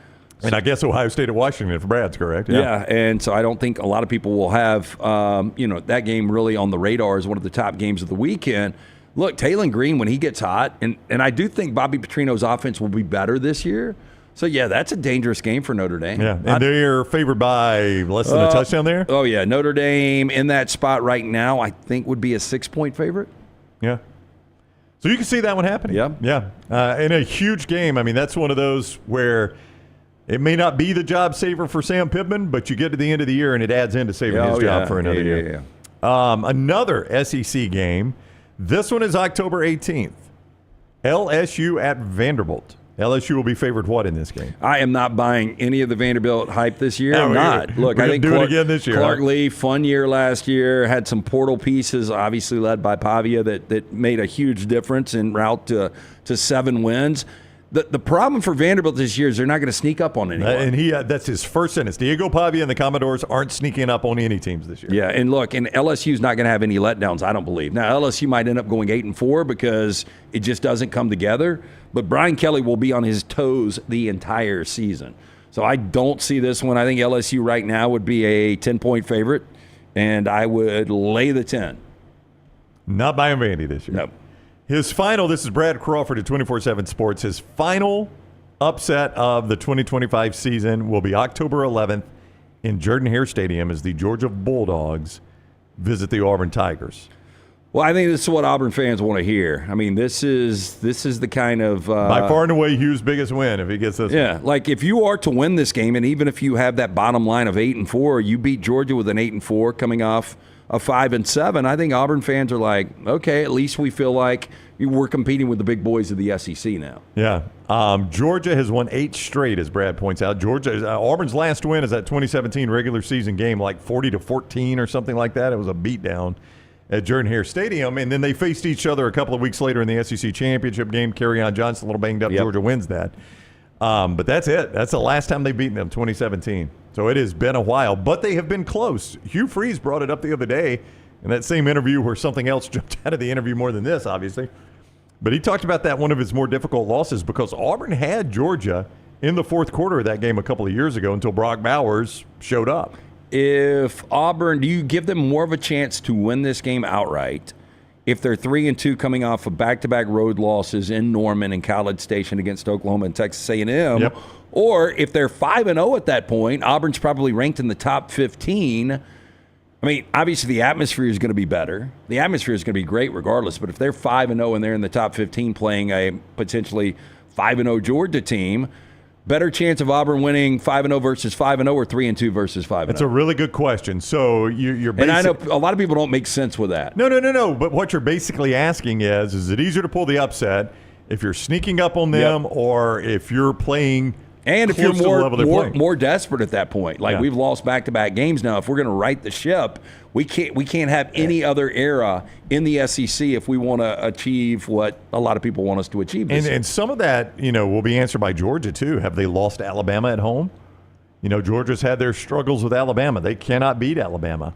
And I guess Ohio State at Washington, if Brad's correct. Yeah, and so I don't think a lot of people will have that game really on the radar as one of the top games of the weekend. Look, Taylon Green, when he gets hot, and I do think Bobby Petrino's offense will be better this year. So, that's a dangerous game for Notre Dame. Yeah, and they're favored by less than a touchdown there? Oh, yeah. Notre Dame in that spot right now, I think, would be a 6-point favorite. Yeah. So you can see that one happening. Yeah. In a huge game, I mean, that's one of those where it may not be the job saver for Sam Pittman, but you get to the end of the year and it adds into saving his job for another year. Another SEC game. This one is October 18th. LSU at Vanderbilt. LSU will be favored what in this game? I am not buying any of the Vanderbilt hype this year. No, I'm not. Look, I think do it again this year. Clark Lee, fun year last year, had some portal pieces, obviously led by Pavia, that made a huge difference en route to 7 wins. The problem for Vanderbilt this year is they're not going to sneak up on anyone. And that's his first sentence. Diego Pavia and the Commodores aren't sneaking up on any teams this year. Yeah, and look, and LSU's not going to have any letdowns, I don't believe. Now, LSU might end up going 8-4 because it just doesn't come together. But Brian Kelly will be on his toes the entire season. So I don't see this one. I think LSU right now would be a 10-point favorite, and I would lay the 10. Not buying Vandy this year. Nope. His final, this is Brad Crawford at 24/7 Sports. His final upset of the 2025 season will be October 11th in Jordan-Hare Stadium as the Georgia Bulldogs visit the Auburn Tigers. Well, I think this is what Auburn fans want to hear. I mean, this is the kind of by far and away Hugh's biggest win if he gets this. Yeah, like if you are to win this game, and even if you have that bottom line of 8-4, you beat Georgia with an 8-4 coming off a 5-7. I think Auburn fans are like, okay, at least we feel like we're competing with the big boys of the SEC now. Yeah, Georgia has won 8 straight, as Brad points out. Auburn's last win is that 2017 regular season game, like 40-14 or something like that. It was a beatdown at Jordan-Hare Stadium, and then they faced each other a couple of weeks later in the SEC championship game. Kerryon Johnson, a little banged up. Yep. Georgia wins that. But that's it. That's the last time they've beaten them, 2017. So it has been a while, but they have been close. Hugh Freeze brought it up the other day in that same interview where something else jumped out of the interview more than this, obviously. But he talked about that one of his more difficult losses because Auburn had Georgia in the fourth quarter of that game a couple of years ago until Brock Bowers showed up. If Auburn, do you give them more of a chance to win this game outright if they're 3-2 coming off of back-to-back road losses in Norman and College Station against Oklahoma and Texas A&M? Yep. Or if they're 5-0 at that point, Auburn's probably ranked in the top 15. I mean, obviously the atmosphere is going to be better. The atmosphere is going to be great regardless, but if they're 5-0 and they're in the top 15 playing a potentially 5-0 Georgia team, better chance of Auburn winning 5-0 versus 5-0 or 3-2 versus 5-0? That's a really good question. So you're and I know a lot of people don't make sense with that. No. But what you're basically asking is it easier to pull the upset if you're sneaking up on them or if you're playing and if close you're more desperate at that point? Like we've lost back-to-back games now. If we're going to right the ship, we can't have any other era in the SEC if we want to achieve what a lot of people want us to achieve. And some of that, will be answered by Georgia too. Have they lost Alabama at home? Georgia's had their struggles with Alabama. They cannot beat Alabama.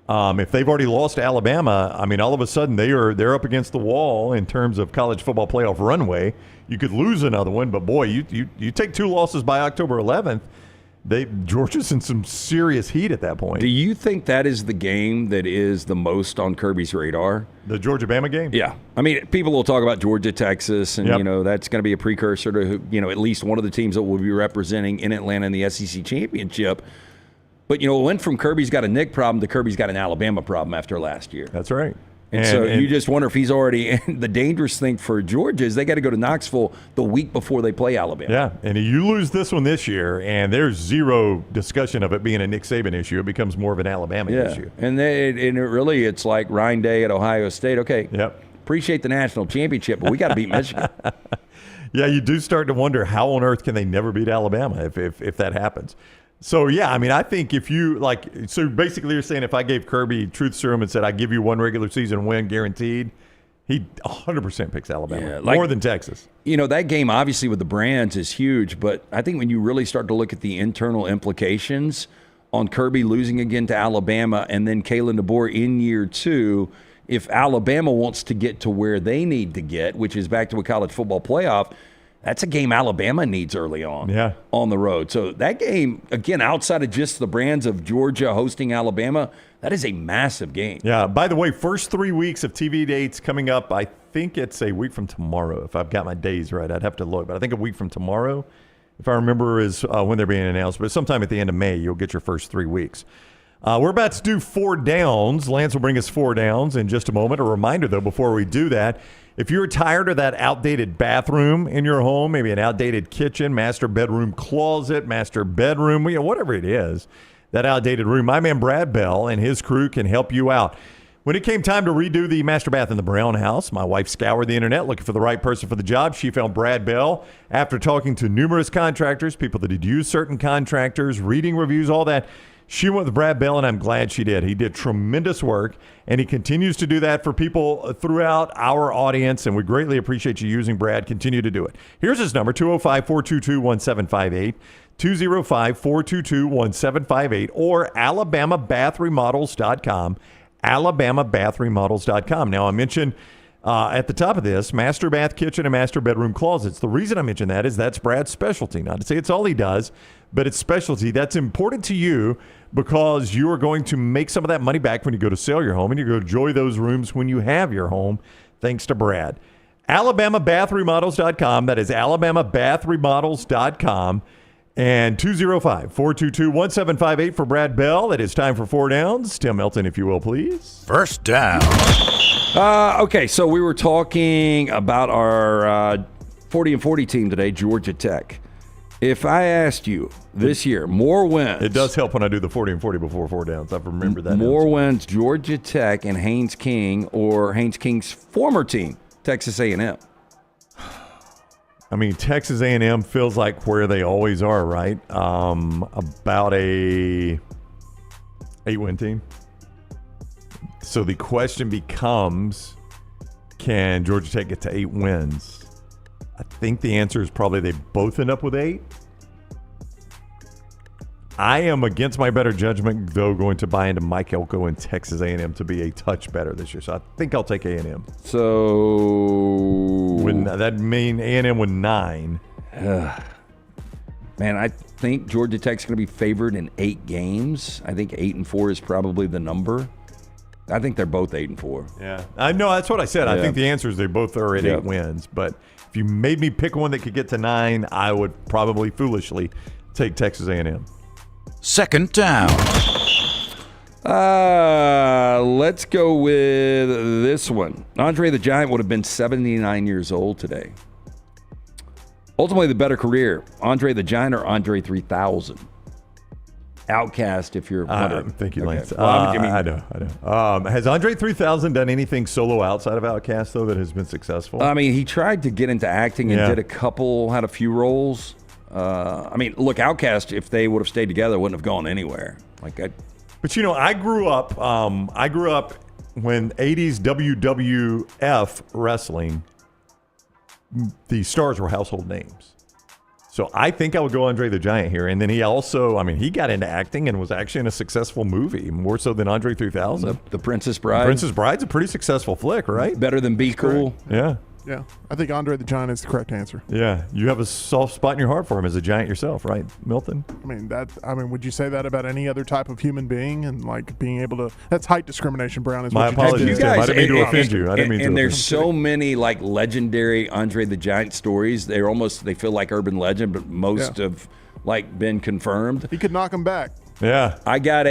If they've already lost Alabama, I mean, all of a sudden they're up against the wall in terms of college football playoff runway. You could lose another one, but boy, you take 2 losses by October 11th. Georgia's in some serious heat at that point. Do you think that is the game that is the most on Kirby's radar? The Georgia-Bama game? Yeah. I mean, people will talk about Georgia-Texas, and, that's going to be a precursor to, at least one of the teams that will be representing in Atlanta in the SEC championship. But, it went from Kirby's got a Nick problem to Kirby's got an Alabama problem after last year. That's right. And so you just wonder if he's already – the dangerous thing for Georgia is they got to go to Knoxville the week before they play Alabama. Yeah, and you lose this one this year, and there's zero discussion of it being a Nick Saban issue. It becomes more of an Alabama issue. And it's like Ryan Day at Ohio State. Okay, appreciate the national championship, but we got to beat Michigan. Yeah, you do start to wonder how on earth can they never beat Alabama if that happens. So, yeah, I mean, I think if you, so basically you're saying if I gave Kirby truth serum and said I give you one regular season win guaranteed, he 100% picks Alabama, more than Texas. That game obviously with the Brands is huge, but I think when you really start to look at the internal implications on Kirby losing again to Alabama and then Kalen DeBoer in year 2, if Alabama wants to get to where they need to get, which is back to a college football playoff, that's a game Alabama needs early on on the road. So that game, again, outside of just the Brands of Georgia hosting Alabama, that is a massive game. Yeah, by the way, first 3 weeks of TV dates coming up, I think it's a week from tomorrow. If I've got my days right, I'd have to look. But I think a week from tomorrow, if I remember, is when they're being announced. But sometime at the end of May, you'll get your first 3 weeks. We're about to do 4 downs. Lance will bring us 4 downs in just a moment. A reminder, though, before we do that, if you're tired of that outdated bathroom in your home, maybe an outdated kitchen, master bedroom closet, master bedroom, whatever it is, that outdated room, my man Brad Bell and his crew can help you out. When it came time to redo the master bath in the Brown house, my wife scoured the internet looking for the right person for the job. She found Brad Bell after talking to numerous contractors, people that had used certain contractors, reading reviews, all that. She went with Brad Bell, and I'm glad she did. He did tremendous work, and he continues to do that for people throughout our audience, and we greatly appreciate you using Brad. Continue to do it. Here's his number, 205-422-1758, 205-422-1758, or alabamabathremodels.com, alabamabathremodels.com. Now, I mentioned at the top of this, master bath kitchen and master bedroom closets. The reason I mention that is that's Brad's specialty. Not to say it's all he does, but it's specialty. That's important to you because you are going to make some of that money back when you go to sell your home, and you're going to enjoy those rooms when you have your home, thanks to Brad. AlabamaBathRemodels.com. That is AlabamaBathRemodels.com. And 205-422-1758 for Brad Bell. It is time for 4 downs. Tim Melton, if you will, please. First down. Okay, so we were talking about our 40 and 40 team today, Georgia Tech. If I asked you this year, more wins. It does help when I do the 40 and 40 before 4 downs. I've remembered that. More wins, Georgia Tech and Haynes King, or Haynes King's former team, Texas A&M. I mean, Texas A&M feels like where they always are, right? About a 8-win team. So the question becomes, can Georgia Tech get to 8 wins? I think the answer is probably they both end up with 8. I am against my better judgment, though, going to buy into Mike Elko and Texas A&M to be a touch better this year. So I think I'll take A&M. So that mean A&M with 9. Man, I think Georgia Tech's going to be favored in 8 games. I think 8-4 is probably the number. I think they're both 8-4. Yeah, I know that's what I said. Yeah. I think the answer is they both are at 8 wins. But if you made me pick one that could get to 9, I would probably foolishly take Texas A&M. Second down. Let's go with this one. Andre the Giant would have been 79 years old today. Ultimately, the better career, Andre the Giant or Andre 3000? Outcast, if you're wondering. Thank you, Lance. Well, I know. Has Andre 3000 done anything solo outside of Outcast, though, that has been successful? I mean, he tried to get into acting and had a few roles. I mean, look, Outcast, if they would have stayed together, wouldn't have gone anywhere. But I grew up when 80s WWF wrestling, the stars were household names. So I think I would go Andre the Giant here. And then he also, he got into acting and was actually in a successful movie, more so than Andre 3000. The Princess Bride. Princess Bride's a pretty successful flick, right? Better than Be Cool. Yeah. Yeah, I think Andre the Giant is the correct answer. Yeah, you have a soft spot in your heart for him as a giant yourself, right, Milton? Would you say that about any other type of human being? And being able to, that's height discrimination, Brown. Is my apologies, Tim. I didn't mean to offend you. And there's so many legendary Andre the Giant stories. They feel like urban legend, but most have been confirmed. He could knock them back. Yeah. I got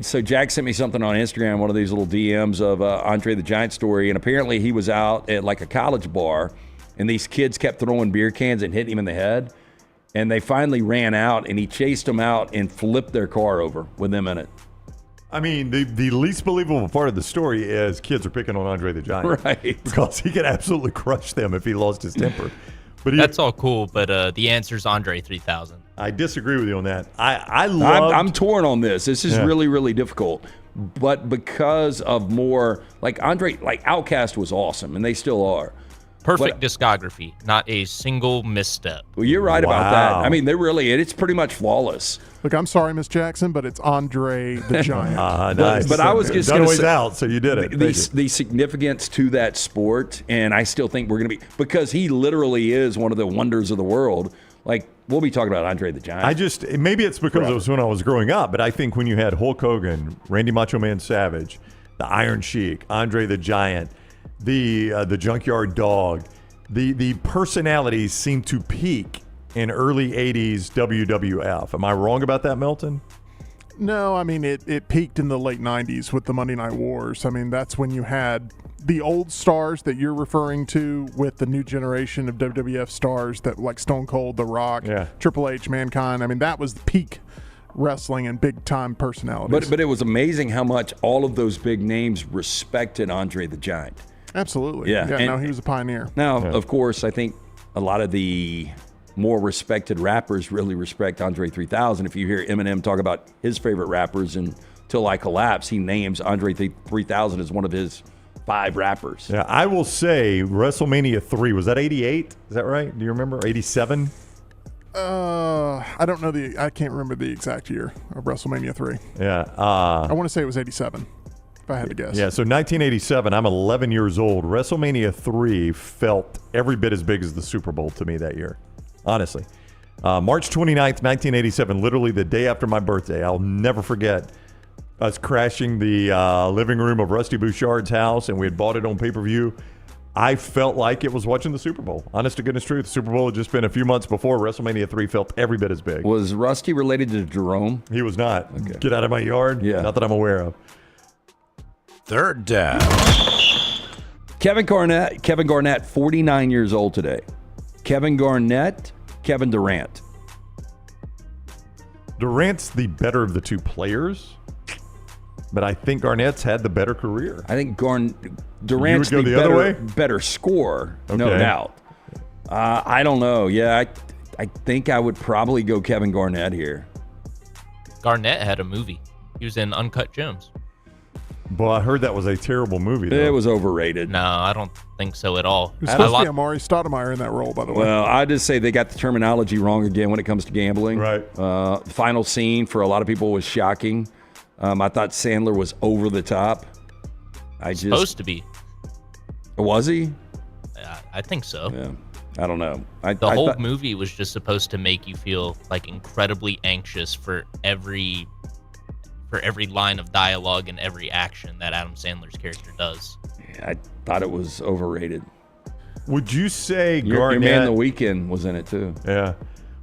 so Jack sent me something on Instagram, one of these little DMs of Andre the Giant story, and apparently he was out at a college bar, and these kids kept throwing beer cans and hitting him in the head, and they finally ran out, and he chased them out and flipped their car over with them in it. I mean, the least believable part of the story is kids are picking on Andre the Giant. Right. Because he could absolutely crush them if he lost his temper. But that's all cool, but the answer's Andre 3000. I disagree with you on that. I'm torn on this. This is really, really difficult. But because of more, Andre, Outcast was awesome, and they still are. Perfect discography, not a single misstep. Well, you're right about that. I mean, it's pretty much flawless. Look, I'm sorry, Miss Jackson, but it's Andre the Giant. Nice. But I was just going to say, out, so you did it. The significance to that sport, and I still think we're going to be, because he literally is one of the wonders of the world. We'll be talking about Andre the Giant. Maybe it's because it was when I was growing up, but I think when you had Hulk Hogan, Randy Macho Man Savage, the Iron Sheik, Andre the Giant, the Junkyard Dog, the personalities seem to peak in early 80s WWF. Am I wrong about that, Melton? No, it peaked in the late 90s with the Monday Night Wars. That's when you had the old stars that you're referring to with the new generation of WWF stars that like Stone Cold, The Rock, Triple H, Mankind. That was the peak wrestling and big time personalities. But it was amazing how much all of those big names respected Andre the Giant. Absolutely. Yeah, he was a pioneer. Now, of course, I think a lot of the more respected rappers really respect Andre 3000. If you hear Eminem talk about his favorite rappers until I Collapse, he names Andre 3000 as one of his 5 rappers. Yeah, I will say WrestleMania 3, was that 88? Is that right? Do you remember? 87? I don't know I can't remember the exact year of WrestleMania 3. Yeah. I want to say it was 87, if I had to guess. Yeah, so 1987, I'm 11 years old. WrestleMania 3 felt every bit as big as the Super Bowl to me that year, honestly. March 29th, 1987, literally the day after my birthday. I'll never forget us crashing the living room of Rusty Bouchard's house, and we had bought it on pay-per-view. I felt like it was watching the Super Bowl. Honest to goodness truth. The Super Bowl had just been a few months before. WrestleMania 3 felt every bit as big. Was Rusty related to Jerome? He was not. Okay. Get out of my yard? Yeah. Not that I'm aware of. Third down. Kevin Garnett, 49 years old today. Kevin Garnett, Kevin Durant. Durant's the better of the two players, but I think Garnett's had the better career. I think Durant's the better scorer, no doubt. I don't know. Yeah, I think I would probably go Kevin Garnett here. Garnett had a movie. He was in Uncut Gems. Well, I heard that was a terrible movie, though. It was overrated. No, I don't think so at all. It was supposed to be Amari Stoudemire in that role, by the way. Well, I just say they got the terminology wrong again when it comes to gambling. Right. Final scene for a lot of people was shocking. I thought Sandler was over the top. Supposed to be. Was he? I think so. Yeah. I don't know. The whole movie was just supposed to make you feel like incredibly anxious for every line of dialogue and every action that Adam Sandler's character does. Yeah, I thought it was overrated. Would you say Your Man the Weeknd was in it too? Yeah.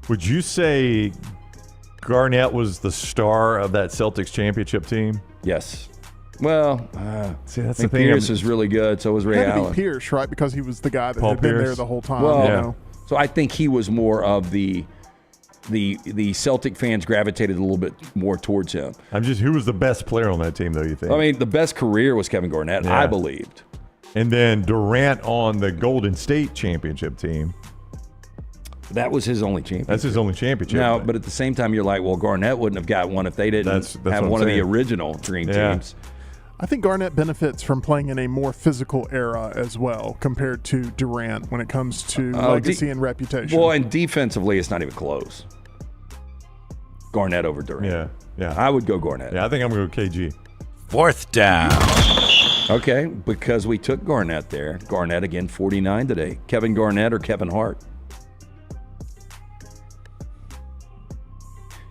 Would you say Garnett was the star of that Celtics championship team? Yes. Well, see, that's I think Pierce is really good. So was Ray It had to Allen. be Pierce, right? Because he was the guy that Paul had been there Pierce. the whole time. Well, you know? So I think he was more of the Celtic fans gravitated a little bit more towards him. Who was the best player on that team, though, you think? I mean, the best career was Kevin Garnett, Yeah. I believed. And then Durant on the Golden State championship team. That was his only championship. That's his only championship. Now, but at the same time, you're like, well, Garnett wouldn't have got one if they didn't That's have what one I'm of the saying. original dream Yeah. teams. I think Garnett benefits from playing in a more physical era as well compared to Durant when it comes to legacy and reputation. Well, and defensively, it's not even close. Garnett over Durant. Yeah. I would go Garnett. Yeah, I think I'm going to go KG. Fourth down. Okay, because we took Garnett there. Garnett again, 49 today. Kevin Garnett or Kevin Hart?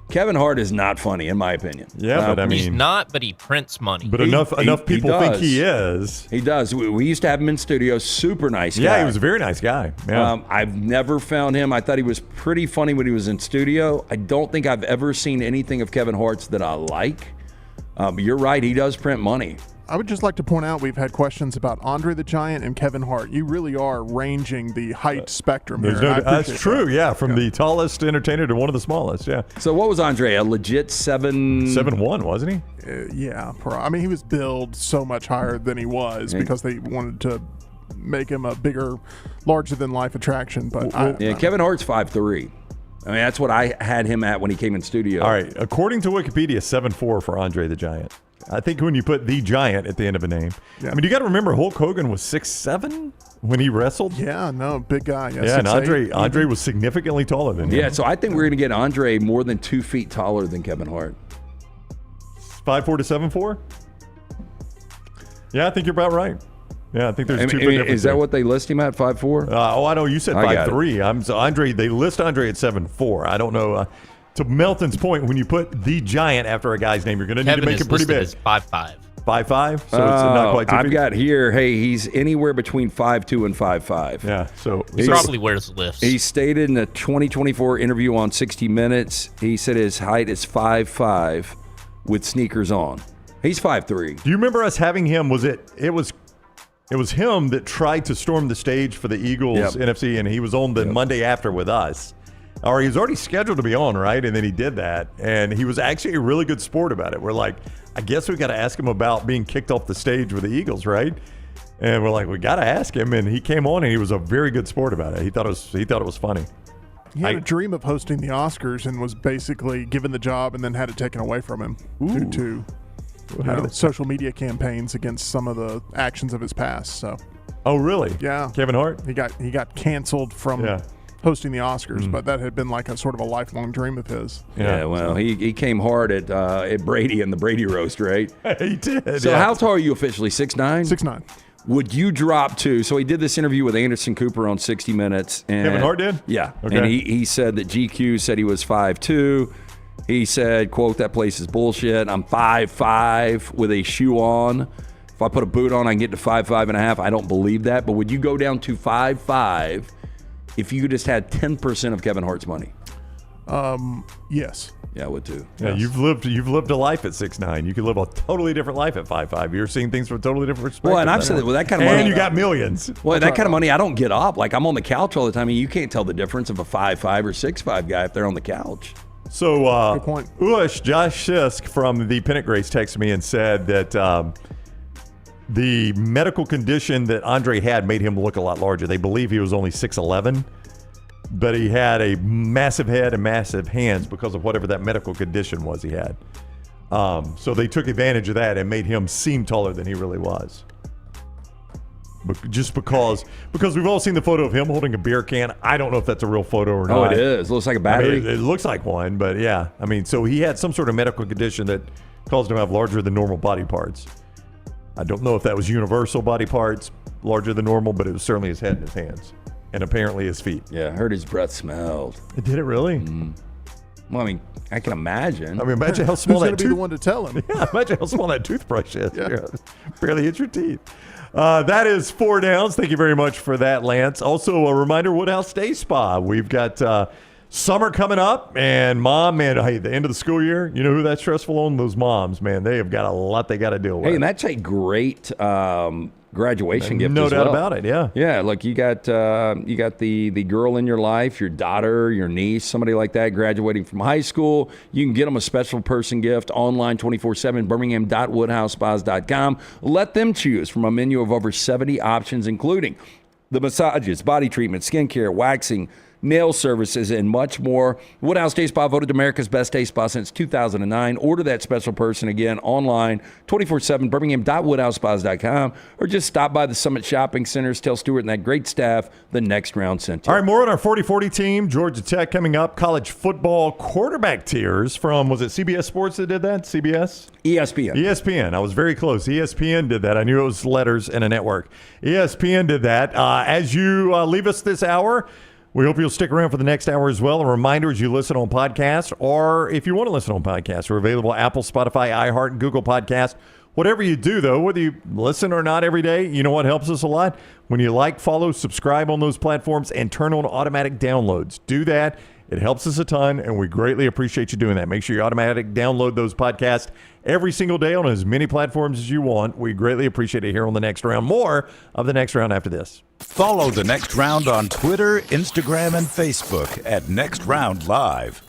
Kevin Hart is not funny, in my opinion. Yeah, but I mean, he's not, but he prints money. But enough people think he is. He does. We used to have him in studio. Super nice guy. Yeah, he was a very nice guy. Yeah. I've never found him. I thought he was pretty funny when he was in studio. I don't think I've ever seen anything of Kevin Hart's that I like. You're right. He does print money. I would just like to point out we've had questions about Andre the Giant and Kevin Hart. You really are ranging the height spectrum here. That's true, yeah. From the tallest entertainer to one of the smallest, yeah. So what was Andre? A legit 7'1", wasn't he? Yeah. I mean, he was billed so much higher than he was because they wanted to make him a bigger, larger-than-life attraction. But Kevin Hart's 5'3". I mean, that's what I had him at when he came in studio. All right. According to Wikipedia, 7'4" for Andre the Giant. I think when you put the Giant at the end of a name. Yeah. I mean, you got to remember Hulk Hogan was 6'7" when he wrestled. Yeah, no, big guy. Yeah, and Andre was significantly taller than him. Yeah, so I think we're going to get Andre more than 2 feet taller than Kevin Hart. 5'4" to 7'4"? Yeah, I think you're about right. Yeah, I think there's 2 foot difference. Is that what they list him at, 5'4"? I know you said 5'3". So Andre, they list Andre at 7'4". I don't know. To Melton's point, when you put the Giant after a guy's name, you're going to need to make it pretty big. 5'5". 5'5", so it's not quite 2 feet. I've got here, hey, he's anywhere between 5'2" and 5'5". Yeah, so he probably wears lifts. He stated in a 2024 interview on 60 Minutes, he said his height is 5'5" with sneakers on. He's 5'3". Do you remember us having him? It was him that tried to storm the stage for the Eagles NFC, and he was on the Monday after with us. Or he was already scheduled to be on, right? And then he did that. And he was actually a really good sport about it. We're like, I guess we got to ask him about being kicked off the stage with the Eagles, right? And we're like, we got to ask him. And he came on and he was a very good sport about it. He thought it was funny. He had a dream of hosting the Oscars and was basically given the job and then had it taken away from him due to social media campaigns against some of the actions of his past. So. Oh, really? Yeah. Kevin Hart? He got canceled from hosting the Oscars, but that had been like a sort of a lifelong dream of his. Yeah, well, he came hard at Brady in the Brady roast, right? He did. So how tall are you officially, 6'9"? 6'9". Would you drop to? So he did this interview with Anderson Cooper on 60 Minutes. And, Kevin Hart did? Yeah. Okay. And he said that GQ said he was 5'2". He said, quote, that place is bullshit. I'm 5'5" with a shoe on. If I put a boot on, I can get to 5.5. I don't believe that. But would you go down to 5.5 if you just had 10% of Kevin Hart's money? Yes. Yeah, I would too. Yeah, Yes. you've lived a life at 6'9". You could live a totally different life at 5'5". You're seeing things from a totally different perspective. Well, and I've said that with that kind of money. And you got millions. Well, that kind of money, I don't get up. Like, I'm on the couch all the time, and you can't tell the difference of a 5'5" or 6'5" guy if they're on the couch. So, Good point. Josh Sisk from the Pennant Grace texted me and said that the medical condition that Andre had made him look a lot larger. They believe he was only 6'11", but he had a massive head and massive hands because of whatever that medical condition was he had. So they took advantage of that and made him seem taller than he really was. Just because we've all seen the photo of him holding a beer can. I don't know if that's a real photo or not. Oh, it is. It looks like a battery. I mean, it looks like one, but yeah. I mean, so he had some sort of medical condition that caused him to have larger than normal body parts. I don't know if that was universal body parts, larger than normal, but it was certainly his head and his hands. And apparently his feet. Yeah, I heard his breath smelled. Did it really? Well, I mean, I can imagine. I mean, imagine how small Who's that going to be the one to tell him? Yeah, imagine how small that toothbrush is. Yeah. Barely hit your teeth. That is 4 downs. Thank you very much for that, Lance. Also, a reminder, Woodhouse Day Spa. We've got summer coming up, and Mom, man, hey, the end of the school year, you know who that's stressful on? Those moms, man. They have got a lot they got to deal with. Hey, and that's a great graduation gift No as doubt well. about it, yeah. Yeah, look, you got the girl in your life, your daughter, your niece, somebody like that graduating from high school. You can get them a special person gift online 24/7, birmingham.woodhousespas.com. Let them choose from a menu of over 70 options, including the massages, body treatment, skincare, waxing, nail services, and much more. Woodhouse Day Spa voted America's best day spa since 2009. Order that special person again online 24/7, birmingham.woodhousespas.com, or just stop by the Summit Shopping Centers. Tell Stewart and that great staff the Next Round sent you. All right, more on our 40-40 team. Georgia Tech coming up. College football quarterback tiers from, was it CBS Sports that did that? CBS? ESPN. ESPN. I was very close. ESPN did that. I knew it was letters and a network. ESPN did that. As you leave us this hour, we hope you'll stick around for the next hour as well. A reminder, as you listen on podcasts, or if you want to listen on podcasts, we're available at Apple, Spotify, iHeart, and Google Podcasts. Whatever you do, though, whether you listen or not every day, you know what helps us a lot? When you like, follow, subscribe on those platforms, and turn on automatic downloads. Do that. It helps us a ton, and we greatly appreciate you doing that. Make sure you automatic download those podcasts every single day on as many platforms as you want. We greatly appreciate it here on The Next Round. More of The Next Round after this. Follow The Next Round on Twitter, Instagram, and Facebook at Next Round Live.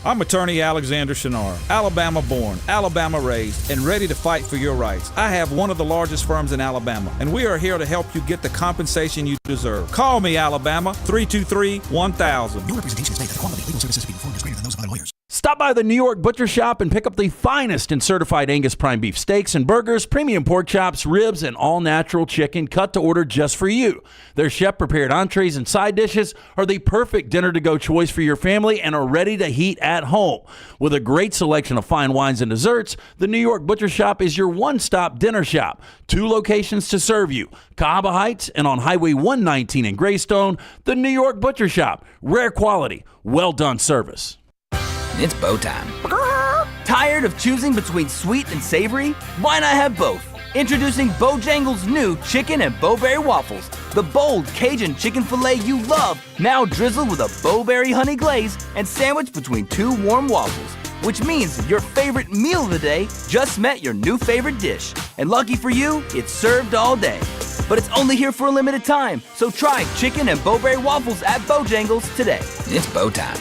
I'm attorney Alexander Shunnarah, Alabama born, Alabama raised, and ready to fight for your rights. I have one of the largest firms in Alabama, and we are here to help you get the compensation you deserve. Call me, Alabama, 323-1000. No representation is made that the quality of legal services being performed is greater than those of other lawyers. Stop by the New York Butcher Shop and pick up the finest in certified Angus prime beef steaks and burgers, premium pork chops, ribs, and all-natural chicken cut to order just for you. Their chef-prepared entrees and side dishes are the perfect dinner-to-go choice for your family and are ready to heat at home. With a great selection of fine wines and desserts, the New York Butcher Shop is your one-stop dinner shop. 2 locations to serve you, Cahaba Heights and on Highway 119 in Greystone. The New York Butcher Shop. Rare quality, well-done service. It's bow time. Tired of choosing between sweet and savory? Why not have both? Introducing Bojangles' new chicken and bowberry waffles. The bold Cajun chicken filet you love, now drizzled with a bowberry honey glaze and sandwiched between 2 warm waffles. Which means your favorite meal of the day just met your new favorite dish. And lucky for you, it's served all day. But it's only here for a limited time, so try chicken and bowberry waffles at Bojangles today. It's bow time.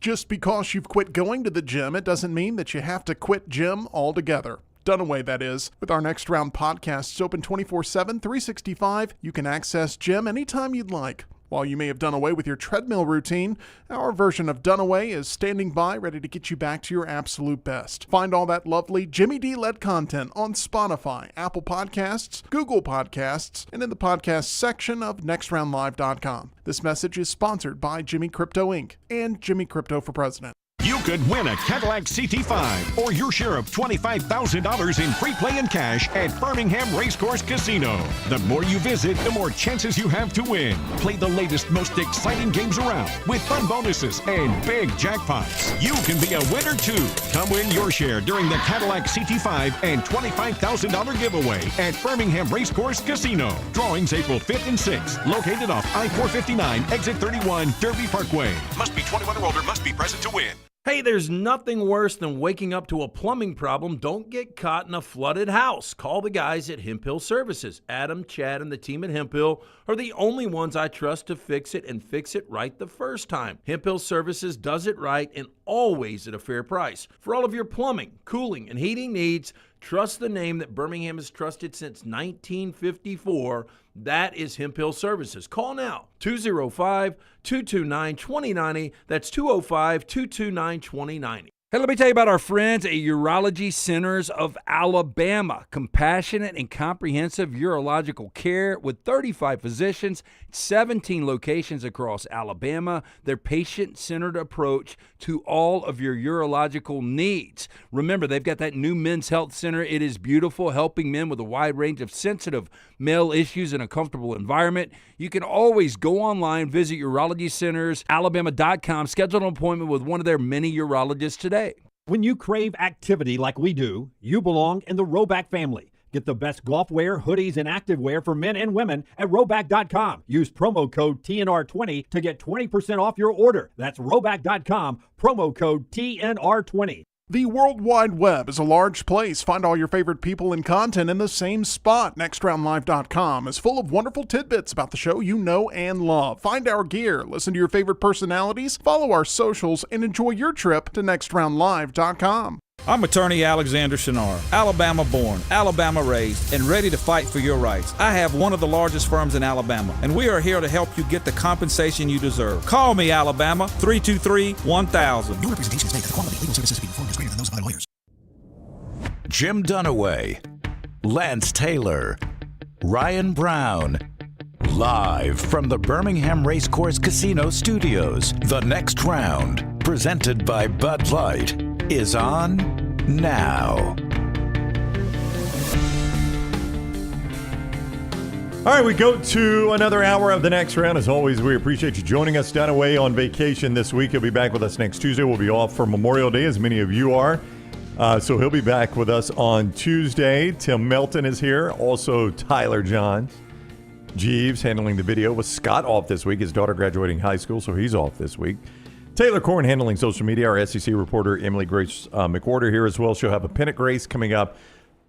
Just because you've quit going to the gym, it doesn't mean that you have to quit gym altogether. Dunaway, that is. With our Next Round podcasts open 24/7, 365, you can access gym anytime you'd like. While you may have done away with your treadmill routine, our version of Dunaway is standing by ready to get you back to your absolute best. Find all that lovely Jimmy D-led content on Spotify, Apple Podcasts, Google Podcasts, and in the podcast section of nextroundlive.com. This message is sponsored by Jimmy Crypto Inc. and Jimmy Crypto for President. You could win a Cadillac CT5 or your share of $25,000 in free play and cash at Birmingham Racecourse Casino. The more you visit, the more chances you have to win. Play the latest, most exciting games around with fun bonuses and big jackpots. You can be a winner too. Come win your share during the Cadillac CT5 and $25,000 giveaway at Birmingham Racecourse Casino. Drawings April 5th and 6th. Located off I-459, exit 31, Derby Parkway. Must be 21 or older, must be present to win. Hey, there's nothing worse than waking up to a plumbing problem. Don't get caught in a flooded house. Call the guys at Hemp Hill Services. Adam, Chad, and the team at Hemp Hill are the only ones I trust to fix it and fix it right the first time. Hemp Hill Services does it right and always at a fair price. For all of your plumbing, cooling, and heating needs, trust the name that Birmingham has trusted since 1954. That is Hemp Hill Services. Call now, 205-229-2090. That's 205-229-2090. Hey, let me tell you about our friends at Urology Centers of Alabama. Compassionate and comprehensive urological care with 35 physicians, 17 locations across Alabama. Their patient-centered approach to all of your urological needs. Remember, they've got that new men's health center. It is beautiful, helping men with a wide range of sensitive male issues in a comfortable environment. You can always go online, visit urologycentersalabama.com, schedule an appointment with one of their many urologists today. When you crave activity like we do, you belong in the Roback family. Get the best golf wear, hoodies, and activewear for men and women at Roback.com. Use promo code TNR20 to get 20% off your order. That's Roback.com, promo code TNR20. The World Wide Web is a large place. Find all your favorite people and content in the same spot. NextRoundLive.com is full of wonderful tidbits about the show you know and love. Find our gear, listen to your favorite personalities, follow our socials, and enjoy your trip to NextRoundLive.com. I'm attorney Alexander Shunnarah, Alabama born, Alabama raised, and ready to fight for your rights. I have one of the largest firms in Alabama, and we are here to help you get the compensation you deserve. Call me, Alabama, 323-1000. Your representation is made that the quality of legal services being performed is greater than those of other lawyers. Jim Dunaway, Lance Taylor, Ryan Brown. Live from the Birmingham Racecourse Casino Studios, the next round, presented by Bud Light, is on now. All right, we go to another hour of the next round. As always, we appreciate you joining us. Dunaway on vacation this week. He'll be back with us next Tuesday. We'll be off for Memorial Day, as many of you are. So he'll be back with us on Tuesday. Tim Melton is here. Also, Tyler Johns. Jeeves handling the video with Scott off this week. His daughter graduating high school, so he's off this week. Taylor Corn handling social media. Our SEC reporter Emily Grace McWhorter here as well. She'll have a pennant race coming up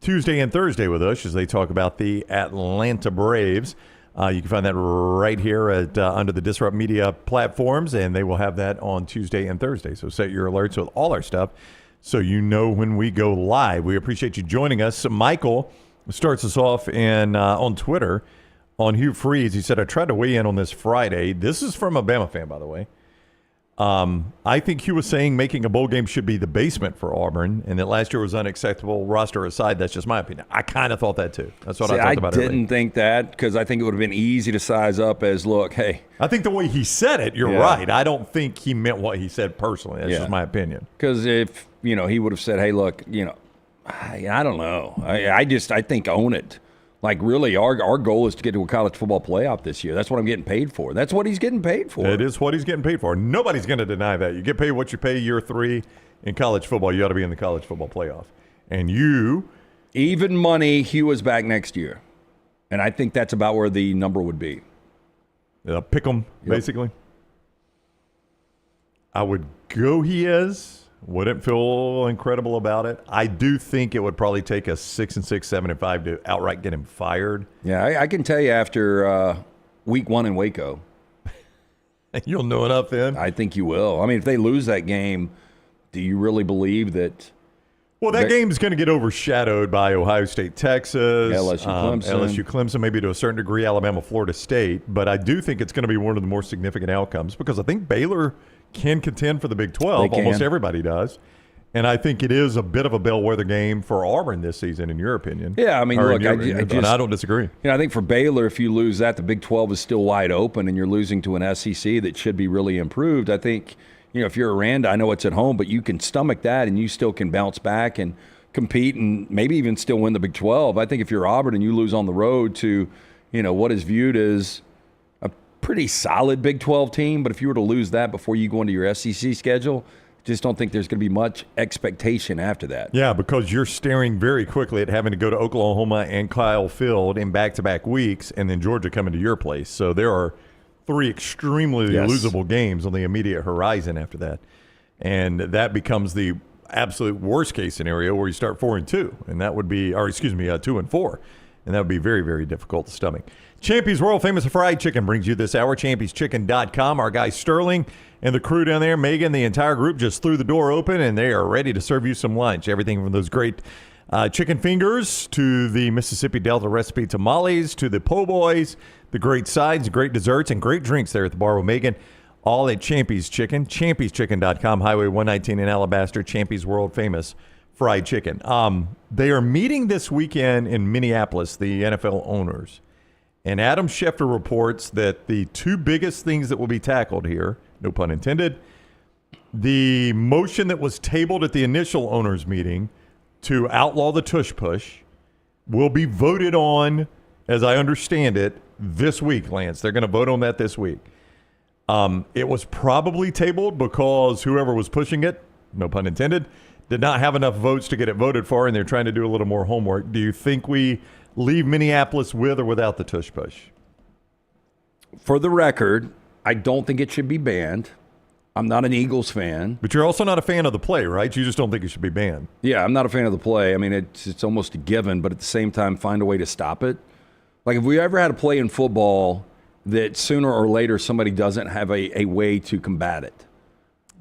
Tuesday and Thursday with us as they talk about the Atlanta Braves. You can find that right here at under the Disrupt Media platforms, and they will have that on Tuesday and Thursday. So set your alerts with all our stuff so you know when we go live. We appreciate you joining us. Michael starts us off on Twitter on Hugh Freeze. He said, I tried to weigh in on this Friday. This is from a Bama fan, by the way. I think Hugh was saying making a bowl game should be the basement for Auburn, and that last year was unacceptable. Roster aside, that's just my opinion. I kind of thought that too. That's what I talked about earlier. I didn't think that because I think it would have been easy to size up as, look, hey. I think the way he said it, you're right. I don't think he meant what he said personally. That's just my opinion. Because if, he would have said, hey, look, I don't know. I think own it. Like, really, our goal is to get to a college football playoff this year. That's what I'm getting paid for. That's what he's getting paid for. It is what he's getting paid for. Nobody's going to deny that. You get paid what you pay year 3 in college football. You ought to be in the college football playoff. And you... Even money, Hugh is back next year. And I think that's about where the number would be. Pick 'em, basically. I would go he is. Wouldn't feel incredible about it. I do think it would probably take a 6-6, 7-5 to outright get him fired. Yeah, I can tell you after week 1 in Waco. You'll know enough then. I think you will. I mean, if they lose that game, do you really believe that? Well, that game's going to get overshadowed by Ohio State, Texas, LSU, Clemson, maybe to a certain degree, Alabama, Florida State. But I do think it's going to be one of the more significant outcomes because I think Baylor can contend for the Big 12. Almost everybody does. And I think it is a bit of a bellwether game for Auburn this season, in your opinion. Yeah, I mean, look, I don't disagree. I think for Baylor, if you lose that, the Big 12 is still wide open, and you're losing to an SEC that should be really improved. I think if you're Aranda, I know it's at home, but you can stomach that and you still can bounce back and compete and maybe even still win the Big 12. I think if you're Auburn and you lose on the road to, what is viewed as a pretty solid Big 12 team, but if you were to lose that before you go into your SEC schedule, just don't think there's going to be much expectation after that. Yeah, because you're staring very quickly at having to go to Oklahoma and Kyle Field in back-to-back weeks, and then Georgia coming to your place. So there are 3 extremely losable games on the immediate horizon after that. And that becomes the absolute worst-case scenario where you start 4-2, and that would be, 2-4. And that would be very, very difficult to stomach. Champy's World Famous Fried Chicken brings you this hour. Champy'sChicken.com. Our guy Sterling and the crew down there, Megan, the entire group just threw the door open, and they are ready to serve you some lunch. Everything from those great chicken fingers to the Mississippi Delta recipe tamales to the po' boys, the great sides, great desserts, and great drinks there at the bar with Megan. All at Champy's Chicken. Champy'sChicken.com, Highway 119 in Alabaster. Champy's World Famous Fried Chicken. They are meeting this weekend in Minneapolis, the NFL owners. And Adam Schefter reports that the 2 biggest things that will be tackled here, no pun intended, the motion that was tabled at the initial owners meeting to outlaw the tush push will be voted on, as I understand it, this week, Lance. They're going to vote on that this week. It was probably tabled because whoever was pushing it, no pun intended, did not have enough votes to get it voted for, and they're trying to do a little more homework. Do you think we leave Minneapolis with or without the tush push? For the record, I don't think it should be banned. I'm not an Eagles fan. But you're also not a fan of the play, right? You just don't think it should be banned. Yeah, I'm not a fan of the play. I mean, it's almost a given, but at the same time, find a way to stop it. Like, if we ever had a play in football that sooner or later somebody doesn't have a way to combat it.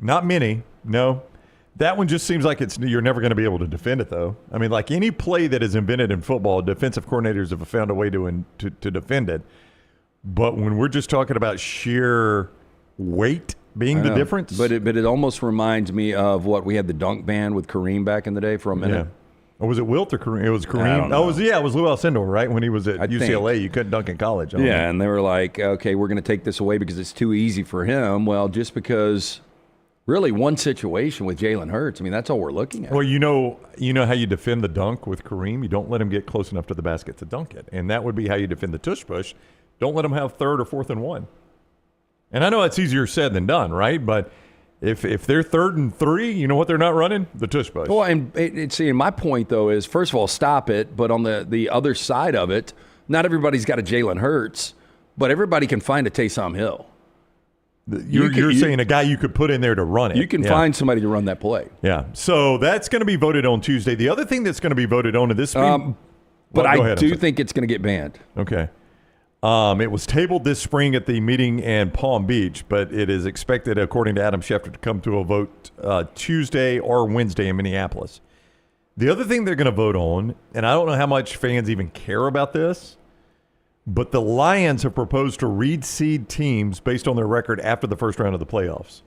Not many, no. That one just seems like you're never going to be able to defend it, though. I mean, like any play that is invented in football, defensive coordinators have found a way to defend it. But when we're just talking about sheer weight being the difference. But it almost reminds me of what we had the dunk ban with Kareem back in the day for a minute. Yeah. Or was it Wilt or Kareem? It was Kareem. It was Lou Alcindor, right? When he was at UCLA, you couldn't dunk in college. And they were like, okay, we're going to take this away because it's too easy for him. Well, just because really one situation with Jalen Hurts, I mean, that's all we're looking at. Well, you know how you defend the dunk with Kareem? You don't let him get close enough to the basket to dunk it. And that would be how you defend the tush push. Don't let him have 3rd or 4th and 1. And I know it's easier said than done, right? But if they're 3rd and 3, you know what they're not running? The tush push. Well, and my point, though, is, first of all, stop it. But on the other side of it, not everybody's got a Jalen Hurts, but everybody can find a Taysom Hill. You're saying a guy you could put in there to run it. You can find somebody to run that play. Yeah. So that's going to be voted on Tuesday. The other thing that's going to be voted on in this meeting. But I do think it's going to get banned. Okay. It was tabled this spring at the meeting in Palm Beach, but it is expected, according to Adam Schefter, to come to a vote Tuesday or Wednesday in Minneapolis. The other thing they're going to vote on, and I don't know how much fans even care about this, but the Lions have proposed to reseed teams based on their record after the first round of the playoffs.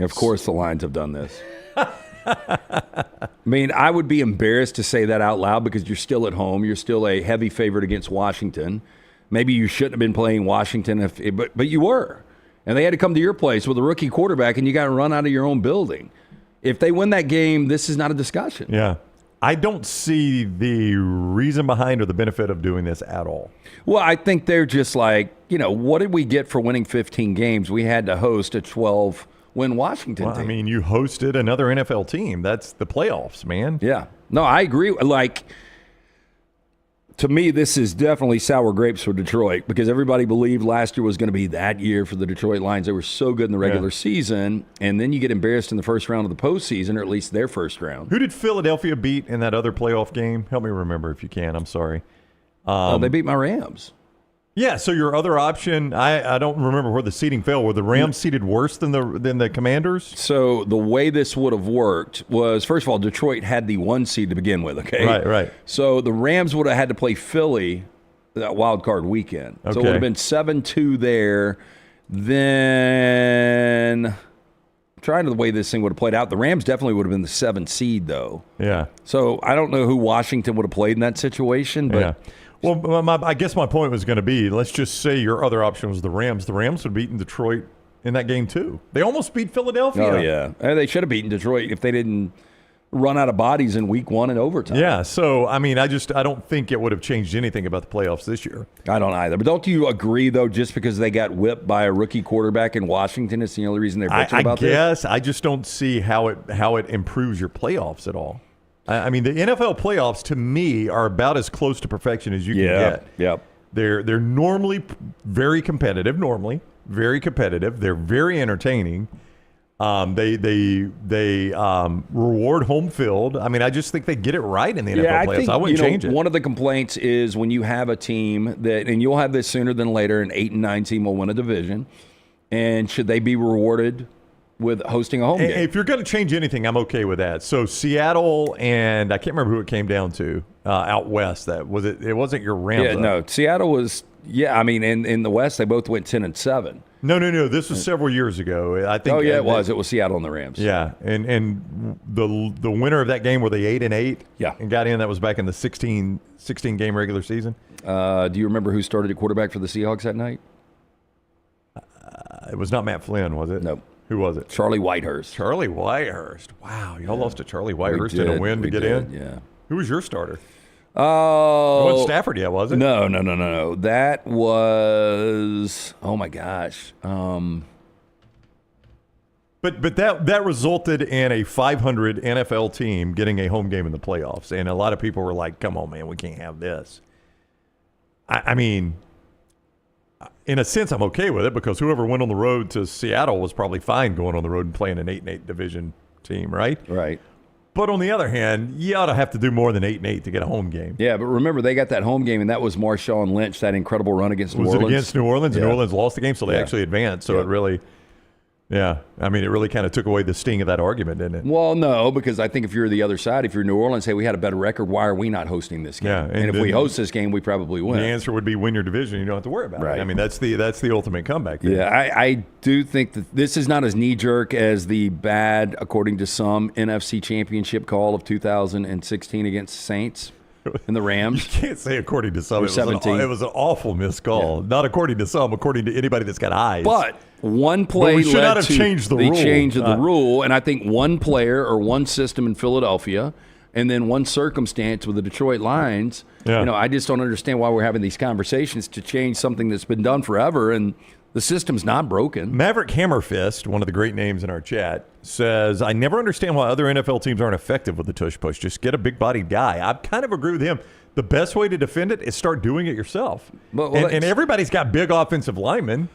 Of course the Lions have done this. I mean, I would be embarrassed to say that out loud because you're still at home. You're still a heavy favorite against Washington. Maybe you shouldn't have been playing Washington, but you were. And they had to come to your place with a rookie quarterback, and you got run out of your own building. If they win that game, this is not a discussion. Yeah. I don't see the reason behind or the benefit of doing this at all. Well, I think they're just like, what did we get for winning 15 games? We had to host a 12-win Washington team. I mean, you hosted another NFL team. That's the playoffs, man. Yeah. No, I agree. Like, to me, this is definitely sour grapes for Detroit because everybody believed last year was going to be that year for the Detroit Lions. They were so good in the regular season, and then you get embarrassed in the first round of the postseason, or at least their first round. Who did Philadelphia beat in that other playoff game? Help me remember if you can. I'm sorry. They beat my Rams. Yeah, so your other option, I don't remember where the seeding fell. Were the Rams seeded worse than the Commanders? So the way this would have worked was, first of all, Detroit had the 1 seed to begin with, okay? Right. So the Rams would have had to play Philly that wild card weekend. Okay. So it would have been 7-2 there. Then, I'm trying to the way this thing would have played out, the Rams definitely would have been the 7th seed, though. Yeah. So I don't know who Washington would have played in that situation, but... Yeah. Well, I guess my point was going to be, let's just say your other option was the Rams. The Rams would have beaten Detroit in that game too. They almost beat Philadelphia. Oh yeah, they should have beaten Detroit if they didn't run out of bodies in week 1 in overtime. Yeah, so I mean, I don't think it would have changed anything about the playoffs this year. I don't either. But don't you agree though? Just because they got whipped by a rookie quarterback in Washington, it's the only reason they're bitching about this. I guess I just don't see how it improves your playoffs at all. I mean, the NFL playoffs to me are about as close to perfection as you can get. Yep. They're normally very competitive. They're very entertaining. They reward home field. I mean, I just think they get it right in the NFL playoffs. I wouldn't change it. One of the complaints is when you have a team that, and you'll have this sooner than later, an 8-9 team will win a division, and should they be rewarded with hosting a home game? If you're going to change anything, I'm okay with that. So Seattle and I can't remember who it came down to out west. That was it. It wasn't your Rams. Yeah, no. Seattle was. Yeah, I mean, in the West, they both went 10-7. No. This was several years ago. I think. Oh yeah, it was. It was Seattle and the Rams. Yeah, and the winner of that game were the 8-8. Yeah, and got in. That was back in the 16 game regular season. Do you remember who started at quarterback for the Seahawks that night? It was not Matt Flynn, was it? No. Who was it? Charlie Whitehurst. Charlie Whitehurst. Wow, y'all lost to Charlie Whitehurst in a win to get in. Yeah. Who was your starter? Oh, it wasn't Stafford yet, was it? No. That was, oh my gosh. But that resulted in a 500 NFL team getting a home game in the playoffs, and a lot of people were like, "Come on, man, we can't have this." I mean, in a sense, I'm okay with it because whoever went on the road to Seattle was probably fine going on the road and playing an 8-8 division team, right? Right. But on the other hand, you ought to have to do more than 8-8 to get a home game. Yeah, but remember, they got that home game, and that was Marshawn Lynch, that incredible run against New Orleans. Was it against New Orleans? Yeah. And New Orleans lost the game, so they actually advanced. So it really, I mean, it really kind of took away the sting of that argument, didn't it? Well, no, because I think if you're the other side, if you're New Orleans, hey, we had a better record, why are we not hosting this game? Yeah, and if we host this game, we probably win. The answer would be win your division. You don't have to worry about it. I mean, that's the ultimate comeback. Thing. Yeah, I do think that this is not as knee-jerk as the bad, according to some, NFC Championship call of 2016 against the Saints and the Rams. You can't say according to some. It was an awful missed call. Yeah. Not according to some, according to anybody that's got eyes. But one play we should not have changed the rule. Change of the rule, and I think one player or one system in Philadelphia and then one circumstance with the Detroit Lions, I just don't understand why we're having these conversations to change something that's been done forever, and the system's not broken. Maverick Hammerfist, one of the great names in our chat, says, I never understand why other NFL teams aren't effective with the tush push. Just get a big-bodied guy. I kind of agree with him. The best way to defend it is start doing it yourself. And everybody's got big offensive linemen.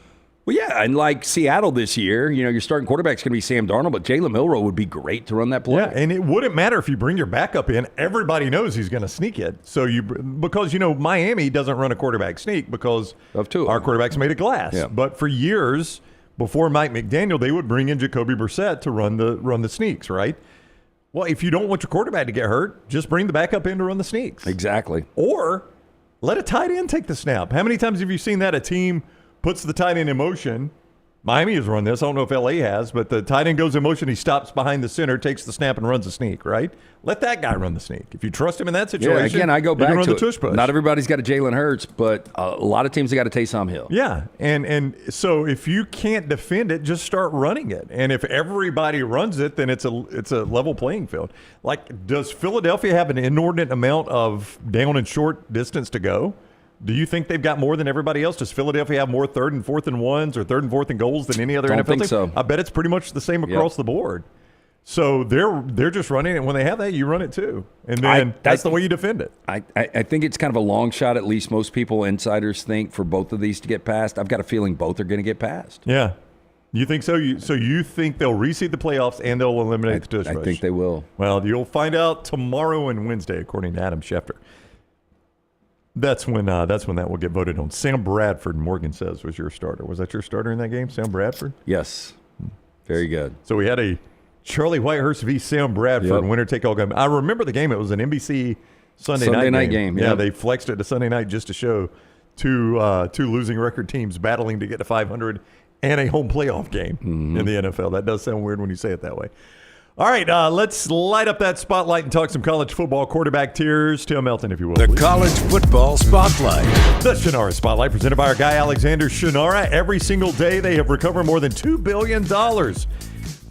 Well, yeah, and like Seattle this year, your starting quarterback's going to be Sam Darnold, but Jalen Milroe would be great to run that play. Yeah, and it wouldn't matter if you bring your backup in. Everybody knows he's going to sneak it. So because Miami doesn't run a quarterback sneak because of two. Our quarterback's made of glass. Yeah. But for years before Mike McDaniel, they would bring in Jacoby Brissett to run the sneaks, right? Well, if you don't want your quarterback to get hurt, just bring the backup in to run the sneaks. Exactly. Or let a tight end take the snap. How many times have you seen that? A team puts the tight end in motion. Miami has run this. I don't know if LA has, but the tight end goes in motion. He stops behind the center, takes the snap, and runs a sneak, right? Let that guy run the sneak. If you trust him in that situation, yeah, again, I go back run to the tush push. Not everybody's got a Jalen Hurts, but a lot of teams have got a Taysom Hill. Yeah, and so if you can't defend it, just start running it. And if everybody runs it, then it's a level playing field. Like, does Philadelphia have an inordinate amount of down and short distance to go? Do you think they've got more than everybody else? Does Philadelphia have more 3rd and 4th and 1s or 3rd and 4th and goals than any other NFL think team? So. I bet it's pretty much the same across the board. So they're just running it. When they have that, you run it too. And then that's the way you defend it. I think it's kind of a long shot, at least most people, insiders think, for both of these to get passed. I've got a feeling both are going to get passed. Yeah. You think so? You think they'll reseed the playoffs and they'll eliminate the tush push? I think they will. Well, you'll find out tomorrow and Wednesday, according to Adam Schefter. That's when that will get voted on. Sam Bradford, Morgan says, was your starter. Was that your starter in that game, Sam Bradford? Yes. Very good. So we had a Charlie Whitehurst v. Sam Bradford winner-take-all game. I remember the game. It was an NBC Sunday night game. Yeah, they flexed it to Sunday night just to show two losing record teams battling to get to 500 and a home playoff game in the NFL. That does sound weird when you say it that way. All right, let's light up that spotlight and talk some college football quarterback tiers. Tim Melton, if you will. The please. College Football Spotlight. The Shunnarah Spotlight, presented by our guy Alexander Shunnarah. Every single day, they have recovered more than $2 billion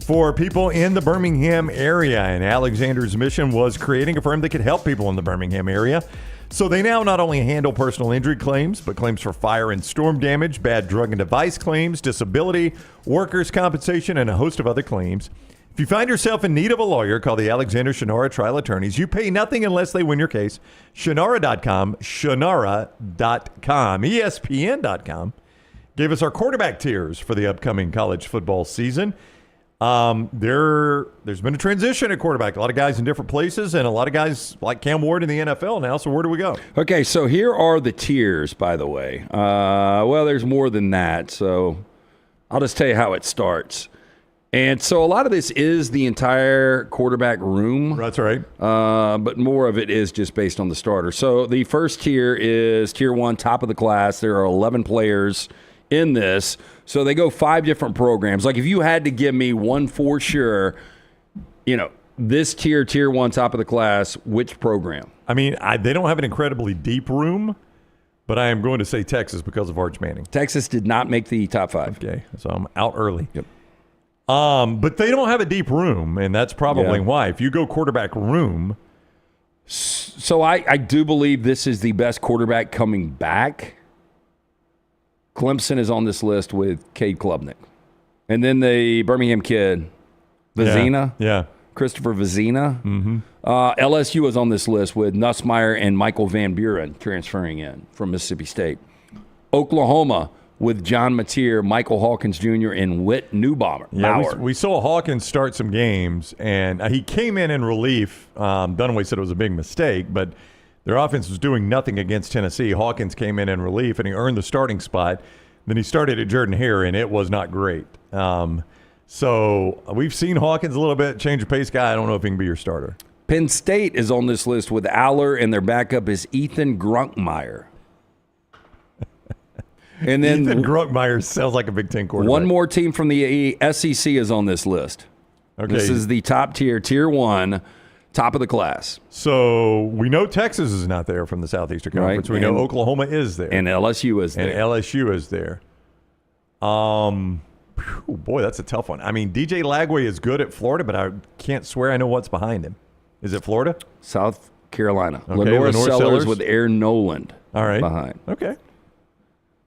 for people in the Birmingham area. And Alexander's mission was creating a firm that could help people in the Birmingham area. So they now not only handle personal injury claims, but claims for fire and storm damage, bad drug and device claims, disability, workers' compensation, and a host of other claims. If you find yourself in need of a lawyer, call the Alexander Shunnarah Trial Attorneys. You pay nothing unless they win your case. Shunnarah.com, Shunnarah.com, ESPN.com. Gave us our quarterback tiers for the upcoming college football season. There's been a transition at quarterback. A lot of guys in different places and a lot of guys like Cam Ward in the NFL now. So where do we go? Okay, so here are the tiers, by the way. Well, there's more than that. So I'll just tell you how it starts. And so a lot of this is the entire quarterback room. That's right. But more of it is just based on the starter. So the first tier is tier 1, top of the class. There are 11 players in this. So they go 5 different programs. Like if you had to give me one for sure, this tier 1, top of the class, which program? I mean, they don't have an incredibly deep room, but I am going to say Texas because of Arch Manning. Texas did not make the top 5. Okay, so I'm out early. Yep. But they don't have a deep room, and that's probably why. If you go quarterback room. So I do believe this is the best quarterback coming back. Clemson is on this list with Cade Klubnik. And then the Birmingham kid, Vizina. Yeah. Christopher Vizina. Mm-hmm. LSU is on this list with Nussmeier and Michael Van Buren transferring in from Mississippi State. Oklahoma with John Mateer, Michael Hawkins Jr., and Whit Neubauer. Yeah, we saw Hawkins start some games, and he came in relief. Dunaway said it was a big mistake, but their offense was doing nothing against Tennessee. Hawkins came in relief, and he earned the starting spot. Then he started at Jordan Hare, and it was not great. So we've seen Hawkins a little bit, change of pace guy. I don't know if he can be your starter. Penn State is on this list with Aller, and their backup is Ethan Grunkmeyer. And then Ethan Grunkmeyer sounds like a Big Ten quarterback. One more team from the SEC is on this list. Okay. This is the top tier, tier 1, top of the class. So we know Texas is not there from the Southeastern Conference. Right. We know Oklahoma is there. And LSU is there. Boy, that's a tough one. I mean, DJ Lagway is good at Florida, but I can't swear I know what's behind him. Is it Florida? South Carolina. Okay, Lenore Sellers with Aaron Noland behind. Okay.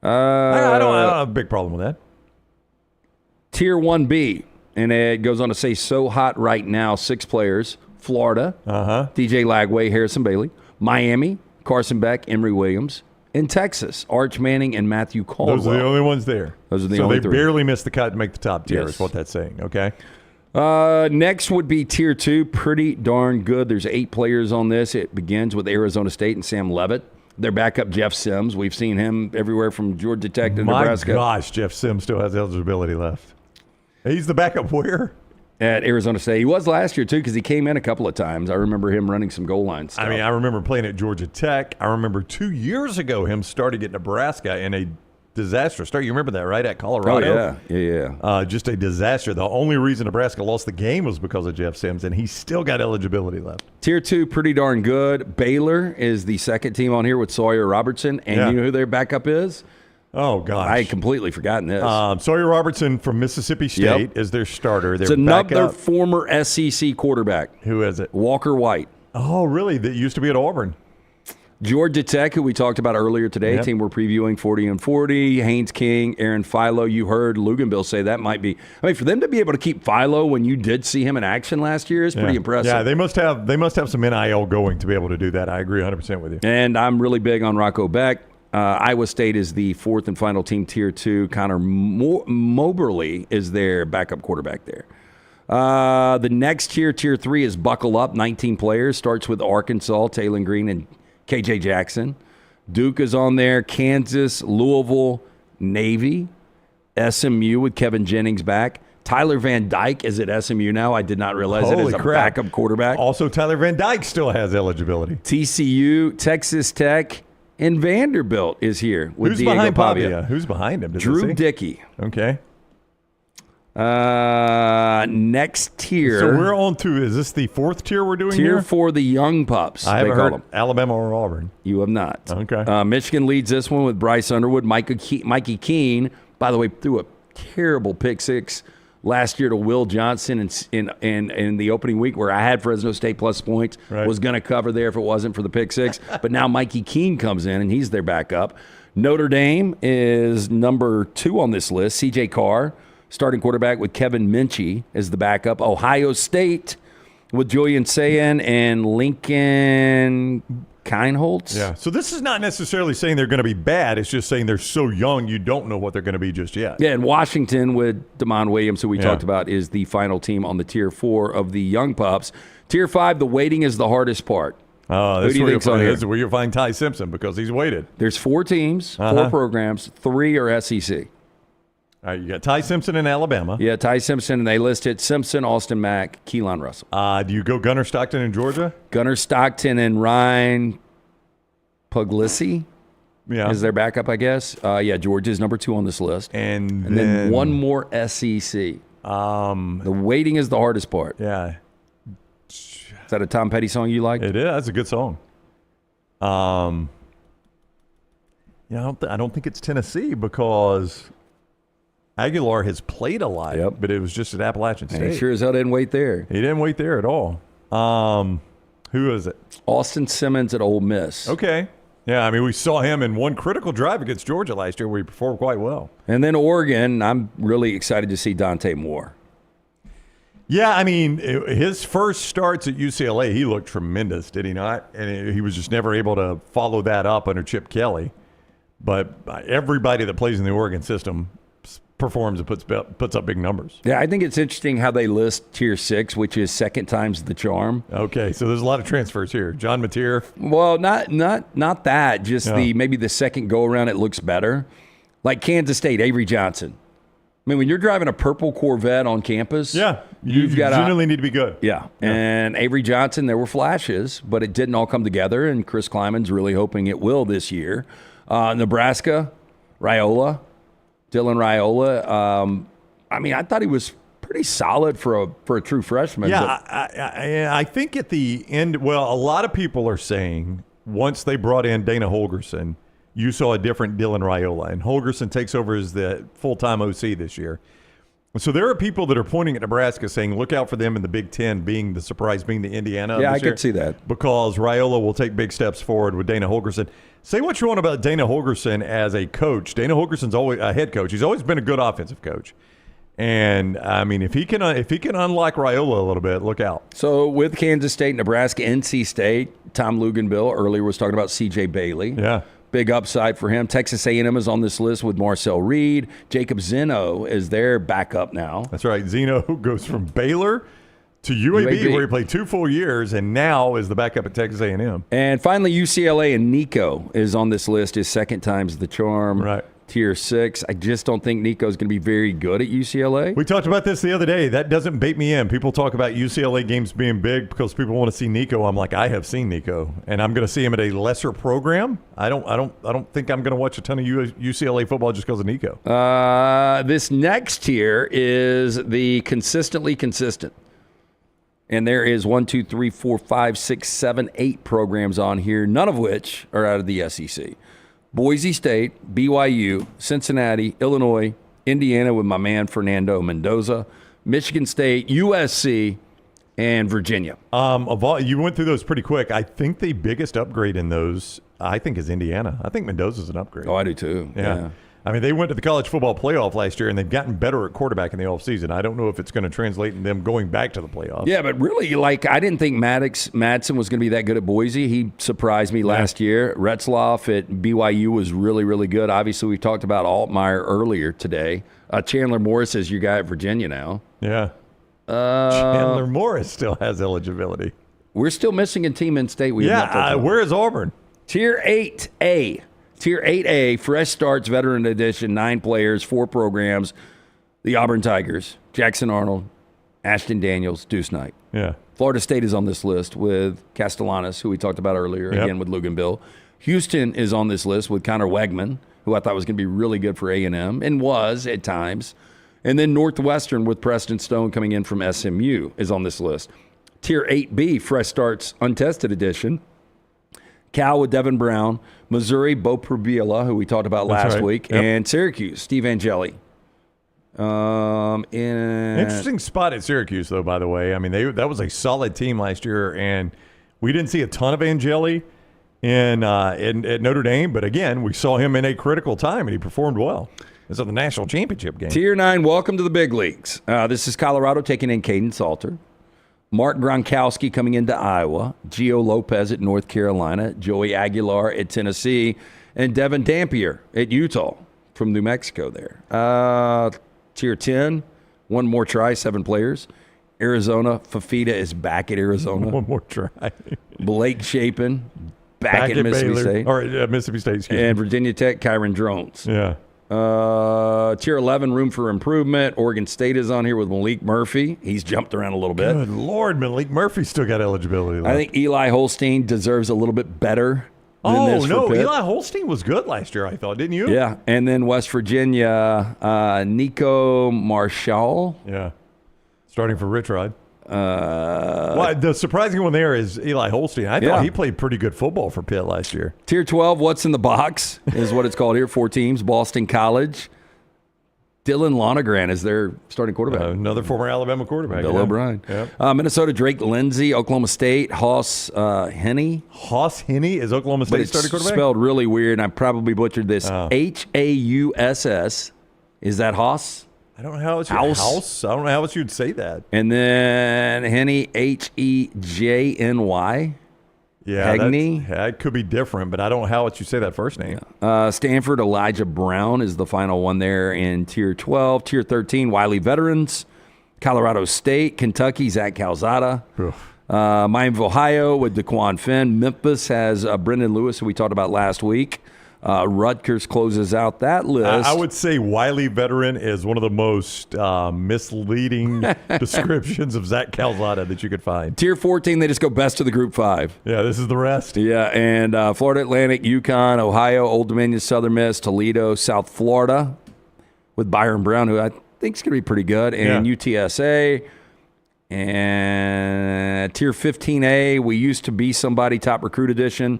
I don't have a big problem with that. Tier 1B, and it goes on to say so hot right now, 6 players. Florida, DJ Lagway, Harrison Bailey. Miami, Carson Beck, Emory Williams. In Texas, Arch Manning and Matthew Caldwell. Those are the only ones there. Those are the only 3. So they barely missed the cut to make the top tier is what that's saying, okay? Next would be Tier 2, pretty darn good. There's 8 players on this. It begins with Arizona State and Sam Leavitt. Their backup, Jeff Sims. We've seen him everywhere from Georgia Tech to Nebraska. My gosh, Jeff Sims still has eligibility left. He's the backup where? At Arizona State. He was last year, too, because he came in a couple of times. I remember him running some goal line stuff. I mean, I remember playing at Georgia Tech. I remember 2 years ago him starting at Nebraska in a disastrous start. You remember that, right? At Colorado? Oh, yeah. Just a disaster. The only reason Nebraska lost the game was because of Jeff Sims, and he still got eligibility left. Tier 2, pretty darn good. Baylor is the second team on here with Sawyer Robertson. And you know who their backup is? Oh, gosh. I had completely forgotten this. Sawyer Robertson from Mississippi State is their starter. It's another former SEC quarterback. Who is it? Walker White. Oh, really? That used to be at Auburn. Georgia Tech, who we talked about earlier today, team we're previewing 40-40. Haynes King, Aaron Philo. You heard Luginbill say that might be. I mean, for them to be able to keep Philo when you did see him in action last year is pretty impressive. Yeah, they must have some NIL going to be able to do that. I agree 100% with you. And I'm really big on Rocco Beck. Iowa State is the 4th and final team, tier 2. Connor Moberly is their backup quarterback there. The next tier 3, is Buckle Up. 19 players. Starts with Arkansas, Taylor Green, and KJ Jackson. Duke is on there. Kansas, Louisville, Navy, SMU with Kevin Jennings back. Tyler Van Dyke is at SMU now. I did not realize it as a backup quarterback. Also, Tyler Van Dyke still has eligibility. TCU, Texas Tech, and Vanderbilt is here with Who's Diego behind Pavia. Who's behind him? Drew Dickey. Okay. Next tier. So we're on to, is this the fourth tier we're doing Tier here? for the young pups. I haven't heard Alabama or Auburn. You have not. Okay. Michigan leads this one with Bryce Underwood. Mikey Keene, by the way, threw a terrible pick six last year to Will Johnson in the opening week where I had Fresno State plus points. Right. Was going to cover there if it wasn't for the pick six. But now Mikey Keene comes in, and he's their backup. Notre Dame is number 2 on this list. C.J. Carr, starting quarterback with Kevin Minchie as the backup. Ohio State with Julian Sayin and Lincoln Kienholz. Yeah. So this is not necessarily saying they're going to be bad. It's just saying they're so young you don't know what they're going to be just yet. Yeah, and Washington with DeMond Williams, who we talked about, is the final team on the Tier 4 of the young pups. Tier 5, the waiting is the hardest part. This is where you'll find Ty Simpson because he's waited. There's 4 teams, 4 programs, 3 are SEC. All right, you got Ty Simpson in Alabama. Yeah, Ty Simpson, and they listed Simpson, Austin Mack, Keelan Russell. Do you go Gunnar Stockton in Georgia? Gunnar Stockton and Ryan Puglisi is their backup, I guess. Georgia's number 2 on this list. And then one more SEC. The waiting is the hardest part. Yeah. Is that a Tom Petty song you like? It is. That's a good song. I don't think it's Tennessee because Aguilar has played a lot, but it was just at Appalachian State. And he sure as hell didn't wait there. He didn't wait there at all. Who is it? Austin Simmons at Ole Miss. Okay. Yeah, I mean, we saw him in one critical drive against Georgia last year where he performed quite well. And then Oregon, I'm really excited to see Dante Moore. Yeah, I mean, his first starts at UCLA, he looked tremendous, did he not? And he was just never able to follow that up under Chip Kelly. But everybody that plays in the Oregon system performs and puts up big numbers. Yeah, I think it's interesting how they list Tier 6, which is second time's the charm. Okay, so there's a lot of transfers here. John Mateer. Well, not that. Just maybe the second go-around it looks better. Like Kansas State, Avery Johnson. I mean, when you're driving a purple Corvette on campus, you generally need to be good. Yeah. And Avery Johnson, there were flashes, but it didn't all come together, and Chris Kleiman's really hoping it will this year. Nebraska, Raiola, Dylan Raiola. I mean, I thought he was pretty solid for a true freshman. Yeah, I think at the end, a lot of people are saying once they brought in Dana Holgorsen, you saw a different Dylan Raiola, and Holgorsen takes over as the full-time OC this year. So there are people that are pointing at Nebraska saying, look out for them in the Big Ten being the surprise, being the Indiana. Yeah, I could see that. Because Raiola will take big steps forward with Dana Holgorsen. Say what you want about Dana Holgorsen as a coach. Dana Holgersen's always a head coach. He's always been a good offensive coach. And, I mean, if he can unlock Raiola a little bit, look out. So with Kansas State, Nebraska, NC State, Tom Luginbill earlier was talking about C.J. Bailey. Yeah. Big upside for him. Texas A&M is on this list with Marcel Reed. Jacob Zeno is their backup now. That's right. Zeno goes from Baylor to UAB, where he played 2 full years, and now is the backup at Texas A&M. And finally, UCLA and Nico is on this list. His second time's the charm. Right. Tier 6. I just don't think Nico's going to be very good at UCLA. We talked about this the other day. That doesn't bait me in. People talk about UCLA games being big because people want to see Nico. I'm like, I have seen Nico, and I'm going to see him at a lesser program. I don't think I'm going to watch a ton of UCLA football just because of Nico. This next tier is the consistently consistent. And there is 1, 2, 3, 4, 5, 6, 7, 8 programs on here, none of which are out of the SEC. Boise State, BYU, Cincinnati, Illinois, Indiana with my man Fernando Mendoza, Michigan State, USC, and Virginia. You went through those pretty quick. I think the biggest upgrade in those, is Indiana. I think Mendoza's an upgrade. Oh, I do too. Yeah. I mean, they went to the college football playoff last year, and they've gotten better at quarterback in the offseason. I don't know if it's going to translate in them going back to the playoffs. Yeah, but really, I didn't think Madsen was going to be that good at Boise. He surprised me last year. Retzloff at BYU was really, really good. Obviously, we talked about Altmaier earlier today. Chandler Morris is your guy at Virginia now. Yeah. Chandler Morris still has eligibility. We're still missing a team in state. Where is Auburn? Tier 8A. Tier 8A, fresh starts, veteran edition, 9 players, 4 programs. The Auburn Tigers, Jackson Arnold, Ashton Daniels, Deuce Knight. Yeah. Florida State is on this list with Castellanos, who we talked about earlier, again with Luginbill. Houston is on this list with Connor Wegman, who I thought was going to be really good for A&M and was at times. And then Northwestern with Preston Stone coming in from SMU is on this list. Tier 8B, fresh starts, untested edition. Cal with Devin Brown, Missouri, Bo Prabila, who we talked about last week, and Syracuse, Steve Angeli. Interesting spot at Syracuse, though, by the way. I mean, that was a solid team last year, and we didn't see a ton of Angeli at Notre Dame, but again, we saw him in a critical time, and he performed well. It's in the national championship game. Tier 9, welcome to the big leagues. This is Colorado taking in Caden Salter. Mark Gronkowski coming into Iowa, Gio Lopez at North Carolina, Joey Aguilar at Tennessee, and Devin Dampier at Utah from New Mexico there. Tier 10, one more try, 7 players. Arizona, Fafita is back at Arizona. One more try. Blake Shapen back at Mississippi Baylor, State. Or Mississippi State, excuse me. And Virginia Tech, Kyron Drones. Yeah. Tier 11, room for improvement. Oregon State is on here with Malik Murphy. He's jumped around a little bit. Good Lord, Malik Murphy still got eligibility left. I think Eli Holstein deserves a little bit better than this for Pitt. Eli Holstein was good last year, I thought, didn't you? Yeah, and then West Virginia, Nico Marshall. Yeah, starting for Rich Rod. Well, the surprising one there is Eli Holstein. I thought he played pretty good football for Pitt last year. Tier 12, what's in the box is what it's called here. 4 teams. Boston College. Dylan Lonergan is their starting quarterback. Another former Alabama quarterback. Bill O'Brien. Yep. Minnesota, Drake Lindsey. Oklahoma State, Hoss Henne. Hoss Henne is Oklahoma State starting quarterback? Spelled really weird, and I probably butchered this. Hauss. Is that Hoss? I don't know how it's house. I don't know how else you'd say that. And then Henne, Hejny. Yeah, that could be different, but I don't know how else you say that first name. Stanford, Elijah Brown is the final one there in Tier 12. Tier 13, Wiley Veterans. Colorado State, Kentucky, Zach Calzada. Miami of Ohio with DeQuan Finn. Memphis has Brendan Lewis, who we talked about last week. Rutgers closes out that list. I would say Wiley Veteran is one of the most misleading descriptions of Zach Calzada that you could find. Tier 14, they just go best of the Group 5. Yeah, this is the rest. Yeah, and Florida Atlantic, UConn, Ohio, Old Dominion, Southern Miss, Toledo, South Florida with Byron Brown, who I think is going to be pretty good, and UTSA. And Tier 15A, we used to be somebody, top recruit edition.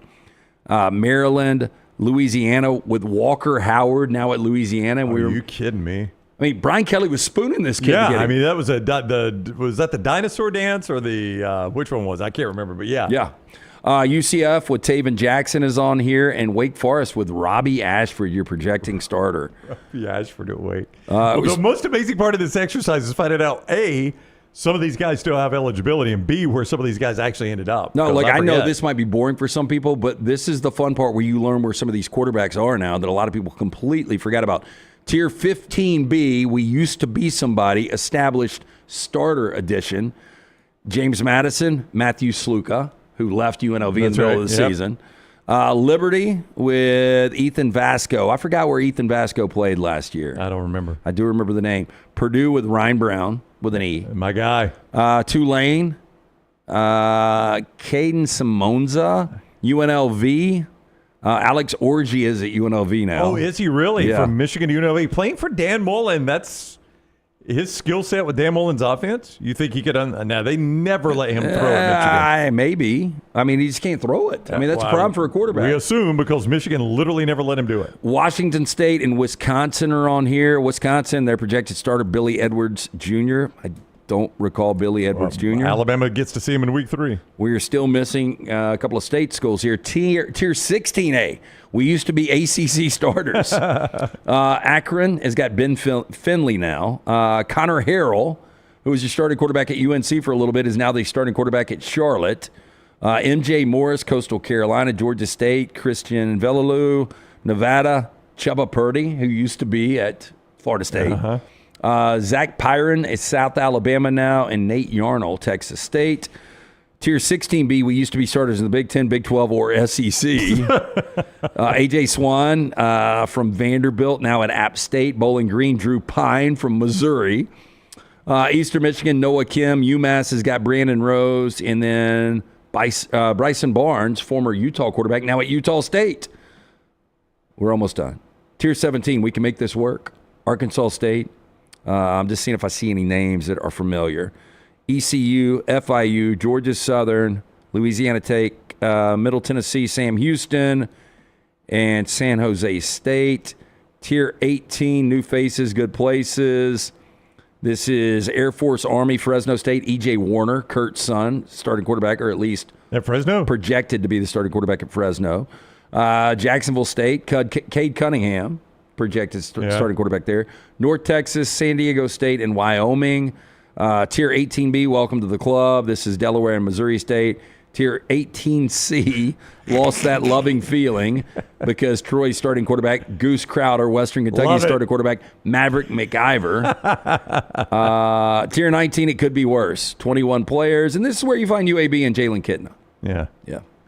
Maryland, Louisiana with Walker Howard now at Louisiana. Are you kidding me? I mean, Brian Kelly was spooning this kid. Yeah, I mean, that was was that the dinosaur dance or the which one was? I can't remember, but yeah. Yeah. UCF with Taven Jackson is on here, and Wake Forest with Robbie Ashford, your projecting starter. Robbie Ashford at Wake. The most amazing part of this exercise is finding out, A, some of these guys still have eligibility, and B, where some of these guys actually ended up. No, like I know this might be boring for some people, but this is the fun part where you learn where some of these quarterbacks are now that a lot of people completely forgot about. Tier 15B, we used to be somebody, established starter edition. James Madison, Matthew Sluka, who left UNLV in the middle of the season. Liberty with Ethan Vasco. I forgot where Ethan Vasco played last year. I don't remember. I do remember the name. Purdue with Ryan Brown with an E. My guy. Tulane. Caden Simonza. UNLV. Alex Orji is at UNLV now. Oh, is he really? Yeah. From Michigan to UNLV. Playing for Dan Mullen, that's his skill set with Dan Mullen's offense. You think he could now, they never let him throw at Michigan. Maybe. I mean, he just can't throw it. I mean, that's a problem for a quarterback. We assume because Michigan literally never let him do it. Washington State and Wisconsin are on here. Wisconsin, their projected starter, Billy Edwards Jr. I don't recall Billy Edwards Jr. Alabama gets to see him in week 3. We are still missing a couple of state schools here. Tier 16A. We used to be ACC starters. Akron has got Ben Finley now. Connor Harrell, who was your starting quarterback at UNC for a little bit, is now the starting quarterback at Charlotte. MJ Morris, Coastal Carolina. Georgia State, Christian Velalu. Nevada, Chubba Purdy, who used to be at Florida State. Zach Pyron is South Alabama now, and Nate Yarnell, Texas State. Tier 16B, we used to be starters in the Big 10, Big 12, or SEC. A.J. Swan from Vanderbilt, now at App State. Bowling Green, Drew Pine from Missouri. Eastern Michigan, Noah Kim. UMass has got Brandon Rose. And then Bryson Barnes, former Utah quarterback, now at Utah State. We're almost done. Tier 17, we can make this work. Arkansas State. I'm just seeing if I see any names that are familiar. ECU, FIU, Georgia Southern, Louisiana Tech, Middle Tennessee, Sam Houston, and San Jose State. Tier 18, new faces, good places. This is Air Force, Army, Fresno State, E.J. Warner, Kurt's son, starting quarterback, or at least at Fresno, projected to be the starting quarterback at Fresno. Jacksonville State, Cade Cunningham, projected starting quarterback there. North Texas, San Diego State, and Wyoming. Tier 18B, welcome to the club. This is Delaware and Missouri State. Tier 18C, lost that loving feeling because Troy's starting quarterback, Goose Crowder, Western Kentucky starting quarterback, Maverick McIver. Tier 19, it could be worse. 21 players, and this is where you find UAB and Jalen Kitna. Yeah.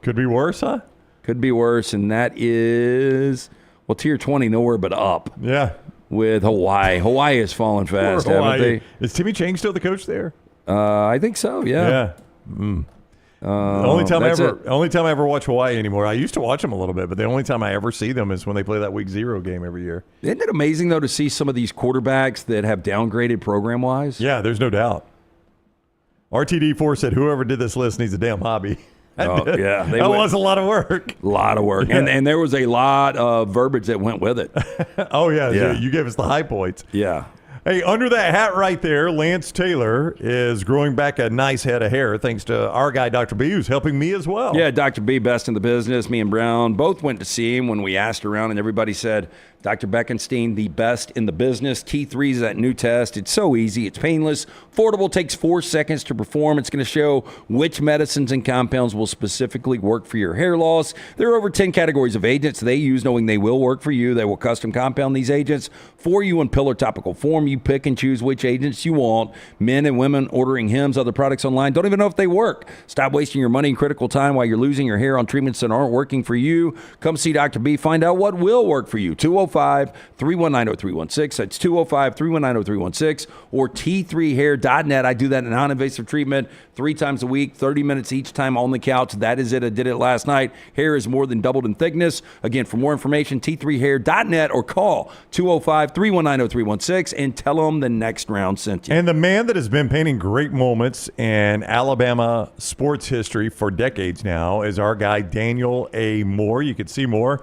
Could be worse, huh? Could be worse, and that is, well, Tier 20, nowhere but up. Yeah. With Hawaii. Hawaii has fallen fast, haven't they? Is Timmy Chang still the coach there? I think so, yeah. Yeah. Only time I ever watch Hawaii anymore. I used to watch them a little bit, but the only time I ever see them is when they play that Week 0 game every year. Isn't it amazing, though, to see some of these quarterbacks that have downgraded program-wise? Yeah, there's no doubt. RTD4 said whoever did this list needs a damn hobby. Oh, yeah. That was a lot of work. A lot of work. Yeah. And there was a lot of verbiage that went with it. Oh, yeah. You gave us the high points. Yeah. Hey, under that hat right there, Lance Taylor is growing back a nice head of hair thanks to our guy, Dr. B, who's helping me as well. Yeah, Dr. B, best in the business. Me and Brown both went to see him when we asked around, and everybody said, Dr. Beckenstein, the best in the business. T3 is that new test. It's so easy. It's painless, affordable, takes 4 seconds to perform. It's going to show which medicines and compounds will specifically work for your hair loss. There are over 10 categories of agents they use, knowing they will work for you. They will custom compound these agents for you in pill or topical form. You pick and choose which agents you want. Men and women ordering Hims, other products online, don't even know if they work. Stop wasting your money and critical time while you're losing your hair on treatments that aren't working for you. Come see Dr. B. Find out what will work for you. 205-319-0316. That's 205-319-0316 or T3hair.net. I do that in non-invasive treatment 3 times a week, 30 minutes each time on the couch. That is it. I did it last night. Hair is more than doubled in thickness. Again, for more information, T3hair.net or call 205-319-0316 and tell them the next round sent you. And the man that has been painting great moments in Alabama sports history for decades now is our guy, Daniel A. Moore. You can see more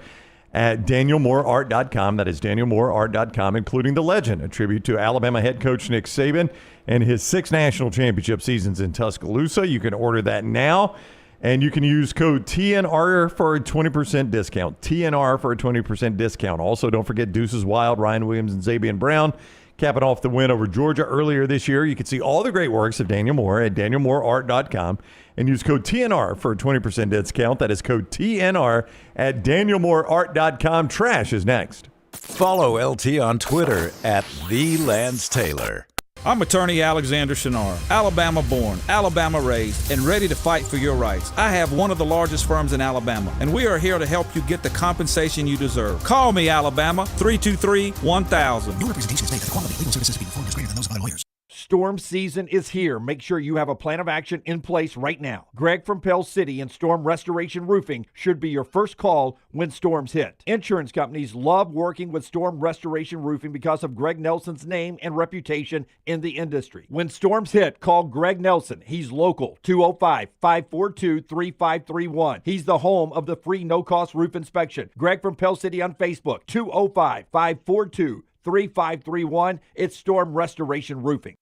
at DanielMooreArt.com. That is DanielMooreArt.com, including the legend, a tribute to Alabama head coach Nick Saban and his 6 national championship seasons in Tuscaloosa. You can order that now, and you can use code TNR for a 20% discount. TNR for a 20% discount. Also, don't forget Deuces Wild, Ryan Williams, and Zabian Brown capping off the win over Georgia earlier this year. You can see all the great works of Daniel Moore at DanielMooreArt.com and use code TNR for a 20% discount. That is code TNR at DanielMooreArt.com. Trash is next. Follow LT on Twitter at @TheLanceTaylor. I'm attorney Alexander Shunnarah, Alabama born, Alabama raised, and ready to fight for your rights. I have one of the largest firms in Alabama, and we are here to help you get the compensation you deserve. Call me, Alabama, 323-1000. Your representation is made that the quality of legal services being performed is greater than those of other lawyers. Storm season is here. Make sure you have a plan of action in place right now. Greg from Pell City and Storm Restoration Roofing should be your first call when storms hit. Insurance companies love working with Storm Restoration Roofing because of Greg Nelson's name and reputation in the industry. When storms hit, call Greg Nelson. He's local, 205-542-3531. He's the home of the free no-cost roof inspection. Greg from Pell City on Facebook, 205-542-3531. It's Storm Restoration Roofing.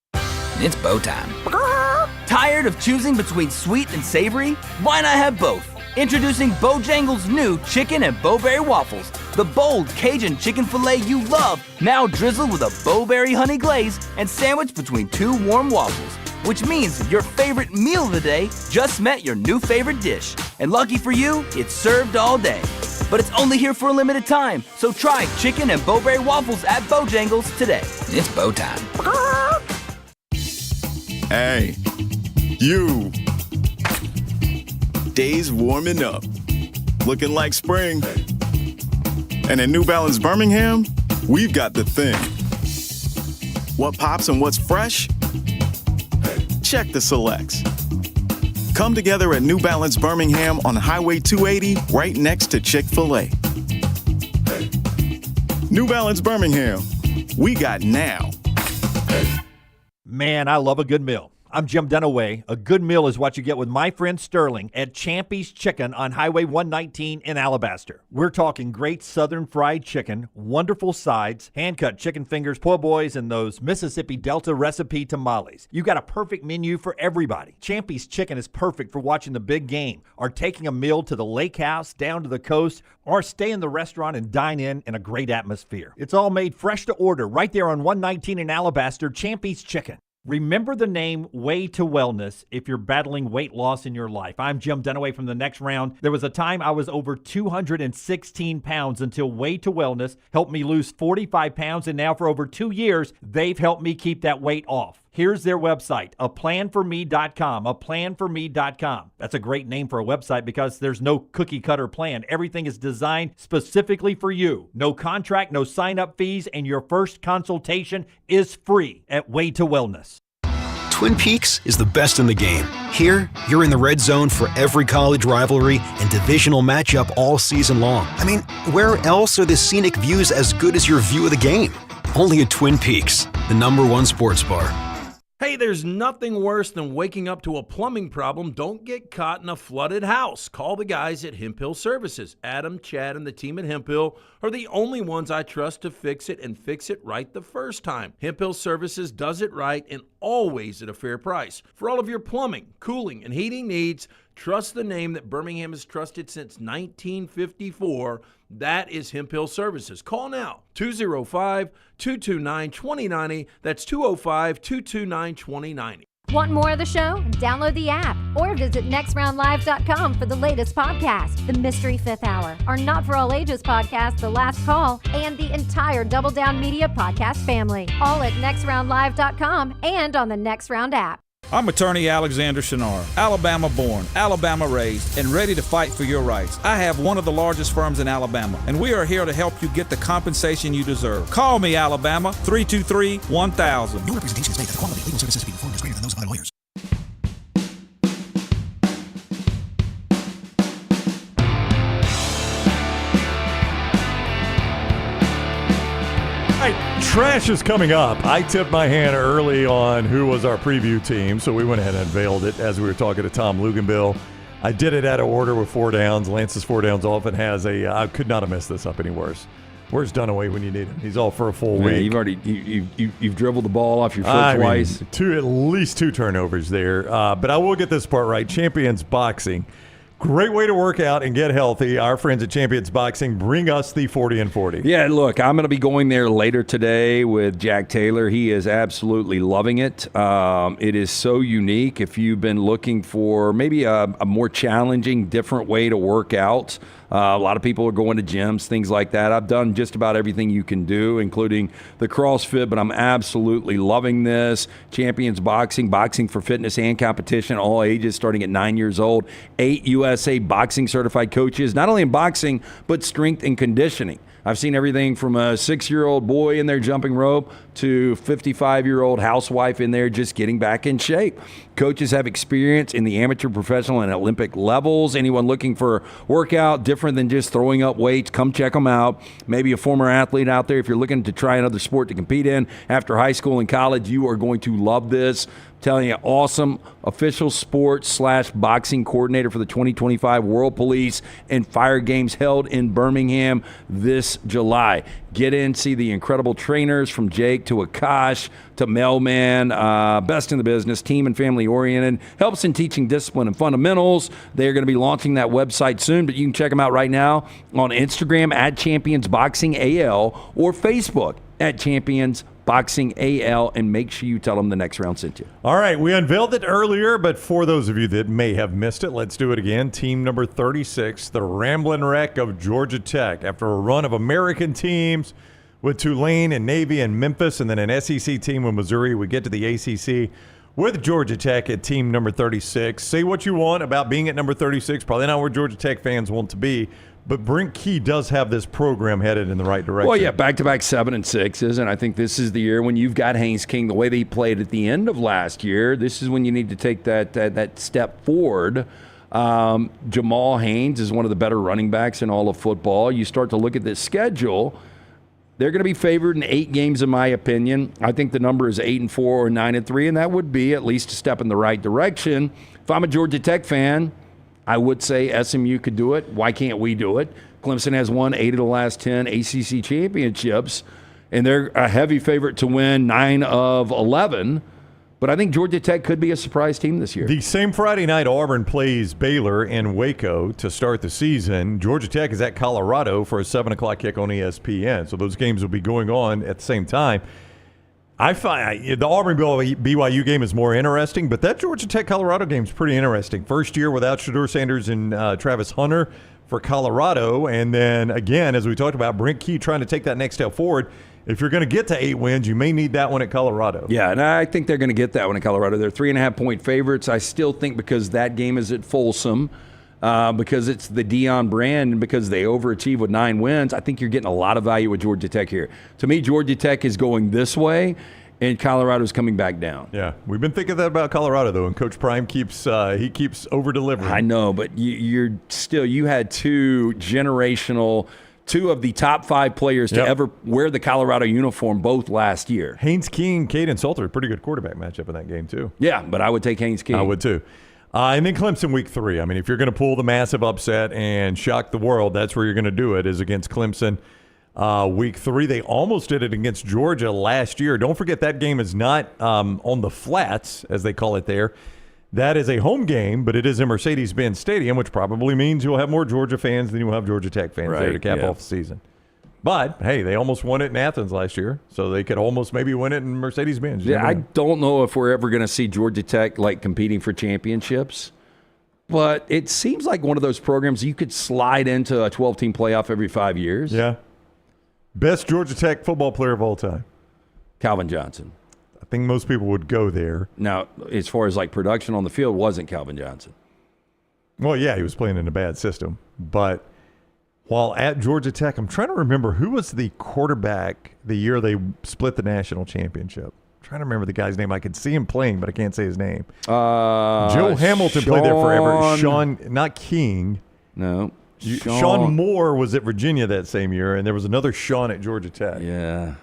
It's bow time. Tired of choosing between sweet and savory? Why not have both? Introducing Bojangles' new chicken and bowberry waffles. The bold Cajun chicken filet you love, now drizzled with a bowberry honey glaze and sandwiched between 2 warm waffles. Which means your favorite meal of the day just met your new favorite dish. And lucky for you, it's served all day. But it's only here for a limited time, so try chicken and bowberry waffles at Bojangles today. It's bow time. Hey, you. Days warming up, looking like spring. And at New Balance Birmingham, we've got the thing. What pops and what's fresh? Check the selects. Come together at New Balance Birmingham on Highway 280, right next to Chick-fil-A. New Balance Birmingham, we got now. Man, I love a good meal. I'm Jim Dunaway. A good meal is what you get with my friend Sterling at Champy's Chicken on Highway 119 in Alabaster. We're talking great southern fried chicken, wonderful sides, hand-cut chicken fingers, po' boys, and those Mississippi Delta recipe tamales. You got a perfect menu for everybody. Champy's Chicken is perfect for watching the big game, or taking a meal to the lake house, down to the coast, or stay in the restaurant and dine in a great atmosphere. It's all made fresh to order right there on 119 in Alabaster, Champy's Chicken. Remember the name Way to Wellness if you're battling weight loss in your life. I'm Jim Dunaway from The Next Round. There was a time I was over 216 pounds until Way to Wellness helped me lose 45 pounds, and now for over 2 years, they've helped me keep that weight off. Here's their website, aplanforme.com, aplanforme.com. That's a great name for a website because there's no cookie cutter plan. Everything is designed specifically for you. No contract, no sign-up fees, and your first consultation is free at Way to Wellness. Twin Peaks is the best in the game. Here, you're in the red zone for every college rivalry and divisional matchup all season long. I mean, where else are the scenic views as good as your view of the game? Only at Twin Peaks, the #1 sports bar. Hey, there's nothing worse than waking up to a plumbing problem. Don't get caught in a flooded house. Call the guys at Hemp Hill Services. Adam, Chad, and the team at Hemp Hill are the only ones I trust to fix it and fix it right the first time. Hemp Hill Services does it right and always at a fair price. For all of your plumbing, cooling, and heating needs, trust the name that Birmingham has trusted since 1954. That is Hemp Hill Services. Call now, 205-229-2090. That's 205-229-2090. Want more of the show? Download the app or visit nextroundlive.com for the latest podcast, The Mystery Fifth Hour, our Not For All Ages podcast, The Last Call, and the entire Double Down Media podcast family. All at nextroundlive.com and on the Next Round app. I'm attorney Alexander Shunnarah, Alabama born, Alabama raised, and ready to fight for your rights. I have one of the largest firms in Alabama, and we are here to help you get the compensation you deserve. Call me, Alabama, 323-1000. No representation is made that the quality of legal services being performed is greater than those of other lawyers. Trash is coming up. I tipped my hand early on who was our preview team, so we went ahead and unveiled it as we were talking to Tom Luginbill. I did it out of order with 4 downs. Lance's 4 downs often has I could not have messed this up any worse. Where's Dunaway when you need him? He's off for a full week. You've already you've dribbled the ball off your foot twice. At least 2 turnovers there. But I will get this part right. Champions Boxing. Great way to work out and get healthy. Our friends at Champions Boxing bring us the 40 and 40. Yeah, look, I'm going to be going there later today with Jack Taylor. He is absolutely loving it. It is so unique. If you've been looking for maybe a more challenging, different way to work out, a lot of people are going to gyms, things like that. I've done just about everything you can do, including the CrossFit, but I'm absolutely loving this. Champions Boxing, boxing for fitness and competition, all ages, starting at 9 years old. 8 USA boxing certified coaches, not only in boxing, but strength and conditioning. I've seen everything from a 6-year-old boy in there jumping rope to 55-year-old housewife in there just getting back in shape. Coaches have experience in the amateur, professional, and Olympic levels. Anyone looking for a workout different than just throwing up weights, come check them out. Maybe a former athlete out there, if you're looking to try another sport to compete in after high school and college, you are going to love this. Telling you, awesome official sports/boxing coordinator for the 2025 World Police and Fire Games held in Birmingham this July. Get in, see the incredible trainers from Jake to Akash to Mailman, best in the business, team and family oriented, helps in teaching discipline and fundamentals. They're going to be launching that website soon, but you can check them out right now on Instagram at Champions Boxing AL or Facebook at Champions Boxing AL, and make sure you tell them the Next Round sent you. All right, we unveiled it earlier, but for those of you that may have missed it, let's do it again. Team number 36, the Ramblin' Wreck of Georgia Tech. After a run of American teams with Tulane and Navy and Memphis, and then an SEC team with Missouri, we get to the ACC with Georgia Tech at team number 36. Say what you want about being at number 36. Probably not where Georgia Tech fans want to be. But Brent Key does have this program headed in the right direction. Well, yeah, back-to-back 7 and 6s, and I think this is the year when you've got Haynes King, the way they played at the end of last year, this is when you need to take that step forward. Jamal Haynes is one of the better running backs in all of football. You start to look at this schedule. They're going to be favored in 8 games, in my opinion. I think the number is 8-4 or 9-3, and that would be at least a step in the right direction. If I'm a Georgia Tech fan, I would say SMU could do it. Why can't we do it? Clemson has won 8 of the last 10 ACC championships, and they're a heavy favorite to win 9 of 11. But I think Georgia Tech could be a surprise team this year. The same Friday night, Auburn plays Baylor in Waco to start the season. Georgia Tech is at Colorado for a 7 o'clock kick on ESPN. So those games will be going on at the same time. I find the Auburn BYU game is more interesting, but that Georgia Tech-Colorado game is pretty interesting. First year without Shedeur Sanders and Travis Hunter for Colorado. And then, again, as we talked about, Brent Key trying to take that next step forward. If you're going to get to 8 wins, you may need that one at Colorado. Yeah, and I think they're going to get that one at Colorado. They're 3.5-point favorites. I still think because that game is at Folsom, because it's the Deion brand and because they overachieve with 9 wins, I think you're getting a lot of value with Georgia Tech here. To me, Georgia Tech is going this way, and Colorado's coming back down. Yeah, we've been thinking that about Colorado, though, and Coach Prime keeps over-delivering. I know, but you had 2 generational – 2 of the top 5 players to ever wear the Colorado uniform both last year. Haynes King, Caden Salter, a pretty good quarterback matchup in that game, too. Yeah, but I would take Haynes King. I would, too. And then Clemson week 3. I mean, if you're going to pull the massive upset and shock the world, that's where you're going to do it, is against Clemson week 3. They almost did it against Georgia last year. Don't forget that game is not on the flats, as they call it there. That is a home game, but it is in Mercedes-Benz Stadium, which probably means you'll have more Georgia fans than you'll have Georgia Tech fans there to cap off the season. But, hey, they almost won it in Athens last year, so they could almost maybe win it in Mercedes-Benz. Yeah, I don't know if we're ever going to see Georgia Tech competing for championships, but it seems like one of those programs you could slide into a 12-team playoff every 5 years. Yeah. Best Georgia Tech football player of all time. Calvin Johnson. I think most people would go there. Now, as far as production on the field, wasn't Calvin Johnson. Well, yeah, he was playing in a bad system. But while at Georgia Tech, I'm trying to remember who was the quarterback the year they split the national championship. I'm trying to remember the guy's name. I could see him playing, but I can't say his name. Joe Hamilton played there forever. Sean, not King. No. Sean Moore was at Virginia that same year, and there was another Sean at Georgia Tech. Yeah.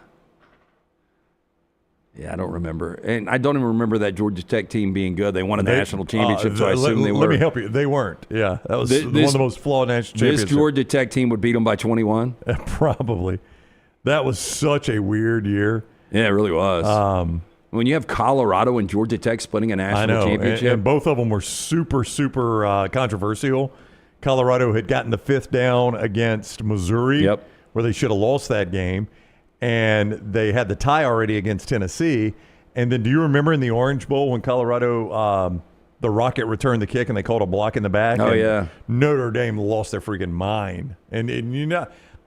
Yeah, I don't remember. And I don't even remember that Georgia Tech team being good. They won a national championship, so I assume they were. Let me help you. They weren't. Yeah, that was one of the most flawed national championships. This Georgia Tech team would beat them by 21? Probably. That was such a weird year. Yeah, it really was. When you have Colorado and Georgia Tech splitting a national championship. And both of them were super, super controversial. Colorado had gotten the 5th down against Missouri, where they should have lost that game. And they had the tie already against Tennessee. And then do you remember in the Orange Bowl when Colorado, the Rocket returned the kick and they called a block in the back? Oh, yeah. Notre Dame lost their freaking mind. And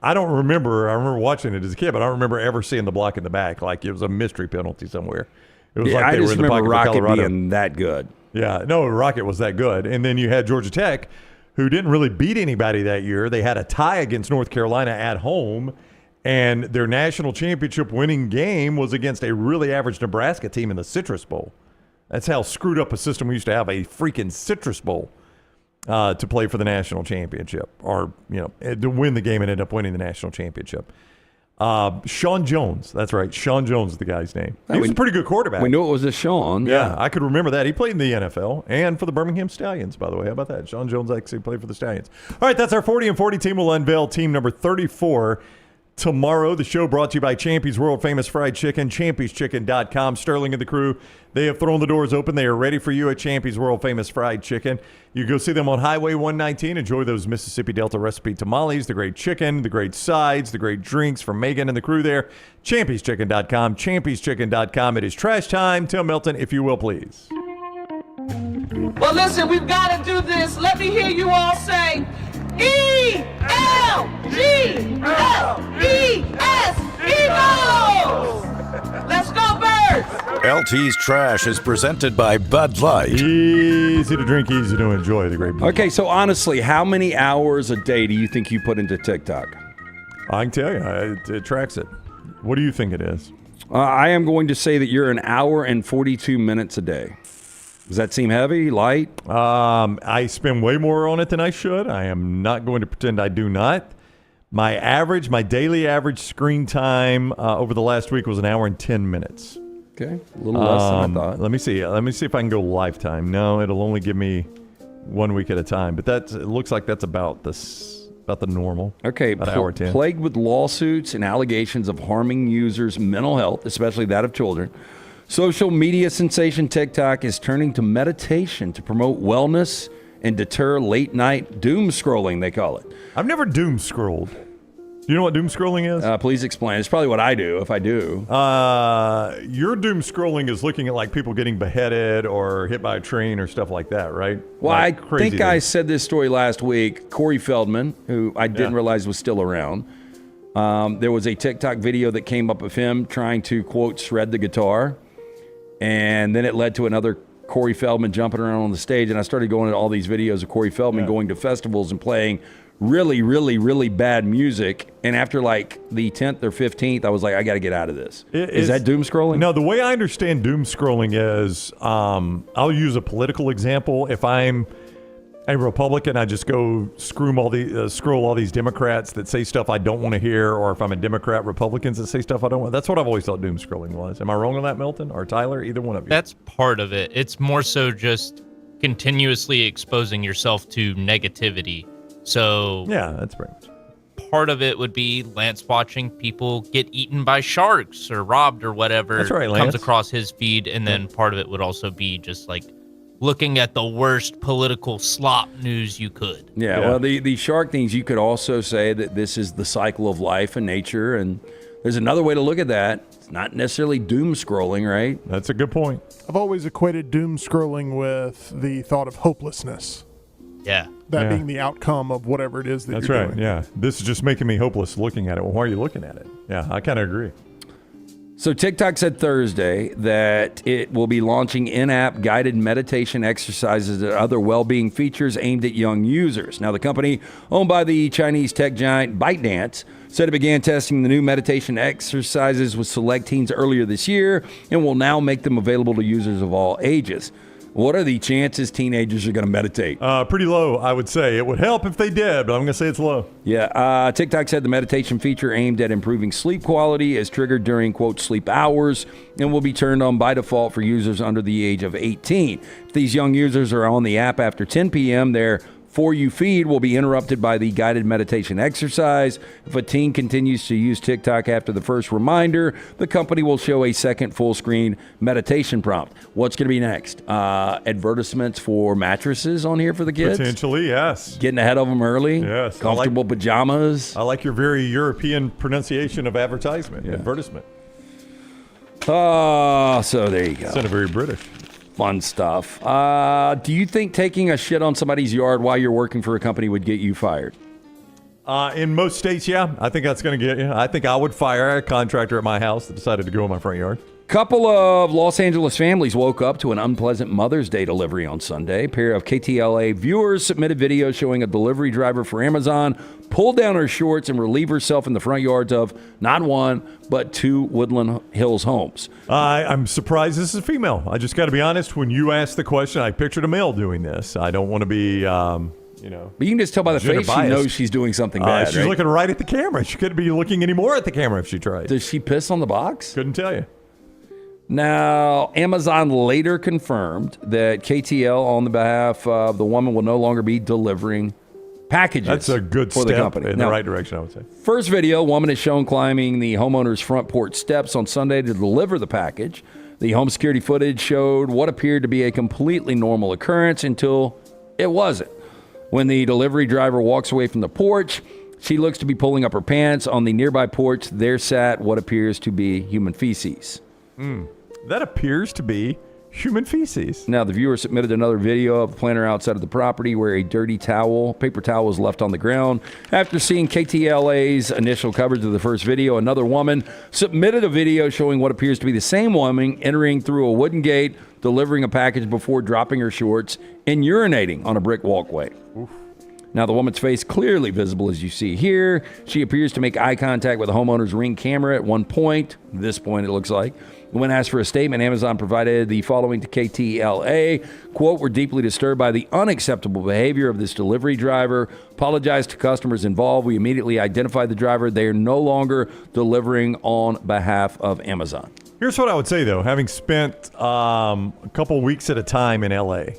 I don't remember. I remember watching it as a kid, but I don't remember ever seeing the block in the back. Like it was a mystery penalty somewhere. It was like they were in the pocket of Colorado. I just remember Rocket being that good. Yeah, no, Rocket was that good. And then you had Georgia Tech, who didn't really beat anybody that year. They had a tie against North Carolina at home. And their national championship winning game was against a really average Nebraska team in the Citrus Bowl. That's how screwed up a system we used to have, a freaking Citrus Bowl to play for the national championship or, to win the game and end up winning the national championship. Sean Jones. That's right. Sean Jones is the guy's name. He was a pretty good quarterback. We knew it was a Sean. Yeah, I could remember that. He played in the NFL and for the Birmingham Stallions, by the way. How about that? Sean Jones actually played for the Stallions. All right, that's our 40 and 40 team. We'll unveil team number 34 tomorrow. The show brought to you by Champy's World Famous Fried Chicken, champy'schicken.com. Sterling and the crew, they have thrown the doors open. They are ready for you at Champy's World Famous Fried Chicken. You go see them on Highway 119. Enjoy those Mississippi Delta recipe tamales, the great chicken, the great sides, the great drinks from Megan and the crew there. Champy'schicken.com, champy'schicken.com. It is trash time. Tim Milton, if you will, please. Well, listen, we've got to do this. Let me hear you all say, E-L-G-L-E-S, Eagles! Let's go, Birds! LT's Trash is presented by Bud Light. Easy to drink, easy to enjoy. The great. Okay, so honestly, how many hours a day do you think you put into TikTok? I can tell you, it tracks it. What do you think it is? I am going to say that you're an hour and 42 minutes a day. Does that seem heavy, light? I spend way more on it than I should. I am not going to pretend I do not. My daily average screen time over the last week was 1 hour and 10 minutes. Okay, a little less than I thought. Let me see if I can go lifetime. No, it'll only give me 1 week at a time. But it looks like that's about the normal. Okay, about 1 hour 10. Plagued with lawsuits and allegations of harming users' mental health, especially that of children, social media sensation TikTok is turning to meditation to promote wellness and deter late-night doom scrolling, they call it. I've never doom scrolled. Do you know what doom scrolling is? Please explain. It's probably what I do, if I do. Your doom scrolling is looking at like people getting beheaded or hit by a train or stuff like that, right? Well, like I think I said this story last week. Corey Feldman, who I didn't realize was still around, there was a TikTok video that came up of him trying to, quote, shred the guitar. And then it led to another Corey Feldman jumping around on the stage. And I started going to all these videos of Corey Feldman going to festivals and playing really, really, really bad music. And after like the 10th or 15th, I was like, I got to get out of this. Is that doom scrolling? No, the way I understand doom scrolling is I'll use a political example. If I'm a Republican, I just go scroll all these Democrats that say stuff I don't want to hear, or if I'm a Democrat, Republicans that say stuff I don't want. That's what I've always thought doom scrolling was. Am I wrong on that, Milton or Tyler? Either one of you. That's part of it. It's more so just continuously exposing yourself to negativity. So yeah, that's pretty much. Part of it would be Lance watching people get eaten by sharks or robbed or whatever. That's right, Lance. Comes across his feed, and then part of it would also be just like looking at the worst political slop news you could. Yeah. Well, the shark things, you could also say that this is the cycle of life and nature, and there's another way to look at that. It's not necessarily doom scrolling, right? That's a good point. I've always equated doom scrolling with the thought of hopelessness. Yeah. That being the outcome of whatever it is that That's you're right. doing. Yeah. This is just making me hopeless looking at it. Well, why are you looking at it? Yeah, I kind of agree. So TikTok said Thursday that it will be launching in-app guided meditation exercises and other well-being features aimed at young users. Now, the company, owned by the Chinese tech giant ByteDance, said it began testing the new meditation exercises with select teens earlier this year and will now make them available to users of all ages. What are the chances teenagers are going to meditate? Pretty low, I would say. It would help if they did, but I'm going to say it's low. Yeah, TikTok said the meditation feature aimed at improving sleep quality is triggered during, quote, sleep hours and will be turned on by default for users under the age of 18. If these young users are on the app after 10 p.m., their For You feed will be interrupted by the guided meditation exercise. If a teen continues to use TikTok after the first reminder, the company will show a second full-screen meditation prompt. What's going to be next? Advertisements for mattresses on here for the kids? Potentially, yes. Getting ahead of them early? Yes. Comfortable pajamas? I like your very European pronunciation of advertisement, advertisement. So there you go. Sounded very British. Fun stuff. Do you think taking a shit on somebody's yard while you're working for a company would get you fired? In most states, yeah. I think that's going to get you. I think I would fire a contractor at my house that decided to go in my front yard. Couple of Los Angeles families woke up to an unpleasant Mother's Day delivery on Sunday. A pair of KTLA viewers submitted videos showing a delivery driver for Amazon pull down her shorts and relieve herself in the front yards of not one, but two Woodland Hills homes. I'm surprised this is a female. I just got to be honest. When you asked the question, I pictured a male doing this. I don't want to be, But you can just tell by the face she knows she's doing something bad, She's right? looking right at the camera. She couldn't be looking any more at the camera if she tried. Does she piss on the box? Couldn't tell you. Now, Amazon later confirmed that KTL, on the behalf of the woman, will no longer be delivering packages. That's a good for step the company. in the right direction, I would say. First video, woman is shown climbing the homeowner's front porch steps on Sunday to deliver the package. The home security footage showed what appeared to be a completely normal occurrence until it wasn't. When the delivery driver walks away from the porch, she looks to be pulling up her pants. On the nearby porch, there sat what appears to be human feces. That appears to be human feces. Now, the viewer submitted another video of the planter outside of the property where a dirty paper towel was left on the ground. After seeing KTLA's initial coverage of the first video, another woman submitted a video showing what appears to be the same woman entering through a wooden gate, delivering a package before dropping her shorts and urinating on a brick walkway. Oof. Now, the woman's face clearly visible as you see here. She appears to make eye contact with the homeowner's Ring camera at one point. This point, it looks like. When asked for a statement, Amazon provided the following to KTLA. Quote, we're deeply disturbed by the unacceptable behavior of this delivery driver. Apologize to customers involved. We immediately identified the driver. They are no longer delivering on behalf of Amazon. Here's what I would say, though. Having spent a couple weeks at a time in L.A.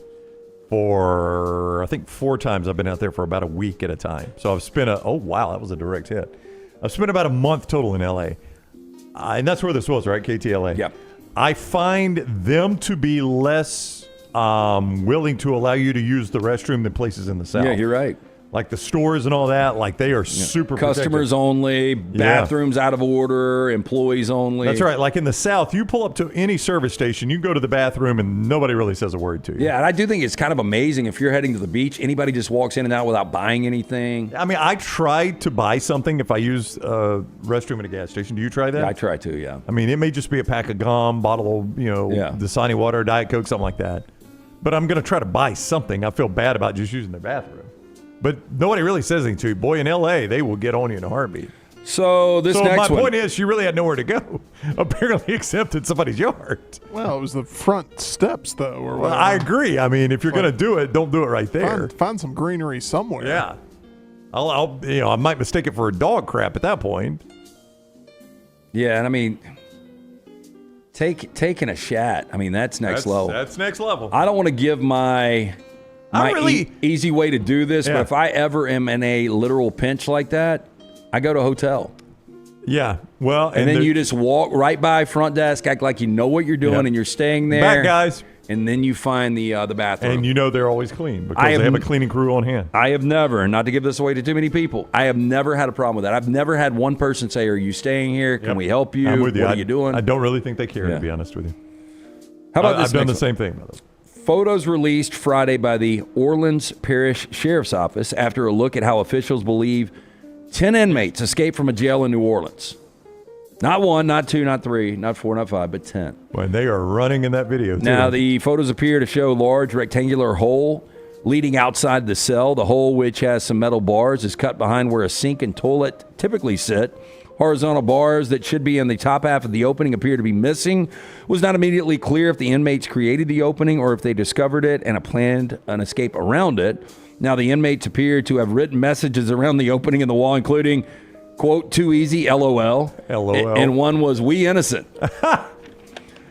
for, I think, 4 times I've been out there for about a week at a time. So I've spent oh, wow, that was a direct hit. I've spent about a month total in L.A., and that's where this was, right? KTLA. Yeah. I find them to be less willing to allow you to use the restroom than places in the South. Yeah, you're right. Like the stores and all that, like they are super customers protective. only, bathrooms out of order, employees only. That's right. Like in the South, you pull up to any service station, you go to the bathroom, and nobody really says a word to you. Yeah, and I do think it's kind of amazing if you're heading to the beach, anybody just walks in and out without buying anything. I mean, I try to buy something if I use a restroom at a gas station. Do you try that? Yeah, I try to, yeah. I mean, it may just be a pack of gum, bottle of, Dasani water, Diet Coke, something like that. But I'm going to try to buy something. I feel bad about just using the bathroom. But nobody really says anything to you. Boy, in L.A., they will get on you in a heartbeat. So my point is, she really had nowhere to go, apparently, except in somebody's yard. Well, it was the front steps, though. Or well, I agree. I mean, if you're going to do it, don't do it right there. Find some greenery somewhere. Yeah. I might mistake it for a dog crap at that point. Yeah, and I mean, taking a shat, I mean, that's next level. That's next level. I don't want to give my easy way to do this, but if I ever am in a literal pinch like that, I go to a hotel. Yeah, well, and then you just walk right by front desk, act like you know what you're doing, and you're staying there. Back, guys. And then you find the bathroom. And you know they're always clean because they have a cleaning crew on hand. I have never, not to give this away to too many people, I have never had a problem with that. I've never had one person say, are you staying here? Can we help you? I'm with you. What are you doing? I don't really think they care, to be honest with you. How about this? I've done the same thing, by the way. Photos released Friday by the Orleans Parish Sheriff's Office after a look at how officials believe 10 inmates escaped from a jail in New Orleans. Not 1, not 2, not 3, not 4, not 5, but 10. When they are running in that video, too. Now, the photos appear to show a large rectangular hole leading outside the cell. The hole, which has some metal bars, is cut behind where a sink and toilet typically sit. Horizontal bars that should be in the top half of the opening appear to be missing. It was not immediately clear if the inmates created the opening or if they discovered it and planned an escape around it. Now, the inmates appear to have written messages around the opening in the wall, including, quote, too easy, LOL. LOL. And one was, we innocent.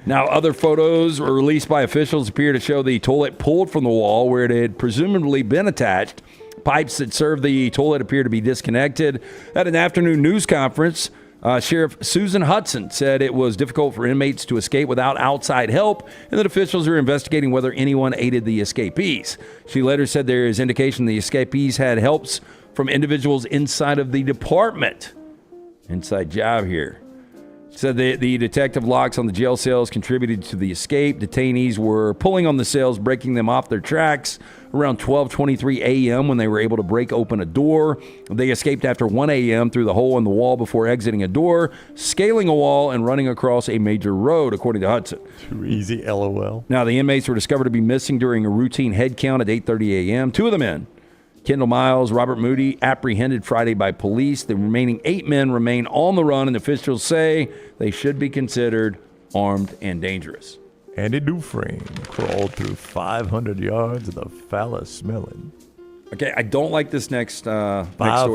Now, other photos released by officials appear to show the toilet pulled from the wall where it had presumably been attached. Pipes that serve the toilet appear to be disconnected. At an afternoon news conference, Sheriff Susan Hudson said it was difficult for inmates to escape without outside help and that officials are investigating whether anyone aided the escapees. She later said there is indication the escapees had helps from individuals inside of the department. Inside job here. She said the detective locks on the jail cells contributed to the escape. Detainees were pulling on the cells, breaking them off their tracks around 12:23 a.m. when they were able to break open a door. They escaped after 1 a.m. through the hole in the wall before exiting a door, scaling a wall, and running across a major road, according to Hudson. Too easy, LOL. Now, the inmates were discovered to be missing during a routine head count at 8:30 a.m. 2 of the men, Kendall Miles, Robert Moody, apprehended Friday by police. The remaining 8 men remain on the run, and officials say they should be considered armed and dangerous. Andy Dufresne crawled through 500 yards of the foulest smelling. Okay, I don't like this next story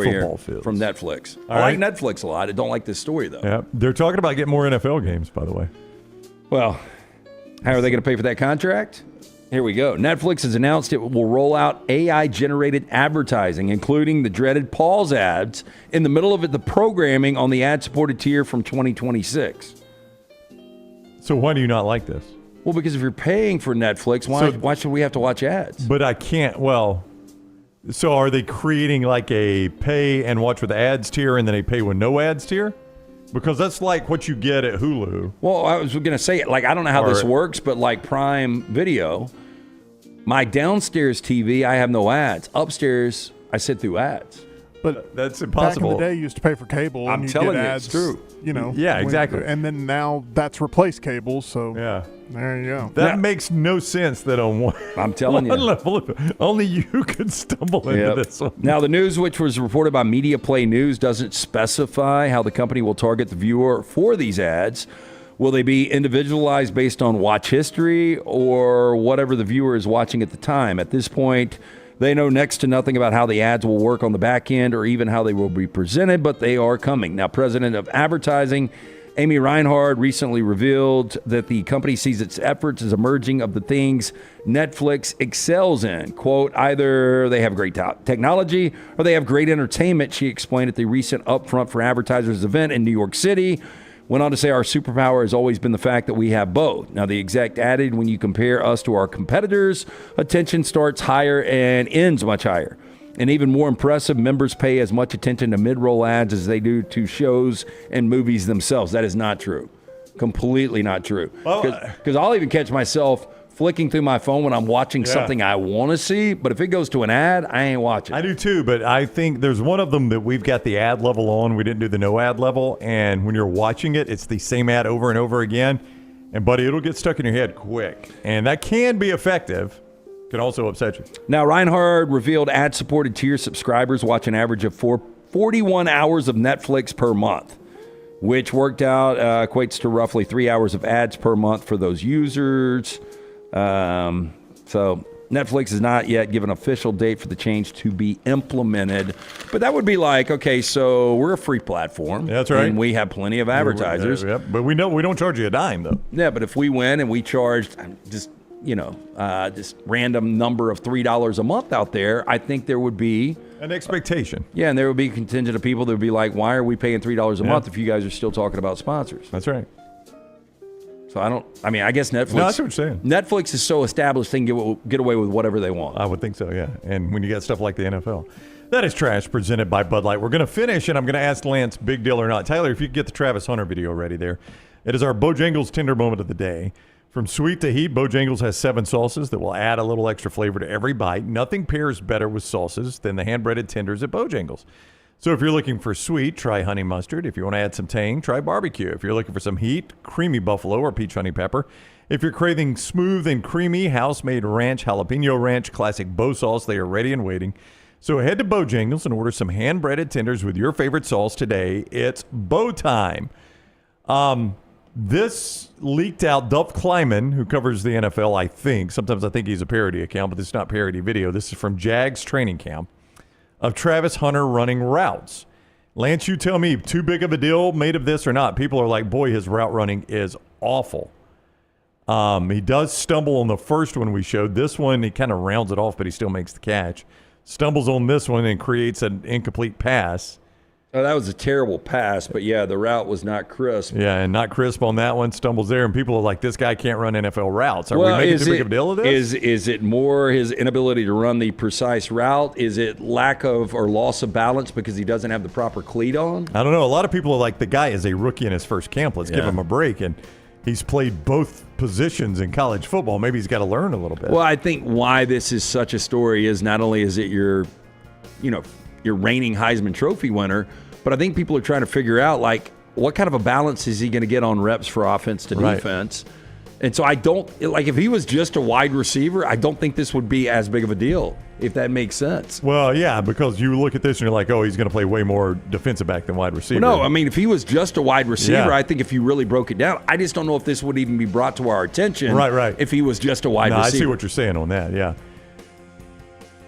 here from Netflix. I like Netflix a lot. I don't like this story, though. Yeah, they're talking about getting more NFL games, by the way. Well, how are they going to pay for that contract? Here we go. Netflix has announced it will roll out AI-generated advertising, including the dreaded pause ads, in the middle of the programming on the ad-supported tier from 2026. So why do you not like this? Well, because if you're paying for Netflix, why should we have to watch ads? But I can't. Well, so are they creating like a pay and watch with ads tier and then a pay with no ads tier? Because that's like what you get at Hulu. Well, I was going to say, like, I don't know how this works, but like Prime Video, my downstairs TV, I have no ads. Upstairs, I sit through ads. But that's impossible. Back in the day, you used to pay for cable. I'm and telling get you, ads, it's true. You know, yeah, exactly. And then now that's replaced cable. So yeah, there you go. That makes no sense. That on one, I'm telling you, level, only you could stumble into this one. Now, the news, which was reported by Media Play News, doesn't specify how the company will target the viewer for these ads. Will they be individualized based on watch history or whatever the viewer is watching at the time? At this point, they know next to nothing about how the ads will work on the back end or even how they will be presented, but they are coming. Now, President of Advertising Amy Reinhard recently revealed that the company sees its efforts as emerging of the things Netflix excels in. Quote, either they have great technology or they have great entertainment, she explained at the recent Upfront for Advertisers event in New York City. Went on to say our superpower has always been the fact that we have both. Now, the exec added, when you compare us to our competitors, attention starts higher and ends much higher. And even more impressive, members pay as much attention to mid-roll ads as they do to shows and movies themselves. That is not true. Completely not true. Because I'll even catch myself flicking through my phone when I'm watching something I want to see, but if it goes to an ad, I ain't watching. I do too, but I think there's one of them that we've got the ad level on. We didn't do the no ad level, and when you're watching it, it's the same ad over and over again. And, buddy, it'll get stuck in your head quick. And that can be effective. Can also upset you. Now, Reinhard revealed ad-supported tier subscribers watch an average of 41 hours of Netflix per month, which worked out equates to roughly 3 hours of ads per month for those users. So Netflix has not yet given an official date for the change to be implemented. But that would be like, okay, so we're a free platform. Yeah, that's right. And we have plenty of advertisers. But we know we don't charge you a dime, though. Yeah, but if we win and we charged just random number of $3 a month out there, I think there would be an expectation. Yeah, and there would be a contingent of people that would be like, why are we paying $3 a month if you guys are still talking about sponsors? That's right. So I guess Netflix. No, that's what you're saying. Netflix is so established they can get away with whatever they want. I would think so, yeah. And when you got stuff like the NFL. That is Trash, presented by Bud Light. We're going to finish, and I'm going to ask Lance, big deal or not. Tyler, if you could get the Travis Hunter video ready there. It is our Bojangles Tender Moment of the day. From sweet to heat, Bojangles has 7 sauces that will add a little extra flavor to every bite. Nothing pairs better with sauces than the hand-breaded tenders at Bojangles. So if you're looking for sweet, try honey mustard. If you want to add some tang, try barbecue. If you're looking for some heat, creamy buffalo or peach honey pepper. If you're craving smooth and creamy, house-made ranch, jalapeno ranch, classic Bo sauce, they are ready and waiting. So head to Bojangles and order some hand-breaded tenders with your favorite sauce today. It's Bo time. This leaked out. Duff Kleiman, who covers the NFL, I think. Sometimes I think he's a parody account, but this is not parody video. This is from Jags training camp of Travis Hunter running routes. Lance, you tell me, too big of a deal made of this or not? People are like, boy, his route running is awful. He does stumble on the first one we showed. This one, he kind of rounds it off, but he still makes the catch. Stumbles on this one and creates an incomplete pass. Oh, that was a terrible pass, but yeah, the route was not crisp. Yeah, and not crisp on that one. Stumbles there, and people are like, this guy can't run NFL routes. Are we making too big of a deal of this? Is it more his inability to run the precise route? Is it lack of or loss of balance because he doesn't have the proper cleat on? I don't know. A lot of people are like, the guy is a rookie in his first camp. Let's give him a break. And he's played both positions in college football. Maybe he's got to learn a little bit. Well, I think why this is such a story is not only is it your reigning Heisman Trophy winner, but I think people are trying to figure out, like, what kind of a balance is he going to get on reps for offense to defense? And so if he was just a wide receiver, I don't think this would be as big of a deal, if that makes sense. Well, yeah, because you look at this and you're like, oh, he's going to play way more defensive back than wide receiver. Well, no, I mean, if he was just a wide receiver, I think if you really broke it down, I just don't know if this would even be brought to our attention if he was just a wide receiver. I see what you're saying on that, yeah.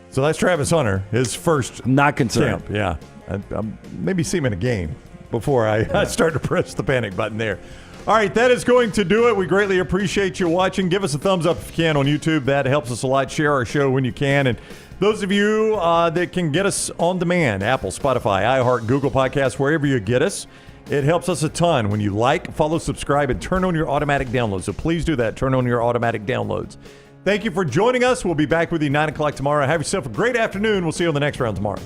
So that's Travis Hunter, his first not concerned. camp, yeah. Maybe see him in a game before I start to press the panic button there. All right, that is going to do it. We greatly appreciate you watching. Give us a thumbs up if you can on YouTube. That helps us a lot. Share our show when you can. And those of you that can get us on demand, Apple, Spotify, iHeart, Google Podcasts, wherever you get us, it helps us a ton when you like, follow, subscribe, and turn on your automatic downloads. So please do that. Turn on your automatic downloads. Thank you for joining us. We'll be back with you 9 o'clock tomorrow. Have yourself a great afternoon. We'll see you on the next round tomorrow.